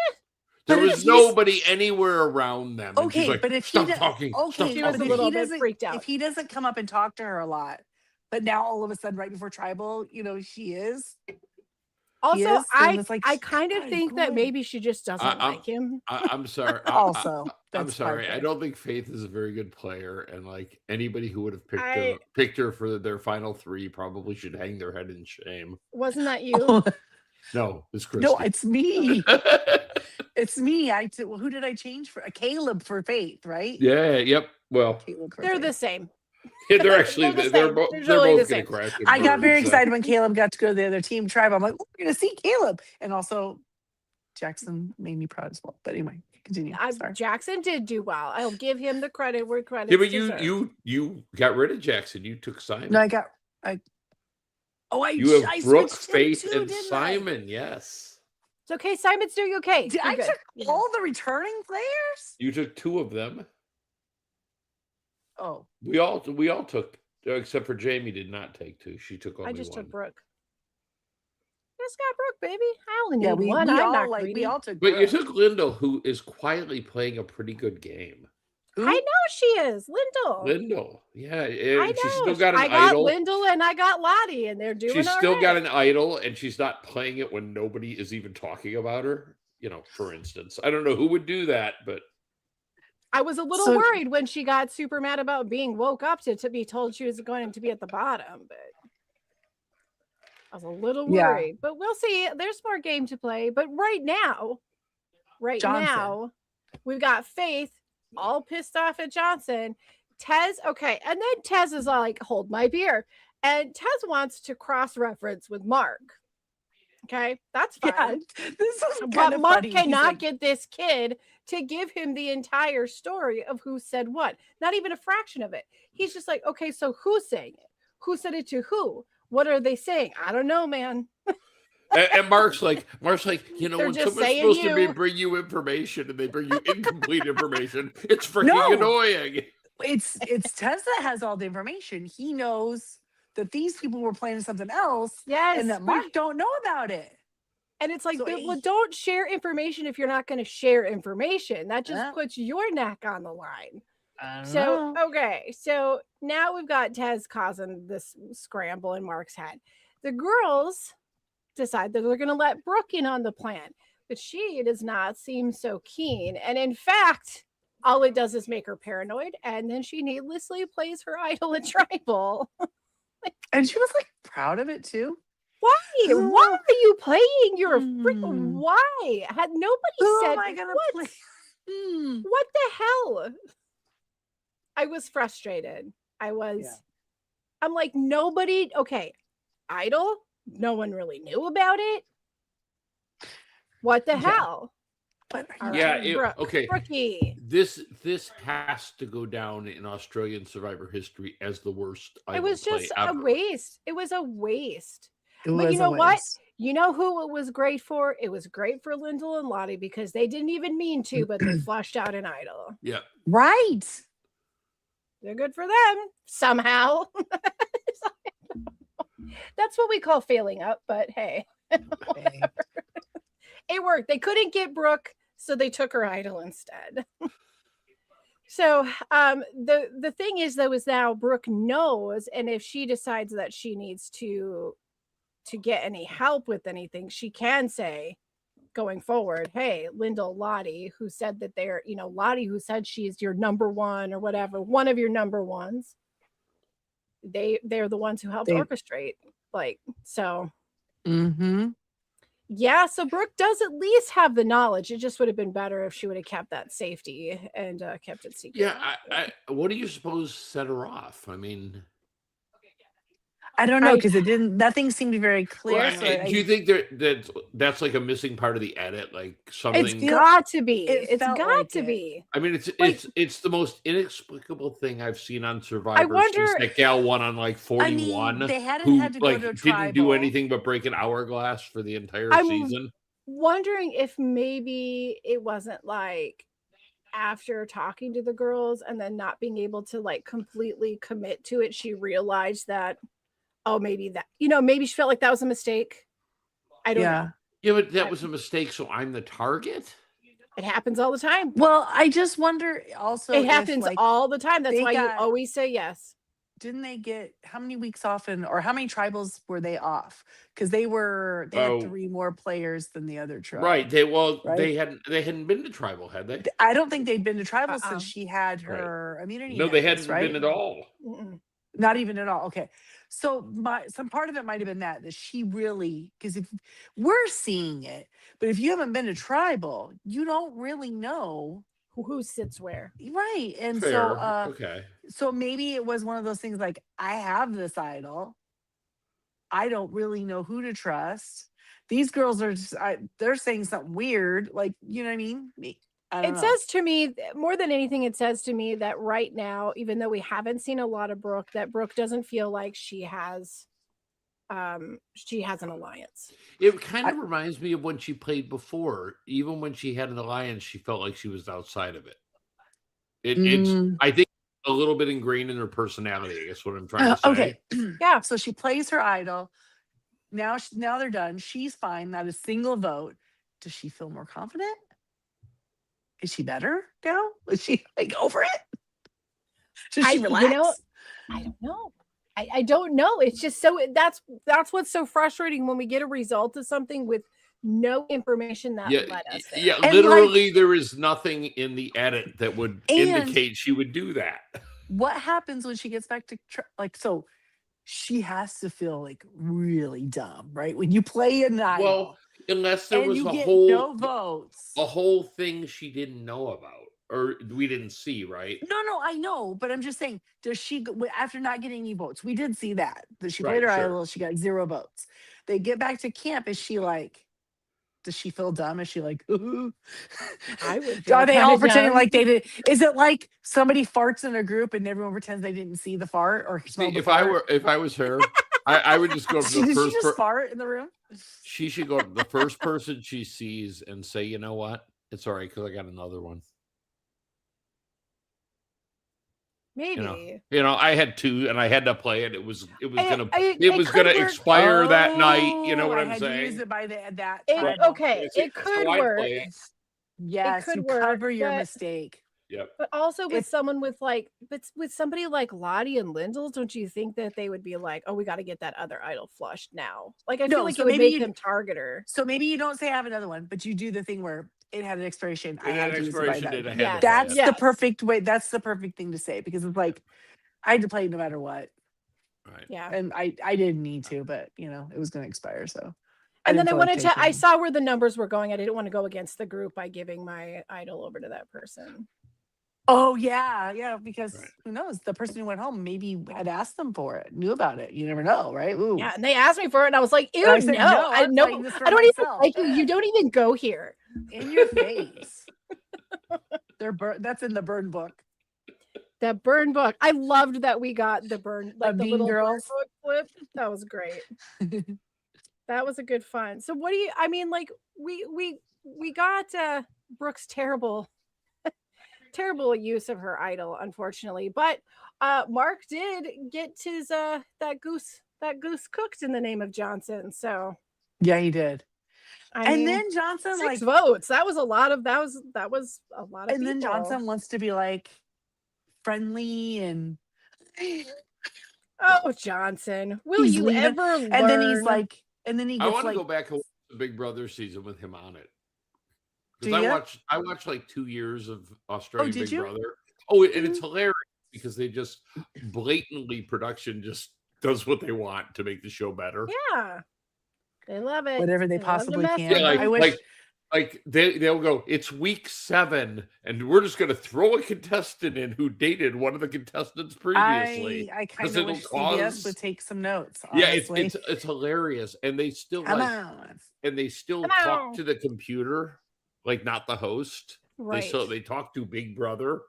[SPEAKER 3] There
[SPEAKER 2] But if
[SPEAKER 3] was
[SPEAKER 2] he's-
[SPEAKER 3] nobody anywhere around them. And she's
[SPEAKER 2] Okay,
[SPEAKER 3] like,
[SPEAKER 2] but if he
[SPEAKER 3] stop
[SPEAKER 2] does,
[SPEAKER 3] talking.
[SPEAKER 2] okay,
[SPEAKER 3] Stop
[SPEAKER 1] She was
[SPEAKER 2] but
[SPEAKER 1] a
[SPEAKER 2] if
[SPEAKER 1] little
[SPEAKER 2] he
[SPEAKER 1] bit
[SPEAKER 2] doesn't,
[SPEAKER 1] freaked out.
[SPEAKER 2] if he doesn't come up and talk to her a lot, but now all of a sudden, right before tribal, she is.
[SPEAKER 1] Also,
[SPEAKER 2] then it's like,
[SPEAKER 1] I kind of
[SPEAKER 2] God,
[SPEAKER 1] think
[SPEAKER 2] go
[SPEAKER 1] that
[SPEAKER 2] away.
[SPEAKER 1] maybe she just doesn't
[SPEAKER 3] I'm-
[SPEAKER 1] like him.
[SPEAKER 3] I'm sorry.
[SPEAKER 2] Also,
[SPEAKER 3] I'm
[SPEAKER 2] that's
[SPEAKER 3] sorry.
[SPEAKER 2] part
[SPEAKER 3] I
[SPEAKER 2] of it.
[SPEAKER 3] don't think Faith is a very good player, and like anybody who would have
[SPEAKER 1] I-
[SPEAKER 3] picked her for their final 3 probably should hang their head in shame.
[SPEAKER 1] Wasn't that you?
[SPEAKER 3] No, it's Christy.
[SPEAKER 2] No, it's me. It's me. Well, who did I change for? Caleb for Faith, right?
[SPEAKER 3] Yeah. Yep. Well,
[SPEAKER 2] Caleb for
[SPEAKER 1] They're
[SPEAKER 2] Faith.
[SPEAKER 1] the same.
[SPEAKER 3] they're actually
[SPEAKER 1] They're the
[SPEAKER 3] they're
[SPEAKER 1] same.
[SPEAKER 3] both
[SPEAKER 1] They're
[SPEAKER 3] they're
[SPEAKER 1] totally the
[SPEAKER 3] both going
[SPEAKER 1] same.
[SPEAKER 3] to crash. and
[SPEAKER 2] I got
[SPEAKER 3] burn,
[SPEAKER 2] very
[SPEAKER 3] so-
[SPEAKER 2] excited when Caleb got to go to the other team tribe. I'm like, oh, we're going to see Caleb. And also, Jackson made me proud as well. But anyway, continue. Sorry.
[SPEAKER 1] Jackson did do well. I'll give him the credit where credit's
[SPEAKER 3] Yeah, but
[SPEAKER 1] deserved.
[SPEAKER 3] you got rid of Jackson. You took Simon.
[SPEAKER 2] No, I
[SPEAKER 3] you
[SPEAKER 2] I
[SPEAKER 3] have Brooke,
[SPEAKER 2] switched him
[SPEAKER 3] Faith,
[SPEAKER 2] too,
[SPEAKER 3] and
[SPEAKER 2] didn't I?
[SPEAKER 3] Simon. Yes,
[SPEAKER 1] It's okay. Simon's doing okay.
[SPEAKER 2] Did
[SPEAKER 1] You're
[SPEAKER 2] I
[SPEAKER 1] good.
[SPEAKER 2] took
[SPEAKER 1] You're good.
[SPEAKER 2] all the returning players?
[SPEAKER 3] you took 2 of them.
[SPEAKER 2] Oh,
[SPEAKER 3] We all took, except for Jamie did not take 2. She took only
[SPEAKER 1] I just
[SPEAKER 3] one.
[SPEAKER 1] took Brooke. Just got Brooke, baby. I only need
[SPEAKER 2] yeah, we
[SPEAKER 1] one. I'm
[SPEAKER 2] all
[SPEAKER 1] not
[SPEAKER 2] like
[SPEAKER 1] greedy.
[SPEAKER 2] we all took.
[SPEAKER 3] But you
[SPEAKER 2] Brooke.
[SPEAKER 3] took Lyndall, who is quietly playing a pretty good game.
[SPEAKER 2] Who?
[SPEAKER 1] I know she is. Lyndall.
[SPEAKER 3] Lyndall, yeah,
[SPEAKER 1] I
[SPEAKER 3] she's
[SPEAKER 1] know.
[SPEAKER 3] still got an
[SPEAKER 1] I got
[SPEAKER 3] idol.
[SPEAKER 1] Lyndall and I got Lottie, and they're doing
[SPEAKER 3] She's
[SPEAKER 1] all
[SPEAKER 3] still
[SPEAKER 1] right.
[SPEAKER 3] got an idol, and she's not playing it when nobody is even talking about her. For instance, I don't know who would do that, but
[SPEAKER 1] I was a little
[SPEAKER 2] So-
[SPEAKER 1] worried when she got super mad about being woke up to be told she was going to be at the bottom, but I was a little
[SPEAKER 2] Yeah.
[SPEAKER 1] worried. But we'll see. There's more game to play. But right now,
[SPEAKER 2] Johnson.
[SPEAKER 1] we've got Faith all pissed off at Johnson. Tez, okay, and then Tez is like, hold my beer. And Tez wants to cross-reference with Mark. Okay, that's fine.
[SPEAKER 2] Yeah, this is kind
[SPEAKER 1] But
[SPEAKER 2] of
[SPEAKER 1] Mark
[SPEAKER 2] funny. He's
[SPEAKER 1] cannot
[SPEAKER 2] like,
[SPEAKER 1] get this kid to give him the entire story of who said what, not even a fraction of it. He's just like, okay, so who's saying it? Who said it to who? What are they saying? I don't know, man.
[SPEAKER 3] and Mark's like,
[SPEAKER 1] They're
[SPEAKER 3] when
[SPEAKER 1] just
[SPEAKER 3] someone's
[SPEAKER 1] saying
[SPEAKER 3] supposed to
[SPEAKER 1] you.
[SPEAKER 3] bring you information and they bring you incomplete information, it's freaking
[SPEAKER 2] No.
[SPEAKER 3] annoying.
[SPEAKER 2] it's Tez that has all the information. He knows that these people were planning something else,
[SPEAKER 1] Yes.
[SPEAKER 2] and that Mark don't know about it.
[SPEAKER 1] And it's like,
[SPEAKER 2] So
[SPEAKER 1] but,
[SPEAKER 2] he-
[SPEAKER 1] well, don't share information if you're not going to share information. That just
[SPEAKER 2] Yeah.
[SPEAKER 1] puts your neck on the line.
[SPEAKER 2] I don't
[SPEAKER 1] So,
[SPEAKER 2] know.
[SPEAKER 1] okay. So now we've got Tez causing this scramble in Mark's head. The girls decide that they're going to let Brooke in on the plan, but she does not seem so keen. And in fact, all it does is make her paranoid. And then she needlessly plays her idol at tribal.
[SPEAKER 2] And she was like proud of it too.
[SPEAKER 1] Why? Why are you playing your
[SPEAKER 2] Hmm.
[SPEAKER 1] why? Had nobody
[SPEAKER 2] Who
[SPEAKER 1] said
[SPEAKER 2] am I gonna
[SPEAKER 1] what?
[SPEAKER 2] play? Hmm.
[SPEAKER 1] What the hell? I was frustrated. I'm like, nobody, okay, idol, no one really knew about it. What the
[SPEAKER 2] Yeah.
[SPEAKER 1] hell?
[SPEAKER 2] But
[SPEAKER 1] All
[SPEAKER 3] Yeah,
[SPEAKER 1] right,
[SPEAKER 3] it-
[SPEAKER 1] Brooke,
[SPEAKER 3] okay.
[SPEAKER 1] Brookie.
[SPEAKER 3] This has to go down in Australian Survivor history as the worst
[SPEAKER 1] It
[SPEAKER 3] idol
[SPEAKER 1] was
[SPEAKER 3] play
[SPEAKER 1] just
[SPEAKER 3] ever.
[SPEAKER 1] a waste. It was a waste.
[SPEAKER 2] it
[SPEAKER 1] But you
[SPEAKER 2] was a
[SPEAKER 1] know what?
[SPEAKER 2] waste.
[SPEAKER 1] You know who it was great for? It was great for Lyndall and Lottie because they didn't even mean to, but they flushed out an idol.
[SPEAKER 3] Yeah,
[SPEAKER 2] Right.
[SPEAKER 1] They're good for them somehow. That's what we call failing up, but hey,
[SPEAKER 2] Okay.
[SPEAKER 1] it worked. They couldn't get Brooke, so they took her idol instead. So the thing is though is now Brooke knows, and if she decides that she needs to get any help with anything, she can say going forward, hey, Lyndall, Lottie, who said that they're, Lottie, who said she's your number one or whatever, one of your number ones. They're the ones who helped
[SPEAKER 2] They-
[SPEAKER 1] orchestrate. Like, so
[SPEAKER 2] Mm-hmm.
[SPEAKER 1] yeah, so Brooke does at least have the knowledge. It just would have been better if she would have kept that safety and kept it secret.
[SPEAKER 3] yeah. What do you suppose set her off? I mean,
[SPEAKER 2] I don't know
[SPEAKER 1] I
[SPEAKER 2] because it didn't. Nothing seemed very clear.
[SPEAKER 3] Well,
[SPEAKER 2] So
[SPEAKER 3] do you think that's like a missing part of the edit? Like
[SPEAKER 1] it's
[SPEAKER 3] something?
[SPEAKER 1] got to be.
[SPEAKER 2] it
[SPEAKER 1] It's
[SPEAKER 2] felt
[SPEAKER 1] got
[SPEAKER 2] like
[SPEAKER 1] to
[SPEAKER 2] it.
[SPEAKER 1] be.
[SPEAKER 3] I mean,
[SPEAKER 1] Like,
[SPEAKER 3] it's the most inexplicable thing I've seen on Survivor since
[SPEAKER 1] wonder.
[SPEAKER 3] that gal won on like
[SPEAKER 2] I mean,
[SPEAKER 3] 41,
[SPEAKER 2] they hadn't
[SPEAKER 3] who
[SPEAKER 2] had to go
[SPEAKER 3] like
[SPEAKER 2] to a
[SPEAKER 3] didn't do
[SPEAKER 2] tribal.
[SPEAKER 3] anything but break an hourglass for the entire
[SPEAKER 1] I'm
[SPEAKER 3] season.
[SPEAKER 1] wondering if maybe it wasn't like after talking to the girls and then not being able to like completely commit to it, she realized that, oh, maybe that, maybe she felt like that was a mistake. I don't know.
[SPEAKER 2] Yeah.
[SPEAKER 3] Yeah, but that was a mistake. So I'm the target.
[SPEAKER 1] It happens all the time.
[SPEAKER 2] Well, I just wonder also
[SPEAKER 1] It
[SPEAKER 2] if,
[SPEAKER 1] happens
[SPEAKER 2] like,
[SPEAKER 1] all the time. That's
[SPEAKER 2] they
[SPEAKER 1] why you
[SPEAKER 2] got-
[SPEAKER 1] always say yes.
[SPEAKER 2] didn't they get how many weeks off or how many tribals were they off? Because they had 3 more players than the other tribe.
[SPEAKER 3] Right.
[SPEAKER 2] Right?
[SPEAKER 3] They hadn't been to tribal, had they?
[SPEAKER 2] I don't think they'd been to tribal
[SPEAKER 1] Uh-uh.
[SPEAKER 2] since she had her immunity.
[SPEAKER 3] No, they
[SPEAKER 2] necklace,
[SPEAKER 3] hadn't
[SPEAKER 2] right?
[SPEAKER 3] been at all.
[SPEAKER 1] Mm-mm.
[SPEAKER 2] Not even at all. Okay. So some part of it might have been that she really, because if we're seeing it, but if you haven't been to tribal, you don't really know.
[SPEAKER 1] Who sits where?
[SPEAKER 2] Right. And
[SPEAKER 3] Fair.
[SPEAKER 2] so
[SPEAKER 3] Okay.
[SPEAKER 2] so maybe it was one of those things like, I have this idol. I don't really know who to trust. These girls are just, they're saying something weird. Like, you know what I mean? I don't
[SPEAKER 1] It
[SPEAKER 2] know.
[SPEAKER 1] says to me, more than anything, it says to me that right now, even though we haven't seen a lot of Brooke, that Brooke doesn't feel like she has an alliance.
[SPEAKER 3] It kind of reminds me of when she played before. Even when she had an alliance, she felt like she was outside of it. It's I think a little bit ingrained in her personality. I guess what I'm trying to say.
[SPEAKER 2] Okay.
[SPEAKER 1] Yeah.
[SPEAKER 2] So she plays her idol. Now they're done. She's fine. Not a single vote. Does she feel more confident? Is she better now? Is she like over it? Does she relax?
[SPEAKER 1] I don't know. I don't know. It's just so that's what's so frustrating when we get a result of something with no information that led us there.
[SPEAKER 3] Yeah,
[SPEAKER 2] And,
[SPEAKER 3] literally, there is nothing in the edit that would
[SPEAKER 2] And-
[SPEAKER 3] indicate she would do that.
[SPEAKER 2] What happens when she gets back to so she has to feel like really dumb, right? When you play a night,
[SPEAKER 3] Well, unless there
[SPEAKER 2] and
[SPEAKER 3] was
[SPEAKER 2] you
[SPEAKER 3] a
[SPEAKER 2] get
[SPEAKER 3] whole
[SPEAKER 2] no votes.
[SPEAKER 3] a whole thing she didn't know about or we didn't see, right?
[SPEAKER 2] No, I know, but I'm just saying, does she after not getting any votes? We did see that she
[SPEAKER 3] Right,
[SPEAKER 2] played her
[SPEAKER 3] sure.
[SPEAKER 2] idol, she got 0 votes. They get back to camp. Is she like? Does she feel dumb? Is she like? Ooh?
[SPEAKER 1] I would feel
[SPEAKER 2] Are they all
[SPEAKER 1] kinda
[SPEAKER 2] pretending
[SPEAKER 1] dumb.
[SPEAKER 2] like they did? Is it like somebody farts in a group and everyone pretends they didn't see the fart or smell the
[SPEAKER 3] If
[SPEAKER 2] fart?
[SPEAKER 3] I was her, I would just go to the
[SPEAKER 2] Did she
[SPEAKER 3] first
[SPEAKER 2] just fart in the room?
[SPEAKER 3] she should go to the first person she sees and say, you know what? It's all right because I got another one.
[SPEAKER 1] Maybe.
[SPEAKER 3] I had 2 and I had to play it. It was gonna
[SPEAKER 1] it
[SPEAKER 3] gonna
[SPEAKER 1] could work.
[SPEAKER 3] expire that night. You know what
[SPEAKER 2] I
[SPEAKER 3] I'm
[SPEAKER 2] had to use
[SPEAKER 3] saying?
[SPEAKER 2] it by that
[SPEAKER 1] It-
[SPEAKER 2] time.
[SPEAKER 1] okay,
[SPEAKER 3] That's
[SPEAKER 1] it
[SPEAKER 3] That's
[SPEAKER 1] could
[SPEAKER 3] how I
[SPEAKER 1] work.
[SPEAKER 3] play it.
[SPEAKER 2] Yes,
[SPEAKER 1] could
[SPEAKER 2] you
[SPEAKER 1] work,
[SPEAKER 2] cover your
[SPEAKER 1] but-
[SPEAKER 2] mistake.
[SPEAKER 3] Yep.
[SPEAKER 1] But also with
[SPEAKER 2] It's-
[SPEAKER 1] someone with with somebody like Lottie and Lyndall, don't you think that they would be like, oh, we got to get that other idol flushed now? Like, I
[SPEAKER 2] No,
[SPEAKER 1] feel like
[SPEAKER 2] so
[SPEAKER 1] it would
[SPEAKER 2] maybe
[SPEAKER 1] make
[SPEAKER 2] you-
[SPEAKER 1] them target her.
[SPEAKER 2] So maybe you don't say I have another one, but you do the thing where it had an expiration. I
[SPEAKER 3] It had
[SPEAKER 2] had
[SPEAKER 3] an
[SPEAKER 2] to use it by
[SPEAKER 3] expiration
[SPEAKER 2] that.
[SPEAKER 3] date. I had
[SPEAKER 1] Yeah.
[SPEAKER 3] to play
[SPEAKER 2] That's
[SPEAKER 3] it.
[SPEAKER 1] Yeah.
[SPEAKER 2] the perfect way. That's the perfect thing to say because it's like I had to play no matter what,
[SPEAKER 3] Right.
[SPEAKER 1] Yeah.
[SPEAKER 2] and I didn't need to, but it was going to expire. So,
[SPEAKER 1] And then
[SPEAKER 2] didn't
[SPEAKER 1] I
[SPEAKER 2] feel like
[SPEAKER 1] wanted to, I
[SPEAKER 2] taking-
[SPEAKER 1] saw where the numbers were going. I didn't want to go against the group by giving my idol over to that person.
[SPEAKER 2] Oh yeah, because
[SPEAKER 3] Right.
[SPEAKER 2] who knows? The person who went home maybe had asked them for it, knew about it. You never know, right? Ooh.
[SPEAKER 1] Yeah. And they asked me for it. And I was like, ew,
[SPEAKER 2] And I said,
[SPEAKER 1] no, I
[SPEAKER 2] I'm
[SPEAKER 1] know.
[SPEAKER 2] playing this for
[SPEAKER 1] I don't even
[SPEAKER 2] myself.
[SPEAKER 1] like you. You don't even go here.
[SPEAKER 2] In your face. That's in the burn book.
[SPEAKER 1] That burn book. I loved that we got the burn, like the
[SPEAKER 2] Mean
[SPEAKER 1] little burn
[SPEAKER 2] Girls.
[SPEAKER 1] book flip. That was great. That was a good fun. So what do you, I mean, like we got Brooke's terrible use of her idol, unfortunately. But Mark did get his that goose cooked in the name of Johnson. So
[SPEAKER 2] Yeah, he did.
[SPEAKER 1] I mean,
[SPEAKER 2] And then Johnson
[SPEAKER 1] 6 votes. That was a lot of that was a lot of
[SPEAKER 2] and then
[SPEAKER 1] people.
[SPEAKER 2] Johnson wants to be like friendly and
[SPEAKER 1] Oh, Johnson, will
[SPEAKER 2] He's
[SPEAKER 1] you
[SPEAKER 2] leaving-
[SPEAKER 1] ever learn?
[SPEAKER 2] and then he's like and then he
[SPEAKER 3] I
[SPEAKER 2] gets
[SPEAKER 3] want to
[SPEAKER 2] like
[SPEAKER 3] go back and watch the Big Brother season with him on it.
[SPEAKER 2] Do
[SPEAKER 3] Because
[SPEAKER 2] ya?
[SPEAKER 3] I watched like 2 years of Australian
[SPEAKER 2] did
[SPEAKER 3] Big
[SPEAKER 2] you?
[SPEAKER 3] Brother. Oh, and it's hilarious because they just blatantly production just does what they want to make the show better.
[SPEAKER 1] Yeah, they love it.
[SPEAKER 2] whatever they
[SPEAKER 1] love the
[SPEAKER 2] possibly
[SPEAKER 1] mess.
[SPEAKER 2] can.
[SPEAKER 3] Yeah,
[SPEAKER 2] I wish
[SPEAKER 3] like they'll go, it's week 7, and we're just gonna throw a contestant in who dated one of the contestants previously.
[SPEAKER 2] I kind
[SPEAKER 3] 'Cause
[SPEAKER 2] of
[SPEAKER 3] it'll
[SPEAKER 2] wish CBS
[SPEAKER 3] cause
[SPEAKER 2] would take some notes,
[SPEAKER 3] Yeah,
[SPEAKER 2] honestly.
[SPEAKER 3] it's hilarious. And they still
[SPEAKER 2] Come
[SPEAKER 3] like
[SPEAKER 2] on.
[SPEAKER 3] and they still
[SPEAKER 1] Come
[SPEAKER 3] talk
[SPEAKER 1] on.
[SPEAKER 3] to the computer, like not the host.
[SPEAKER 1] Right.
[SPEAKER 3] They talk to Big Brother.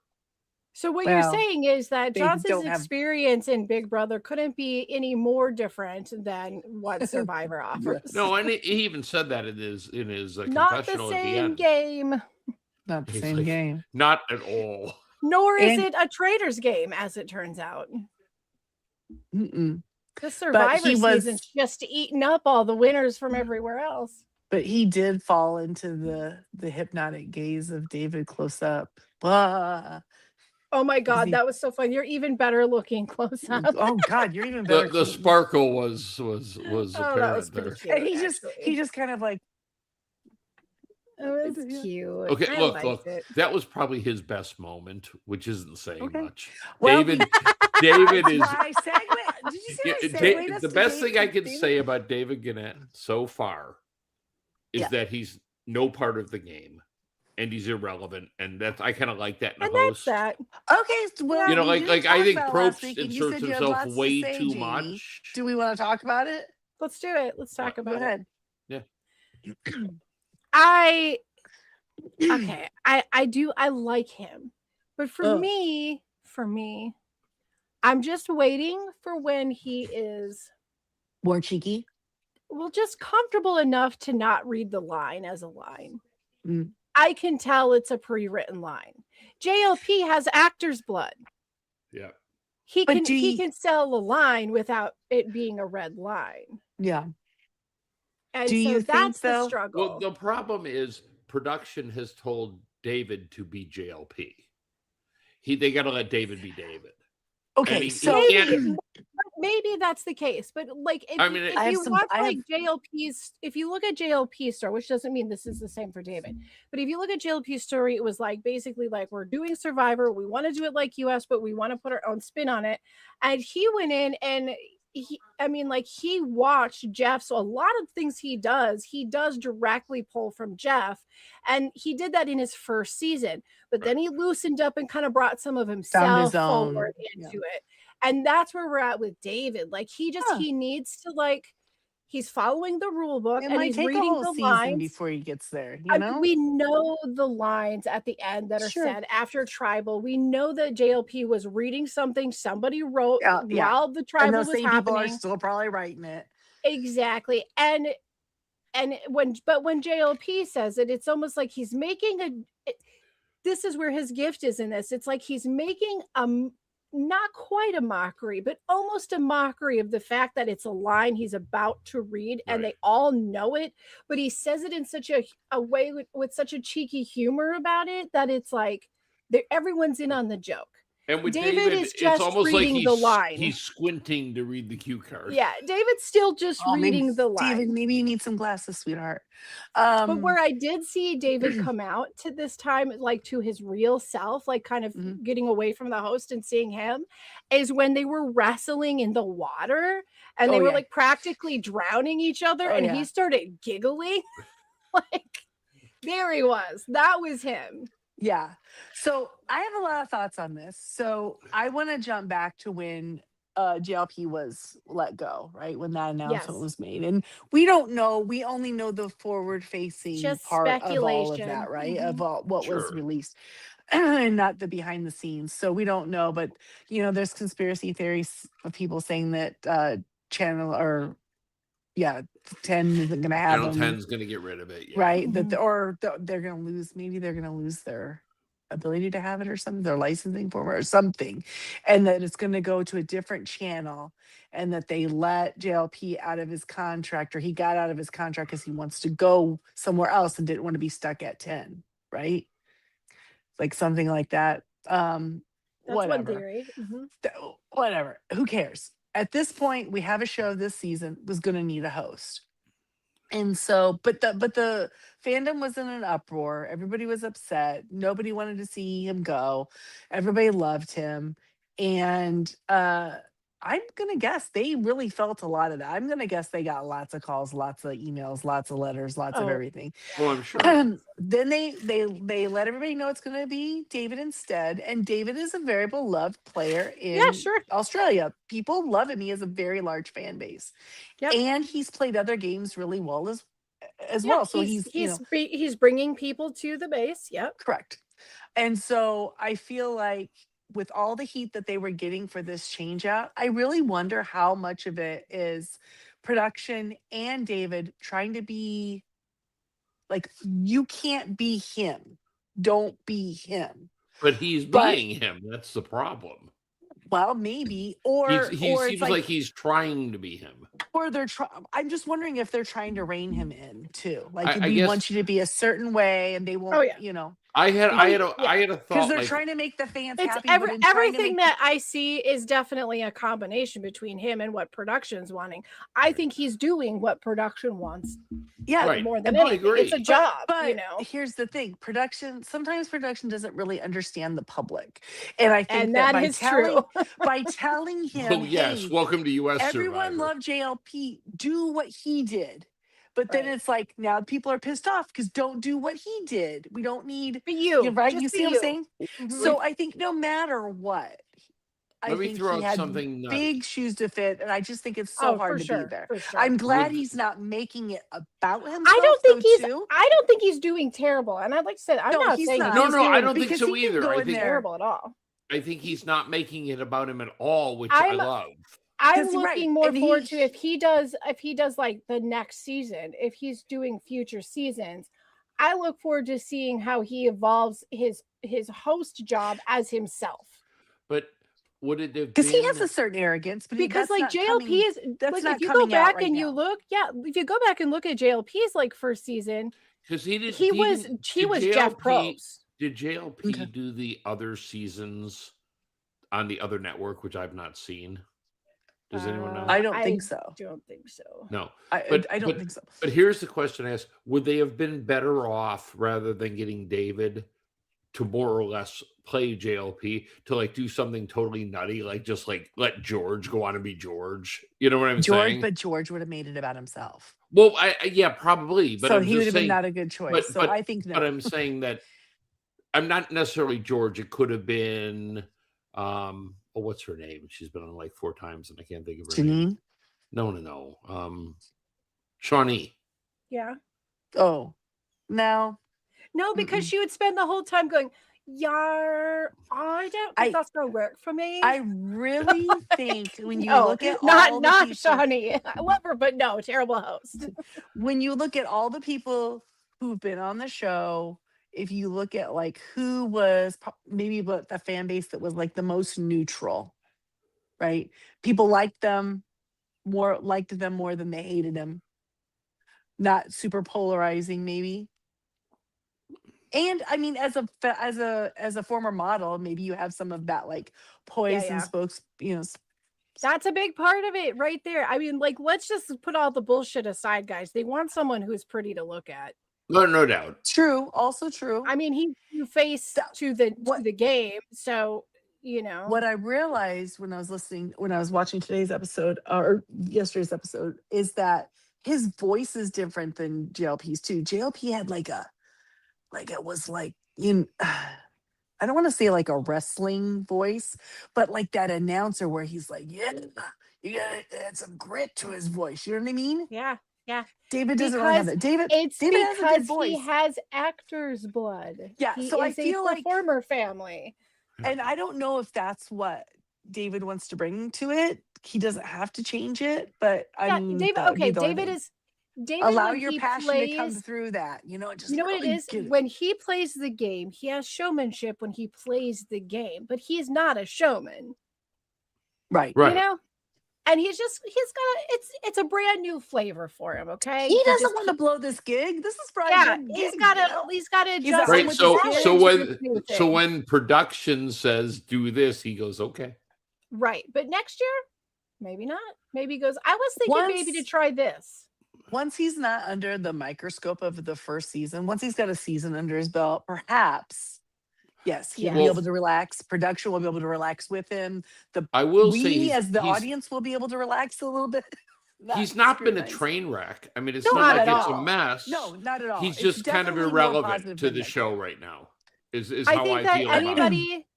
[SPEAKER 1] So what you're
[SPEAKER 2] Well,
[SPEAKER 1] saying is that
[SPEAKER 2] they
[SPEAKER 1] Johnson's
[SPEAKER 2] don't have-
[SPEAKER 1] experience in Big Brother couldn't be any more different than what Survivor offers.
[SPEAKER 3] No, and he even said that in his
[SPEAKER 1] Not the
[SPEAKER 3] confessional at the
[SPEAKER 1] same
[SPEAKER 3] end.
[SPEAKER 1] game,
[SPEAKER 2] Not the
[SPEAKER 3] He's
[SPEAKER 2] same
[SPEAKER 3] like,
[SPEAKER 2] game.
[SPEAKER 3] Not at all.
[SPEAKER 1] nor is
[SPEAKER 2] And-
[SPEAKER 1] it a traitor's game, as it turns out.
[SPEAKER 2] Mm-mm.
[SPEAKER 1] The Survivor
[SPEAKER 2] he was-
[SPEAKER 1] season's just eating up all the winners from everywhere else.
[SPEAKER 2] But he did fall into the hypnotic gaze of David close up. Blah.
[SPEAKER 1] Oh my God,
[SPEAKER 2] he-
[SPEAKER 1] that was so fun. You're even better looking close up.
[SPEAKER 2] Oh God, you're even better.
[SPEAKER 3] The sparkle was
[SPEAKER 1] Oh, that
[SPEAKER 3] apparent
[SPEAKER 1] was pretty
[SPEAKER 3] there.
[SPEAKER 1] cute.
[SPEAKER 2] And he
[SPEAKER 1] actually.
[SPEAKER 2] just kind of like,
[SPEAKER 1] It was
[SPEAKER 2] Yeah.
[SPEAKER 1] cute.
[SPEAKER 3] Okay,
[SPEAKER 1] I
[SPEAKER 3] look,
[SPEAKER 1] liked it.
[SPEAKER 3] that was probably his best moment, which isn't saying
[SPEAKER 2] Okay.
[SPEAKER 3] much.
[SPEAKER 2] Well,
[SPEAKER 3] David
[SPEAKER 2] that's
[SPEAKER 3] is
[SPEAKER 2] why I segue. Did you see
[SPEAKER 3] yeah,
[SPEAKER 2] I segued us
[SPEAKER 3] the
[SPEAKER 2] to
[SPEAKER 3] best thing I
[SPEAKER 2] David?
[SPEAKER 3] can say about David Gannett so far is
[SPEAKER 2] Yeah.
[SPEAKER 3] that he's no part of the game and he's irrelevant, and that's I kind of like that in a
[SPEAKER 1] And that's
[SPEAKER 3] host.
[SPEAKER 1] that.
[SPEAKER 2] Okay, well,
[SPEAKER 3] You know,
[SPEAKER 2] we
[SPEAKER 3] like
[SPEAKER 2] did
[SPEAKER 3] I
[SPEAKER 2] talk
[SPEAKER 3] think
[SPEAKER 2] about it last
[SPEAKER 3] Probst
[SPEAKER 2] week, and you
[SPEAKER 3] inserts
[SPEAKER 2] said you had
[SPEAKER 3] himself
[SPEAKER 2] lots to
[SPEAKER 3] way
[SPEAKER 2] say,
[SPEAKER 3] too
[SPEAKER 2] Jamie.
[SPEAKER 3] much.
[SPEAKER 2] Do we want to talk about it?
[SPEAKER 1] Let's do it. Let's talk
[SPEAKER 2] Go
[SPEAKER 1] about it.
[SPEAKER 2] ahead.
[SPEAKER 1] I okay. I like him. But for
[SPEAKER 2] Oh.
[SPEAKER 1] me, I'm just waiting for when he is
[SPEAKER 2] More cheeky.
[SPEAKER 1] just comfortable enough to not read the line as a line.
[SPEAKER 2] Mm.
[SPEAKER 1] I can tell it's a pre-written line. JLP has actor's blood.
[SPEAKER 3] Yeah.
[SPEAKER 1] He
[SPEAKER 2] But
[SPEAKER 1] can
[SPEAKER 2] do
[SPEAKER 1] he
[SPEAKER 2] you-
[SPEAKER 1] can sell a line without it being a red line.
[SPEAKER 2] Yeah.
[SPEAKER 1] And
[SPEAKER 2] Do
[SPEAKER 1] so
[SPEAKER 2] you think,
[SPEAKER 1] that's the
[SPEAKER 2] though-
[SPEAKER 1] struggle.
[SPEAKER 3] Well, the problem is production has told David to be JLP. They got to let David be David.
[SPEAKER 2] Okay,
[SPEAKER 3] he
[SPEAKER 2] so
[SPEAKER 3] can't-
[SPEAKER 1] Maybe that's the case, but like if,
[SPEAKER 3] I mean,
[SPEAKER 1] if
[SPEAKER 3] I
[SPEAKER 2] have
[SPEAKER 1] you
[SPEAKER 2] some-
[SPEAKER 1] watch
[SPEAKER 2] I
[SPEAKER 1] like JLP's, if you look at JLP's story, which doesn't mean this is the same for David, but if you look at JLP's story, it was like basically like we're doing Survivor, we want to do it like US, but we want to put our own spin on it. And he went in and he watched Jeff. So a lot of things he does directly pull from Jeff. And he did that in his first season, but then he loosened up and kind of brought some of himself
[SPEAKER 2] own,
[SPEAKER 1] forward
[SPEAKER 2] yeah.
[SPEAKER 1] into it. And that's where we're at with David. Like he needs to he's following the rule book
[SPEAKER 2] it
[SPEAKER 1] and
[SPEAKER 2] might
[SPEAKER 1] he's
[SPEAKER 2] take a
[SPEAKER 1] reading
[SPEAKER 2] whole
[SPEAKER 1] the
[SPEAKER 2] season
[SPEAKER 1] lines.
[SPEAKER 2] before he gets there. You know,
[SPEAKER 1] We know the lines at the end that are
[SPEAKER 2] Sure.
[SPEAKER 1] said after tribal. We know that JLP was reading something somebody wrote
[SPEAKER 2] Yeah.
[SPEAKER 1] while the
[SPEAKER 2] and
[SPEAKER 1] tribal
[SPEAKER 2] those
[SPEAKER 1] was
[SPEAKER 2] same people are
[SPEAKER 1] happening.
[SPEAKER 2] still probably writing it.
[SPEAKER 1] Exactly. And when JLP says it, it's almost like he's making this is where his gift is in this. It's like he's making not quite a mockery, but almost a mockery of the fact that it's a line he's about to read and
[SPEAKER 3] Right.
[SPEAKER 1] they all know it, but he says it in such a way with such a cheeky humor about it that it's like everyone's in on the joke.
[SPEAKER 3] And with
[SPEAKER 1] David
[SPEAKER 3] David,
[SPEAKER 1] is
[SPEAKER 3] it's
[SPEAKER 1] just
[SPEAKER 3] almost like
[SPEAKER 1] reading the line.
[SPEAKER 3] he's squinting to read the cue card.
[SPEAKER 1] Yeah, David's still just
[SPEAKER 2] Oh, maybe-
[SPEAKER 1] reading the line.
[SPEAKER 2] David, maybe you need some glasses, sweetheart.
[SPEAKER 1] But where I did see David come out to this time, like to his real self, like kind of
[SPEAKER 2] Mhm.
[SPEAKER 1] getting away from the host and seeing him, is when they were wrestling in the water and they
[SPEAKER 2] Oh,
[SPEAKER 1] were
[SPEAKER 2] yeah.
[SPEAKER 1] like practically drowning each other,
[SPEAKER 2] Oh,
[SPEAKER 1] and
[SPEAKER 2] yeah.
[SPEAKER 1] he started giggling. Like there he was. That was him.
[SPEAKER 2] Yeah. So I have a lot of thoughts on this. So I want to jump back to when JLP was let go, right? When that announcement
[SPEAKER 1] Yes.
[SPEAKER 2] was made. And we don't know, we only know the forward facing
[SPEAKER 1] Just
[SPEAKER 2] part of all of
[SPEAKER 1] speculation.
[SPEAKER 2] that, right?
[SPEAKER 1] Mhm.
[SPEAKER 2] Of all what was
[SPEAKER 3] Sure.
[SPEAKER 2] released. And not the behind the scenes. So we don't know, but there's conspiracy theories of people saying that channel or 10 isn't gonna have
[SPEAKER 3] Channel
[SPEAKER 2] them.
[SPEAKER 3] 10's going to get rid of it. Yeah.
[SPEAKER 2] Right, that
[SPEAKER 1] Mhm.
[SPEAKER 2] they're gonna lose, maybe they're gonna lose their ability to have it or something, their licensing for it or something, and that it's gonna go to a different channel, and that they let JLP out of his contract, or he got out of his contract because he wants to go somewhere else and didn't want to be stuck at 10, right? Like something like that.
[SPEAKER 1] That's
[SPEAKER 2] Whatever.
[SPEAKER 1] one theory. Mhm.
[SPEAKER 2] Whatever. Who cares? At this point, we have a show this season was going to need a host. And so, but the fandom was in an uproar. Everybody was upset. Nobody wanted to see him go. Everybody loved him. And I'm gonna guess they really felt a lot of that. I'm gonna guess they got lots of calls, lots of emails, lots of letters, lots of
[SPEAKER 1] Oh,
[SPEAKER 2] everything.
[SPEAKER 3] Well, I'm
[SPEAKER 1] yeah.
[SPEAKER 3] sure.
[SPEAKER 2] Then they let everybody know it's going to be David instead, and David is a very beloved player
[SPEAKER 1] Yeah,
[SPEAKER 2] in
[SPEAKER 1] sure.
[SPEAKER 2] Australia. People love him. He has a very large fan base,
[SPEAKER 1] Yep.
[SPEAKER 2] and he's played other games really well as
[SPEAKER 1] Yeah,
[SPEAKER 2] well. So he's
[SPEAKER 1] he's bringing people to the base. Yep.
[SPEAKER 2] correct. And so I feel like with all the heat that they were getting for this change out, I really wonder how much of it is production and David trying to be like, you can't be him. Don't be him.
[SPEAKER 3] But he's
[SPEAKER 2] But
[SPEAKER 3] being him. That's the problem.
[SPEAKER 2] well, maybe,
[SPEAKER 3] He
[SPEAKER 2] or it's
[SPEAKER 3] seems
[SPEAKER 2] like,
[SPEAKER 3] like he's trying to be him.
[SPEAKER 2] or they're trying. I'm just wondering if they're trying to rein him in too. Like,
[SPEAKER 3] I
[SPEAKER 2] we
[SPEAKER 3] guess
[SPEAKER 2] want you to be a certain way, and they won't.
[SPEAKER 1] Oh, yeah.
[SPEAKER 2] You know,
[SPEAKER 3] I had
[SPEAKER 1] Yeah.
[SPEAKER 3] a
[SPEAKER 2] because
[SPEAKER 3] thought
[SPEAKER 2] they're
[SPEAKER 3] like,
[SPEAKER 2] trying to make the fans
[SPEAKER 1] It's
[SPEAKER 2] happy. But in trying to
[SPEAKER 1] everything
[SPEAKER 2] make
[SPEAKER 1] that I see is definitely a combination between him and what production's wanting. I think he's doing what production wants
[SPEAKER 2] yeah,
[SPEAKER 3] Right.
[SPEAKER 1] more than
[SPEAKER 3] I
[SPEAKER 1] anything. It's a
[SPEAKER 3] agree.
[SPEAKER 1] job,
[SPEAKER 2] But
[SPEAKER 1] you know.
[SPEAKER 2] here's the thing: sometimes production doesn't really understand the public, and I think
[SPEAKER 1] And
[SPEAKER 2] that
[SPEAKER 1] that is true.
[SPEAKER 2] by telling him,
[SPEAKER 3] Oh yes,
[SPEAKER 2] hey,
[SPEAKER 3] welcome to U.S.
[SPEAKER 2] everyone
[SPEAKER 3] Survivor.
[SPEAKER 2] loved JLP, do what he did. But then
[SPEAKER 1] Right.
[SPEAKER 2] it's like, now people are pissed off because don't do what he did. We don't need,
[SPEAKER 1] Be you.
[SPEAKER 2] right?
[SPEAKER 1] Just
[SPEAKER 2] You
[SPEAKER 1] be
[SPEAKER 2] see what I'm
[SPEAKER 1] you.
[SPEAKER 2] saying?
[SPEAKER 1] Mhm.
[SPEAKER 2] So I think no matter what, I
[SPEAKER 3] Let me
[SPEAKER 2] think
[SPEAKER 3] throw
[SPEAKER 2] he
[SPEAKER 3] out
[SPEAKER 2] had
[SPEAKER 3] something nutty.
[SPEAKER 2] big shoes to fit, and I just think it's so
[SPEAKER 1] Oh,
[SPEAKER 2] hard
[SPEAKER 1] for
[SPEAKER 2] to
[SPEAKER 1] sure.
[SPEAKER 2] be there.
[SPEAKER 1] For sure.
[SPEAKER 2] I'm glad
[SPEAKER 3] Would-
[SPEAKER 2] he's not making it about himself.
[SPEAKER 1] I don't think
[SPEAKER 2] though,
[SPEAKER 1] he's
[SPEAKER 2] too.
[SPEAKER 1] I don't think he's doing terrible. And like I said, I'm
[SPEAKER 2] No,
[SPEAKER 1] not
[SPEAKER 2] he's
[SPEAKER 1] saying
[SPEAKER 2] not.
[SPEAKER 1] that
[SPEAKER 3] No,
[SPEAKER 1] he's
[SPEAKER 3] no, I
[SPEAKER 1] doing
[SPEAKER 3] don't think
[SPEAKER 2] because
[SPEAKER 3] so
[SPEAKER 2] he can
[SPEAKER 3] either.
[SPEAKER 2] go
[SPEAKER 3] I
[SPEAKER 2] in
[SPEAKER 3] think
[SPEAKER 2] there.
[SPEAKER 1] terrible at all.
[SPEAKER 3] I think he's not making it about him at all, which I
[SPEAKER 1] I'm
[SPEAKER 3] love.
[SPEAKER 1] I'm
[SPEAKER 2] 'Cause, right,
[SPEAKER 1] looking more
[SPEAKER 2] and
[SPEAKER 1] forward to if he does like the next season, if he's doing future seasons. I look forward to seeing how he evolves his host job as himself.
[SPEAKER 3] But would it have
[SPEAKER 2] Because he has
[SPEAKER 3] been?
[SPEAKER 2] a certain arrogance, but
[SPEAKER 1] Because
[SPEAKER 2] that's
[SPEAKER 1] like
[SPEAKER 2] not
[SPEAKER 1] JLP
[SPEAKER 2] coming.
[SPEAKER 1] is
[SPEAKER 2] That's
[SPEAKER 1] like
[SPEAKER 2] not
[SPEAKER 1] if you go
[SPEAKER 2] coming out
[SPEAKER 1] back
[SPEAKER 2] right
[SPEAKER 1] and you
[SPEAKER 2] now.
[SPEAKER 1] look, yeah, if you go back and look at JLP's like first season,
[SPEAKER 3] Because he did.
[SPEAKER 1] he was
[SPEAKER 3] didn't-
[SPEAKER 1] he
[SPEAKER 3] did
[SPEAKER 1] was Jeff
[SPEAKER 3] JLP
[SPEAKER 1] Probst.
[SPEAKER 3] Did JLP
[SPEAKER 2] Okay.
[SPEAKER 3] do the other seasons on the other network, which I've not seen? Does anyone know?
[SPEAKER 2] I don't think so.
[SPEAKER 1] Don't think so.
[SPEAKER 3] No.
[SPEAKER 2] I
[SPEAKER 3] But-
[SPEAKER 2] don't think so.
[SPEAKER 3] But here's the question I ask: would they have been better off rather than getting David to more or less play JLP to like do something totally nutty, like just like let George go on and be George? You know what I'm saying?
[SPEAKER 2] But George would have made it about himself.
[SPEAKER 3] Well, yeah, probably. But
[SPEAKER 2] So
[SPEAKER 3] I'm
[SPEAKER 2] he would
[SPEAKER 3] just
[SPEAKER 2] have been
[SPEAKER 3] saying,
[SPEAKER 2] not a good choice. So I think
[SPEAKER 3] but
[SPEAKER 2] no.
[SPEAKER 3] I'm saying that I'm not necessarily George. It could have been, what's her name? She's been on like 4 times, and I can't think of her name.
[SPEAKER 2] Janine?
[SPEAKER 3] No. Shawnee.
[SPEAKER 1] Yeah.
[SPEAKER 2] Oh, no.
[SPEAKER 1] No, because she would spend the whole time going, "Yar, I don't think that's gonna work for me."
[SPEAKER 2] I really think when you
[SPEAKER 1] No,
[SPEAKER 2] look at
[SPEAKER 1] not
[SPEAKER 2] all the people,
[SPEAKER 1] Shawnee. I love her, but no, terrible host.
[SPEAKER 2] when you look at all the people who've been on the show, if you look at like who was maybe what the fan base that was like the most neutral, right? People liked them more than they hated them. Not super polarizing, maybe. And I mean, as a former model, maybe you have some of that like poise
[SPEAKER 1] Yeah.
[SPEAKER 2] and spokes,
[SPEAKER 1] That's a big part of it right there. I mean, like, let's just put all the bullshit aside, guys. They want someone who's pretty to look at.
[SPEAKER 3] No doubt.
[SPEAKER 2] True, also true.
[SPEAKER 1] I mean, he faced to the game, so you know.
[SPEAKER 2] What I realized when I was watching today's episode or yesterday's episode is that his voice is different than JLP's too. JLP had it was like I don't want to say like a wrestling voice, but like that announcer where he's like, yeah, you gotta add some grit to his voice. You know what I mean?
[SPEAKER 1] Yeah.
[SPEAKER 2] David doesn't really have that. David has a good
[SPEAKER 1] because
[SPEAKER 2] voice.
[SPEAKER 1] he has actor's blood.
[SPEAKER 2] Yeah,
[SPEAKER 1] he
[SPEAKER 2] so I
[SPEAKER 1] is
[SPEAKER 2] feel
[SPEAKER 1] a
[SPEAKER 2] like-
[SPEAKER 1] performer family.
[SPEAKER 2] And I don't know if that's what David wants to bring to it. He doesn't have to change it, but I mean,
[SPEAKER 1] David.
[SPEAKER 2] that would be
[SPEAKER 1] Okay,
[SPEAKER 2] the only
[SPEAKER 1] David
[SPEAKER 2] thing.
[SPEAKER 1] is David.
[SPEAKER 2] Allow
[SPEAKER 1] when
[SPEAKER 2] your
[SPEAKER 1] he
[SPEAKER 2] passion
[SPEAKER 1] plays,
[SPEAKER 2] to come through that. Just
[SPEAKER 1] you know what it
[SPEAKER 2] really
[SPEAKER 1] is?
[SPEAKER 2] get it.
[SPEAKER 1] When he plays the game, he has showmanship when he plays the game, but he's not a showman.
[SPEAKER 2] Right.
[SPEAKER 3] Right.
[SPEAKER 1] You know? And he's got it's a brand new flavor for him, okay?
[SPEAKER 2] He doesn't
[SPEAKER 1] just
[SPEAKER 2] want to blow this gig. This is probably
[SPEAKER 1] Yeah,
[SPEAKER 2] a good
[SPEAKER 1] he's
[SPEAKER 2] gig,
[SPEAKER 1] got to
[SPEAKER 2] you know?
[SPEAKER 1] he's got to
[SPEAKER 2] He's
[SPEAKER 1] adjust
[SPEAKER 2] at
[SPEAKER 3] Right.
[SPEAKER 2] home with
[SPEAKER 3] So
[SPEAKER 2] his
[SPEAKER 3] so
[SPEAKER 2] kids.
[SPEAKER 3] when when production says do this, he goes, okay.
[SPEAKER 1] right. But next year, maybe not. Maybe he goes, I was thinking maybe to
[SPEAKER 2] Once-
[SPEAKER 1] try this.
[SPEAKER 2] Once he's not under the microscope of the first season, once he's got a season under his belt, perhaps Yes, he'll
[SPEAKER 1] Yes.
[SPEAKER 2] be
[SPEAKER 3] Well-
[SPEAKER 2] able to relax. Production will be able to relax with him.
[SPEAKER 3] I will say
[SPEAKER 2] We,
[SPEAKER 3] he's,
[SPEAKER 2] as the
[SPEAKER 3] he's-
[SPEAKER 2] audience, will be able to relax a little bit.
[SPEAKER 3] he's not been a
[SPEAKER 2] scrutinize.
[SPEAKER 3] train wreck. I mean, it's
[SPEAKER 2] No,
[SPEAKER 3] not
[SPEAKER 1] not
[SPEAKER 3] like
[SPEAKER 1] at
[SPEAKER 3] it's a
[SPEAKER 1] all.
[SPEAKER 3] mess.
[SPEAKER 2] No, not at all.
[SPEAKER 3] He's
[SPEAKER 2] It's
[SPEAKER 3] just kind of
[SPEAKER 2] definitely more
[SPEAKER 3] irrelevant
[SPEAKER 2] positive
[SPEAKER 3] to
[SPEAKER 2] than
[SPEAKER 3] the
[SPEAKER 2] negative.
[SPEAKER 3] show right now. Is
[SPEAKER 1] I
[SPEAKER 3] how
[SPEAKER 1] think
[SPEAKER 3] I
[SPEAKER 1] that
[SPEAKER 3] feel about it.
[SPEAKER 1] anybody,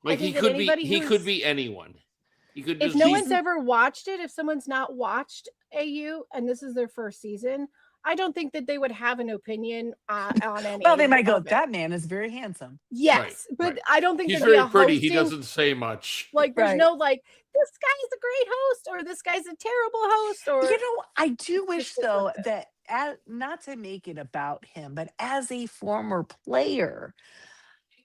[SPEAKER 3] Like he
[SPEAKER 1] think that
[SPEAKER 3] could be
[SPEAKER 1] anybody
[SPEAKER 3] he could
[SPEAKER 1] who's-
[SPEAKER 3] be anyone. He could
[SPEAKER 1] if
[SPEAKER 3] just
[SPEAKER 1] no
[SPEAKER 3] be
[SPEAKER 1] one's ever watched it, if someone's not watched AU and this is their first season, I don't think that they would have an opinion on any.
[SPEAKER 2] Well, they might go,
[SPEAKER 1] of it.
[SPEAKER 2] that man is very handsome.
[SPEAKER 1] Yes, but
[SPEAKER 3] right.
[SPEAKER 1] I don't think
[SPEAKER 3] he's
[SPEAKER 1] there'd be
[SPEAKER 3] very
[SPEAKER 1] a
[SPEAKER 3] pretty. He
[SPEAKER 1] hosting-
[SPEAKER 3] doesn't say much.
[SPEAKER 1] like. There's
[SPEAKER 2] Right.
[SPEAKER 1] no like this guy is a great host or this guy's a terrible host or
[SPEAKER 2] You know, I do
[SPEAKER 1] It's
[SPEAKER 2] wish
[SPEAKER 1] just
[SPEAKER 2] though
[SPEAKER 1] different.
[SPEAKER 2] that not to make it about him, but as a former player,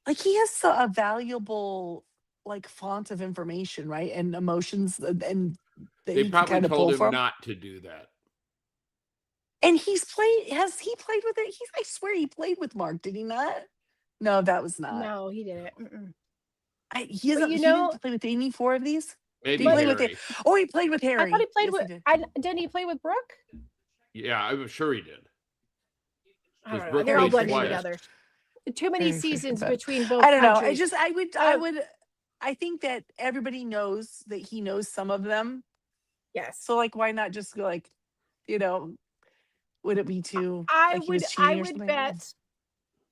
[SPEAKER 2] like he has a valuable like font of information, right, and emotions, and that
[SPEAKER 3] They
[SPEAKER 2] he can
[SPEAKER 3] probably
[SPEAKER 2] kind of pull
[SPEAKER 3] told him
[SPEAKER 2] from.
[SPEAKER 3] not to do that.
[SPEAKER 2] And he's played. Has he played with it? I swear he played with Mark. Did he not? No, that was not.
[SPEAKER 1] no, he didn't. Mm-mm.
[SPEAKER 2] He hasn't.
[SPEAKER 1] you
[SPEAKER 2] He
[SPEAKER 1] know-
[SPEAKER 2] didn't play with any 4 of these.
[SPEAKER 3] Maybe
[SPEAKER 2] Did he play with
[SPEAKER 3] Harry.
[SPEAKER 2] Oh, he played with Harry.
[SPEAKER 1] I thought he played
[SPEAKER 2] Yes,
[SPEAKER 1] with.
[SPEAKER 2] did.
[SPEAKER 1] Didn't he play with Brooke?
[SPEAKER 3] Yeah, I'm sure he did.
[SPEAKER 1] I don't know.
[SPEAKER 3] Brooke
[SPEAKER 1] They're all
[SPEAKER 2] played
[SPEAKER 1] blending
[SPEAKER 3] twice.
[SPEAKER 1] together. Too many
[SPEAKER 2] Very freaking
[SPEAKER 1] seasons
[SPEAKER 2] bad.
[SPEAKER 1] between both.
[SPEAKER 2] I don't know.
[SPEAKER 1] countries.
[SPEAKER 2] I think that everybody knows that he knows some of them.
[SPEAKER 1] Yes.
[SPEAKER 2] So like, why not just go like, would it be too?
[SPEAKER 1] I
[SPEAKER 2] like he
[SPEAKER 1] would
[SPEAKER 2] was cheating
[SPEAKER 1] I
[SPEAKER 2] or
[SPEAKER 1] would
[SPEAKER 2] something?
[SPEAKER 1] bet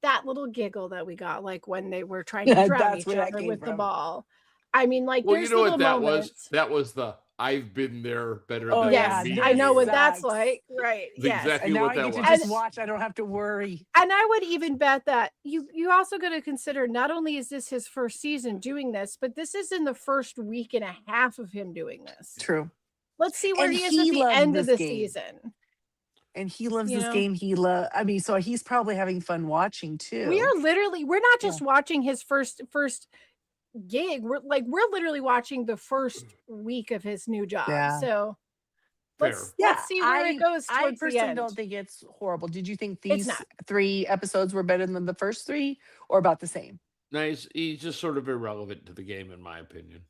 [SPEAKER 1] that little giggle that we got, like when they were trying to drown
[SPEAKER 2] That's
[SPEAKER 1] each
[SPEAKER 2] where that
[SPEAKER 1] other
[SPEAKER 2] came
[SPEAKER 1] with the
[SPEAKER 2] from.
[SPEAKER 1] ball. I mean, like
[SPEAKER 3] Well,
[SPEAKER 1] there's
[SPEAKER 3] you know
[SPEAKER 1] little
[SPEAKER 3] what that
[SPEAKER 1] moments.
[SPEAKER 3] was? That was the I've been there better
[SPEAKER 2] Oh,
[SPEAKER 3] than
[SPEAKER 1] Yes,
[SPEAKER 3] me.
[SPEAKER 1] I know what that's
[SPEAKER 2] Exact.
[SPEAKER 1] like. Right.
[SPEAKER 3] That's
[SPEAKER 1] Yes.
[SPEAKER 3] exactly
[SPEAKER 2] And now
[SPEAKER 3] what
[SPEAKER 2] I
[SPEAKER 3] that
[SPEAKER 2] get to
[SPEAKER 3] was.
[SPEAKER 2] just
[SPEAKER 1] And-
[SPEAKER 2] watch. I don't have to worry.
[SPEAKER 1] And I would even bet that you also got to consider not only is this his first season doing this, but this is in the first week and a half of him doing this.
[SPEAKER 2] True.
[SPEAKER 1] Let's see where
[SPEAKER 2] And
[SPEAKER 1] he is
[SPEAKER 2] he
[SPEAKER 1] at the
[SPEAKER 2] loved
[SPEAKER 1] end of
[SPEAKER 2] this
[SPEAKER 1] the
[SPEAKER 2] game.
[SPEAKER 1] season.
[SPEAKER 2] And he loves
[SPEAKER 1] You
[SPEAKER 2] this
[SPEAKER 1] know?
[SPEAKER 2] game. I mean, so he's probably having fun watching too.
[SPEAKER 1] We're not just watching his first gig. We're literally watching the first week of his new job.
[SPEAKER 2] Yeah.
[SPEAKER 1] So let's
[SPEAKER 2] Yeah,
[SPEAKER 1] see where it goes
[SPEAKER 2] I
[SPEAKER 1] towards the
[SPEAKER 2] personally
[SPEAKER 1] end.
[SPEAKER 2] don't think it's horrible. Did you think
[SPEAKER 1] It's
[SPEAKER 2] these
[SPEAKER 1] not.
[SPEAKER 2] 3 episodes were better than the first 3 or about the same?
[SPEAKER 3] No, he's just sort of irrelevant to the game, in my opinion.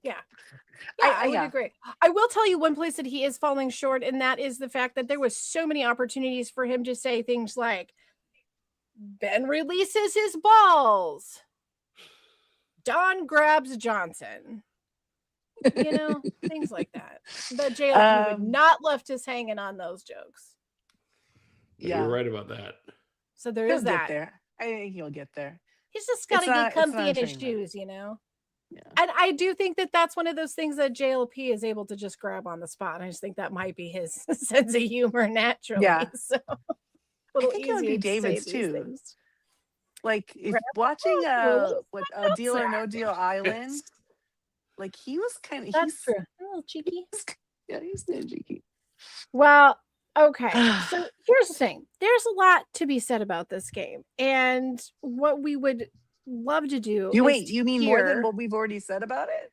[SPEAKER 1] Yeah. I would
[SPEAKER 2] yeah.
[SPEAKER 1] agree. I will tell you one place that he is falling short, and that is the fact that there was so many opportunities for him to say things like Ben releases his balls. Don grabs Johnson. You know, things like that. But JLP would not left us hanging on those jokes.
[SPEAKER 2] Yeah.
[SPEAKER 3] You're right about that.
[SPEAKER 1] So there
[SPEAKER 2] He'll
[SPEAKER 1] is
[SPEAKER 2] get
[SPEAKER 1] that.
[SPEAKER 2] there. I think he'll get there.
[SPEAKER 1] He's just got to
[SPEAKER 2] not-
[SPEAKER 1] get
[SPEAKER 2] it's not
[SPEAKER 1] comfy
[SPEAKER 2] a
[SPEAKER 1] in his
[SPEAKER 2] train wreck.
[SPEAKER 1] shoes, you know?
[SPEAKER 2] Yeah.
[SPEAKER 1] And I do think that that's one of those things that JLP is able to just grab on the spot. I just think that might be his sense of humor naturally.
[SPEAKER 2] Yeah.
[SPEAKER 1] So a little
[SPEAKER 2] think it would be
[SPEAKER 1] easier to say
[SPEAKER 2] David's
[SPEAKER 1] these
[SPEAKER 2] too.
[SPEAKER 1] things.
[SPEAKER 2] Like if
[SPEAKER 1] Grab-
[SPEAKER 2] watching
[SPEAKER 1] Oh,
[SPEAKER 2] Deal or
[SPEAKER 1] that.
[SPEAKER 2] No Deal Island, like he was kind of
[SPEAKER 1] That's true. A little cheeky.
[SPEAKER 2] Yeah, he's kind of cheeky.
[SPEAKER 1] Well, okay. So here's the thing. There's a lot to be said about this game. And what we would love to do
[SPEAKER 2] You mean more
[SPEAKER 1] hear-
[SPEAKER 2] than what we've already said about it?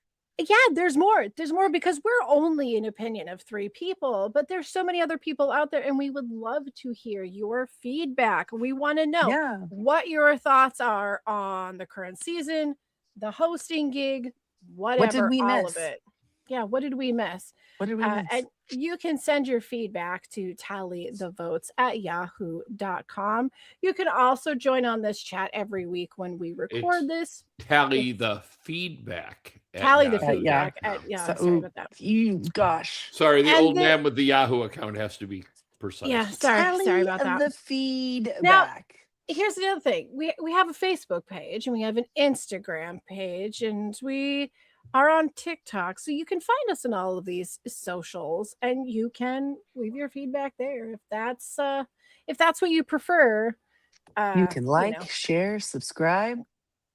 [SPEAKER 1] Yeah, there's more. There's more because we're only an opinion of 3 people, but there's so many other people out there, and we would love to hear your feedback. We want to know
[SPEAKER 2] Yeah.
[SPEAKER 1] what your thoughts are on the current season, the hosting gig, whatever,
[SPEAKER 2] we
[SPEAKER 1] all
[SPEAKER 2] miss?
[SPEAKER 1] of it. Yeah, what did we miss?
[SPEAKER 2] What did we miss?
[SPEAKER 1] And you can send your feedback to tally the votes at yahoo.com. You can also join on this chat every week when we record this.
[SPEAKER 3] Tally the feedback. at
[SPEAKER 1] Tally the
[SPEAKER 3] Yahoo.com.
[SPEAKER 1] feedback at Yahoo.
[SPEAKER 2] So-
[SPEAKER 1] Sorry about that.
[SPEAKER 2] Gosh.
[SPEAKER 3] Sorry, the
[SPEAKER 1] And
[SPEAKER 3] old
[SPEAKER 1] the-
[SPEAKER 3] man with the Yahoo account has to be precise.
[SPEAKER 1] Yeah, sorry
[SPEAKER 2] Tally
[SPEAKER 1] about that.
[SPEAKER 2] The feedback.
[SPEAKER 1] Here's the other thing. We have a Facebook page and we have an Instagram page and we are on TikTok. So you can find us in all of these socials and you can leave your feedback there if that's what you prefer.
[SPEAKER 2] You can like,
[SPEAKER 1] know.
[SPEAKER 2] share, subscribe.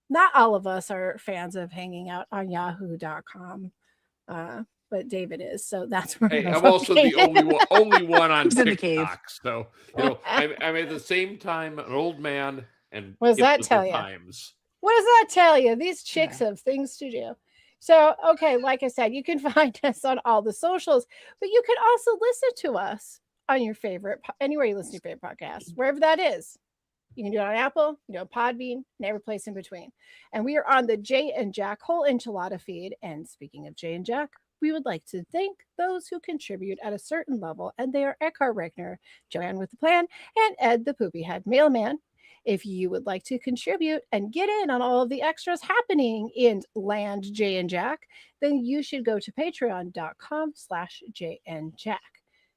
[SPEAKER 1] Not all of us are fans of hanging out on yahoo.com. But David is, so that's where
[SPEAKER 3] Hey,
[SPEAKER 1] we're
[SPEAKER 3] I'm also the
[SPEAKER 1] located.
[SPEAKER 3] only one on
[SPEAKER 2] He's in the cave.
[SPEAKER 3] TikTok. So I'm at the same time an old man and
[SPEAKER 1] What does
[SPEAKER 3] hip
[SPEAKER 1] that
[SPEAKER 3] with the
[SPEAKER 1] tell ya?
[SPEAKER 3] times.
[SPEAKER 1] What does that tell you? These chicks have things to do. So, okay, like I said, you can find us on all the socials, but you can also listen to us on your favorite, anywhere you listen to your favorite podcast, wherever that is. You can do it on Apple, you know, Podbean, and every place in between. And we are on the Jay and Jack Whole Enchilada feed. And speaking of Jay and Jack, we would like to thank those who contribute at a certain level, and they are Eckhart Regner, Joanne with the Plan, and Ed the Poopy Head Mailman. If you would like to contribute and get in on all of the extras happening in Land Jay and Jack, then you should go to patreon.com/JandJack.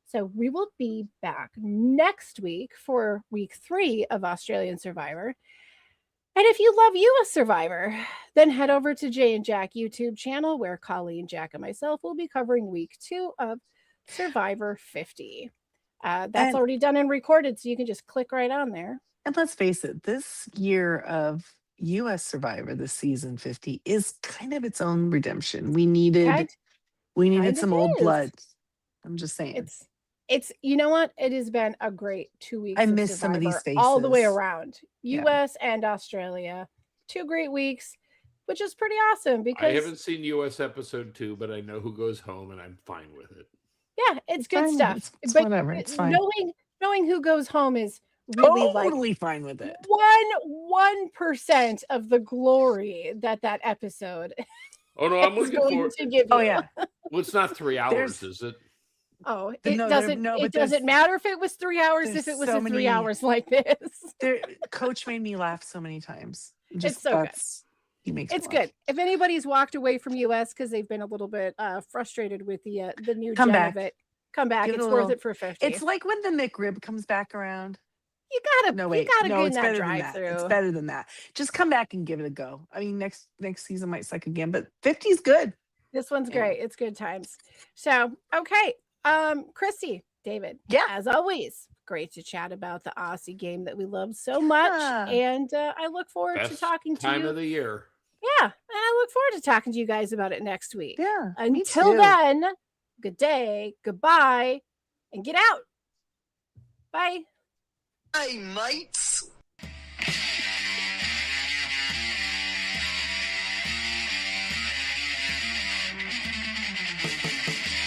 [SPEAKER 1] So we will be back next week for week 3 of Australian Survivor. And if you love US Survivor, then head over to Jay and Jack YouTube channel, where Colleen, Jack, and myself will be covering week 2 of Survivor 50. That's already done and recorded, so you can just click right on there.
[SPEAKER 2] And let's face it, this year of US Survivor, this season 50, is kind of its own redemption. We needed some old blood. I'm just saying.
[SPEAKER 1] It's you know what? It has been a great 2 weeks.
[SPEAKER 2] I
[SPEAKER 1] of
[SPEAKER 2] miss some of these
[SPEAKER 1] Survivor all the way
[SPEAKER 2] faces.
[SPEAKER 1] around. US and Australia. 2 great weeks, which is pretty awesome
[SPEAKER 3] I
[SPEAKER 1] because
[SPEAKER 3] haven't seen US episode 2, but I know who goes home, and I'm fine with it.
[SPEAKER 1] yeah, it's good
[SPEAKER 2] fine.
[SPEAKER 1] stuff.
[SPEAKER 2] It's
[SPEAKER 1] but
[SPEAKER 2] whatever. It's fine.
[SPEAKER 1] Knowing who goes home is really
[SPEAKER 2] Totally fine with it.
[SPEAKER 1] 1% of the glory that episode
[SPEAKER 3] Oh no, I'm
[SPEAKER 1] is
[SPEAKER 3] looking
[SPEAKER 1] going
[SPEAKER 3] for.
[SPEAKER 1] to give you.
[SPEAKER 2] Oh yeah.
[SPEAKER 3] Well, it's not 3 hours, is it?
[SPEAKER 1] Oh,
[SPEAKER 2] No,
[SPEAKER 1] it
[SPEAKER 2] there-
[SPEAKER 1] doesn't.
[SPEAKER 2] no,
[SPEAKER 1] it
[SPEAKER 2] but there's-
[SPEAKER 1] doesn't matter if it was 3 hours.
[SPEAKER 2] there's
[SPEAKER 1] If it was
[SPEAKER 2] so
[SPEAKER 1] a 3
[SPEAKER 2] many-
[SPEAKER 1] hours like this,
[SPEAKER 2] Coach made me laugh so many times.
[SPEAKER 1] It's so good.
[SPEAKER 2] He makes me
[SPEAKER 1] it's
[SPEAKER 2] laugh.
[SPEAKER 1] good. If anybody's walked away from US because they've been a little bit frustrated with the new
[SPEAKER 2] Come
[SPEAKER 1] gen
[SPEAKER 2] back.
[SPEAKER 1] of it, come back.
[SPEAKER 2] Give it
[SPEAKER 1] It's
[SPEAKER 2] a
[SPEAKER 1] worth
[SPEAKER 2] little-
[SPEAKER 1] it for 50.
[SPEAKER 2] It's like when the McRib comes back around.
[SPEAKER 1] you gotta
[SPEAKER 2] No, wait.
[SPEAKER 1] you gotta
[SPEAKER 2] no,
[SPEAKER 1] get in
[SPEAKER 2] it's
[SPEAKER 1] that
[SPEAKER 2] better than
[SPEAKER 1] drive
[SPEAKER 2] that.
[SPEAKER 1] through.
[SPEAKER 2] It's better than that. Just come back and give it a go. I mean, next season might suck again, but 50 is good.
[SPEAKER 1] This one's
[SPEAKER 2] Yeah.
[SPEAKER 1] great. It's good times. So, okay. Christy, David.
[SPEAKER 2] Yeah.
[SPEAKER 1] As always, great to chat about the Aussie game that we love so much.
[SPEAKER 2] Yeah.
[SPEAKER 1] And I look forward to
[SPEAKER 3] Best
[SPEAKER 1] talking to
[SPEAKER 3] time
[SPEAKER 1] you.
[SPEAKER 3] of the year.
[SPEAKER 1] Yeah. And I look forward to talking to you guys about it next week.
[SPEAKER 2] Yeah. me
[SPEAKER 1] Until
[SPEAKER 2] too.
[SPEAKER 1] then, good day, goodbye, and get out. Bye.
[SPEAKER 4] Hey, mates.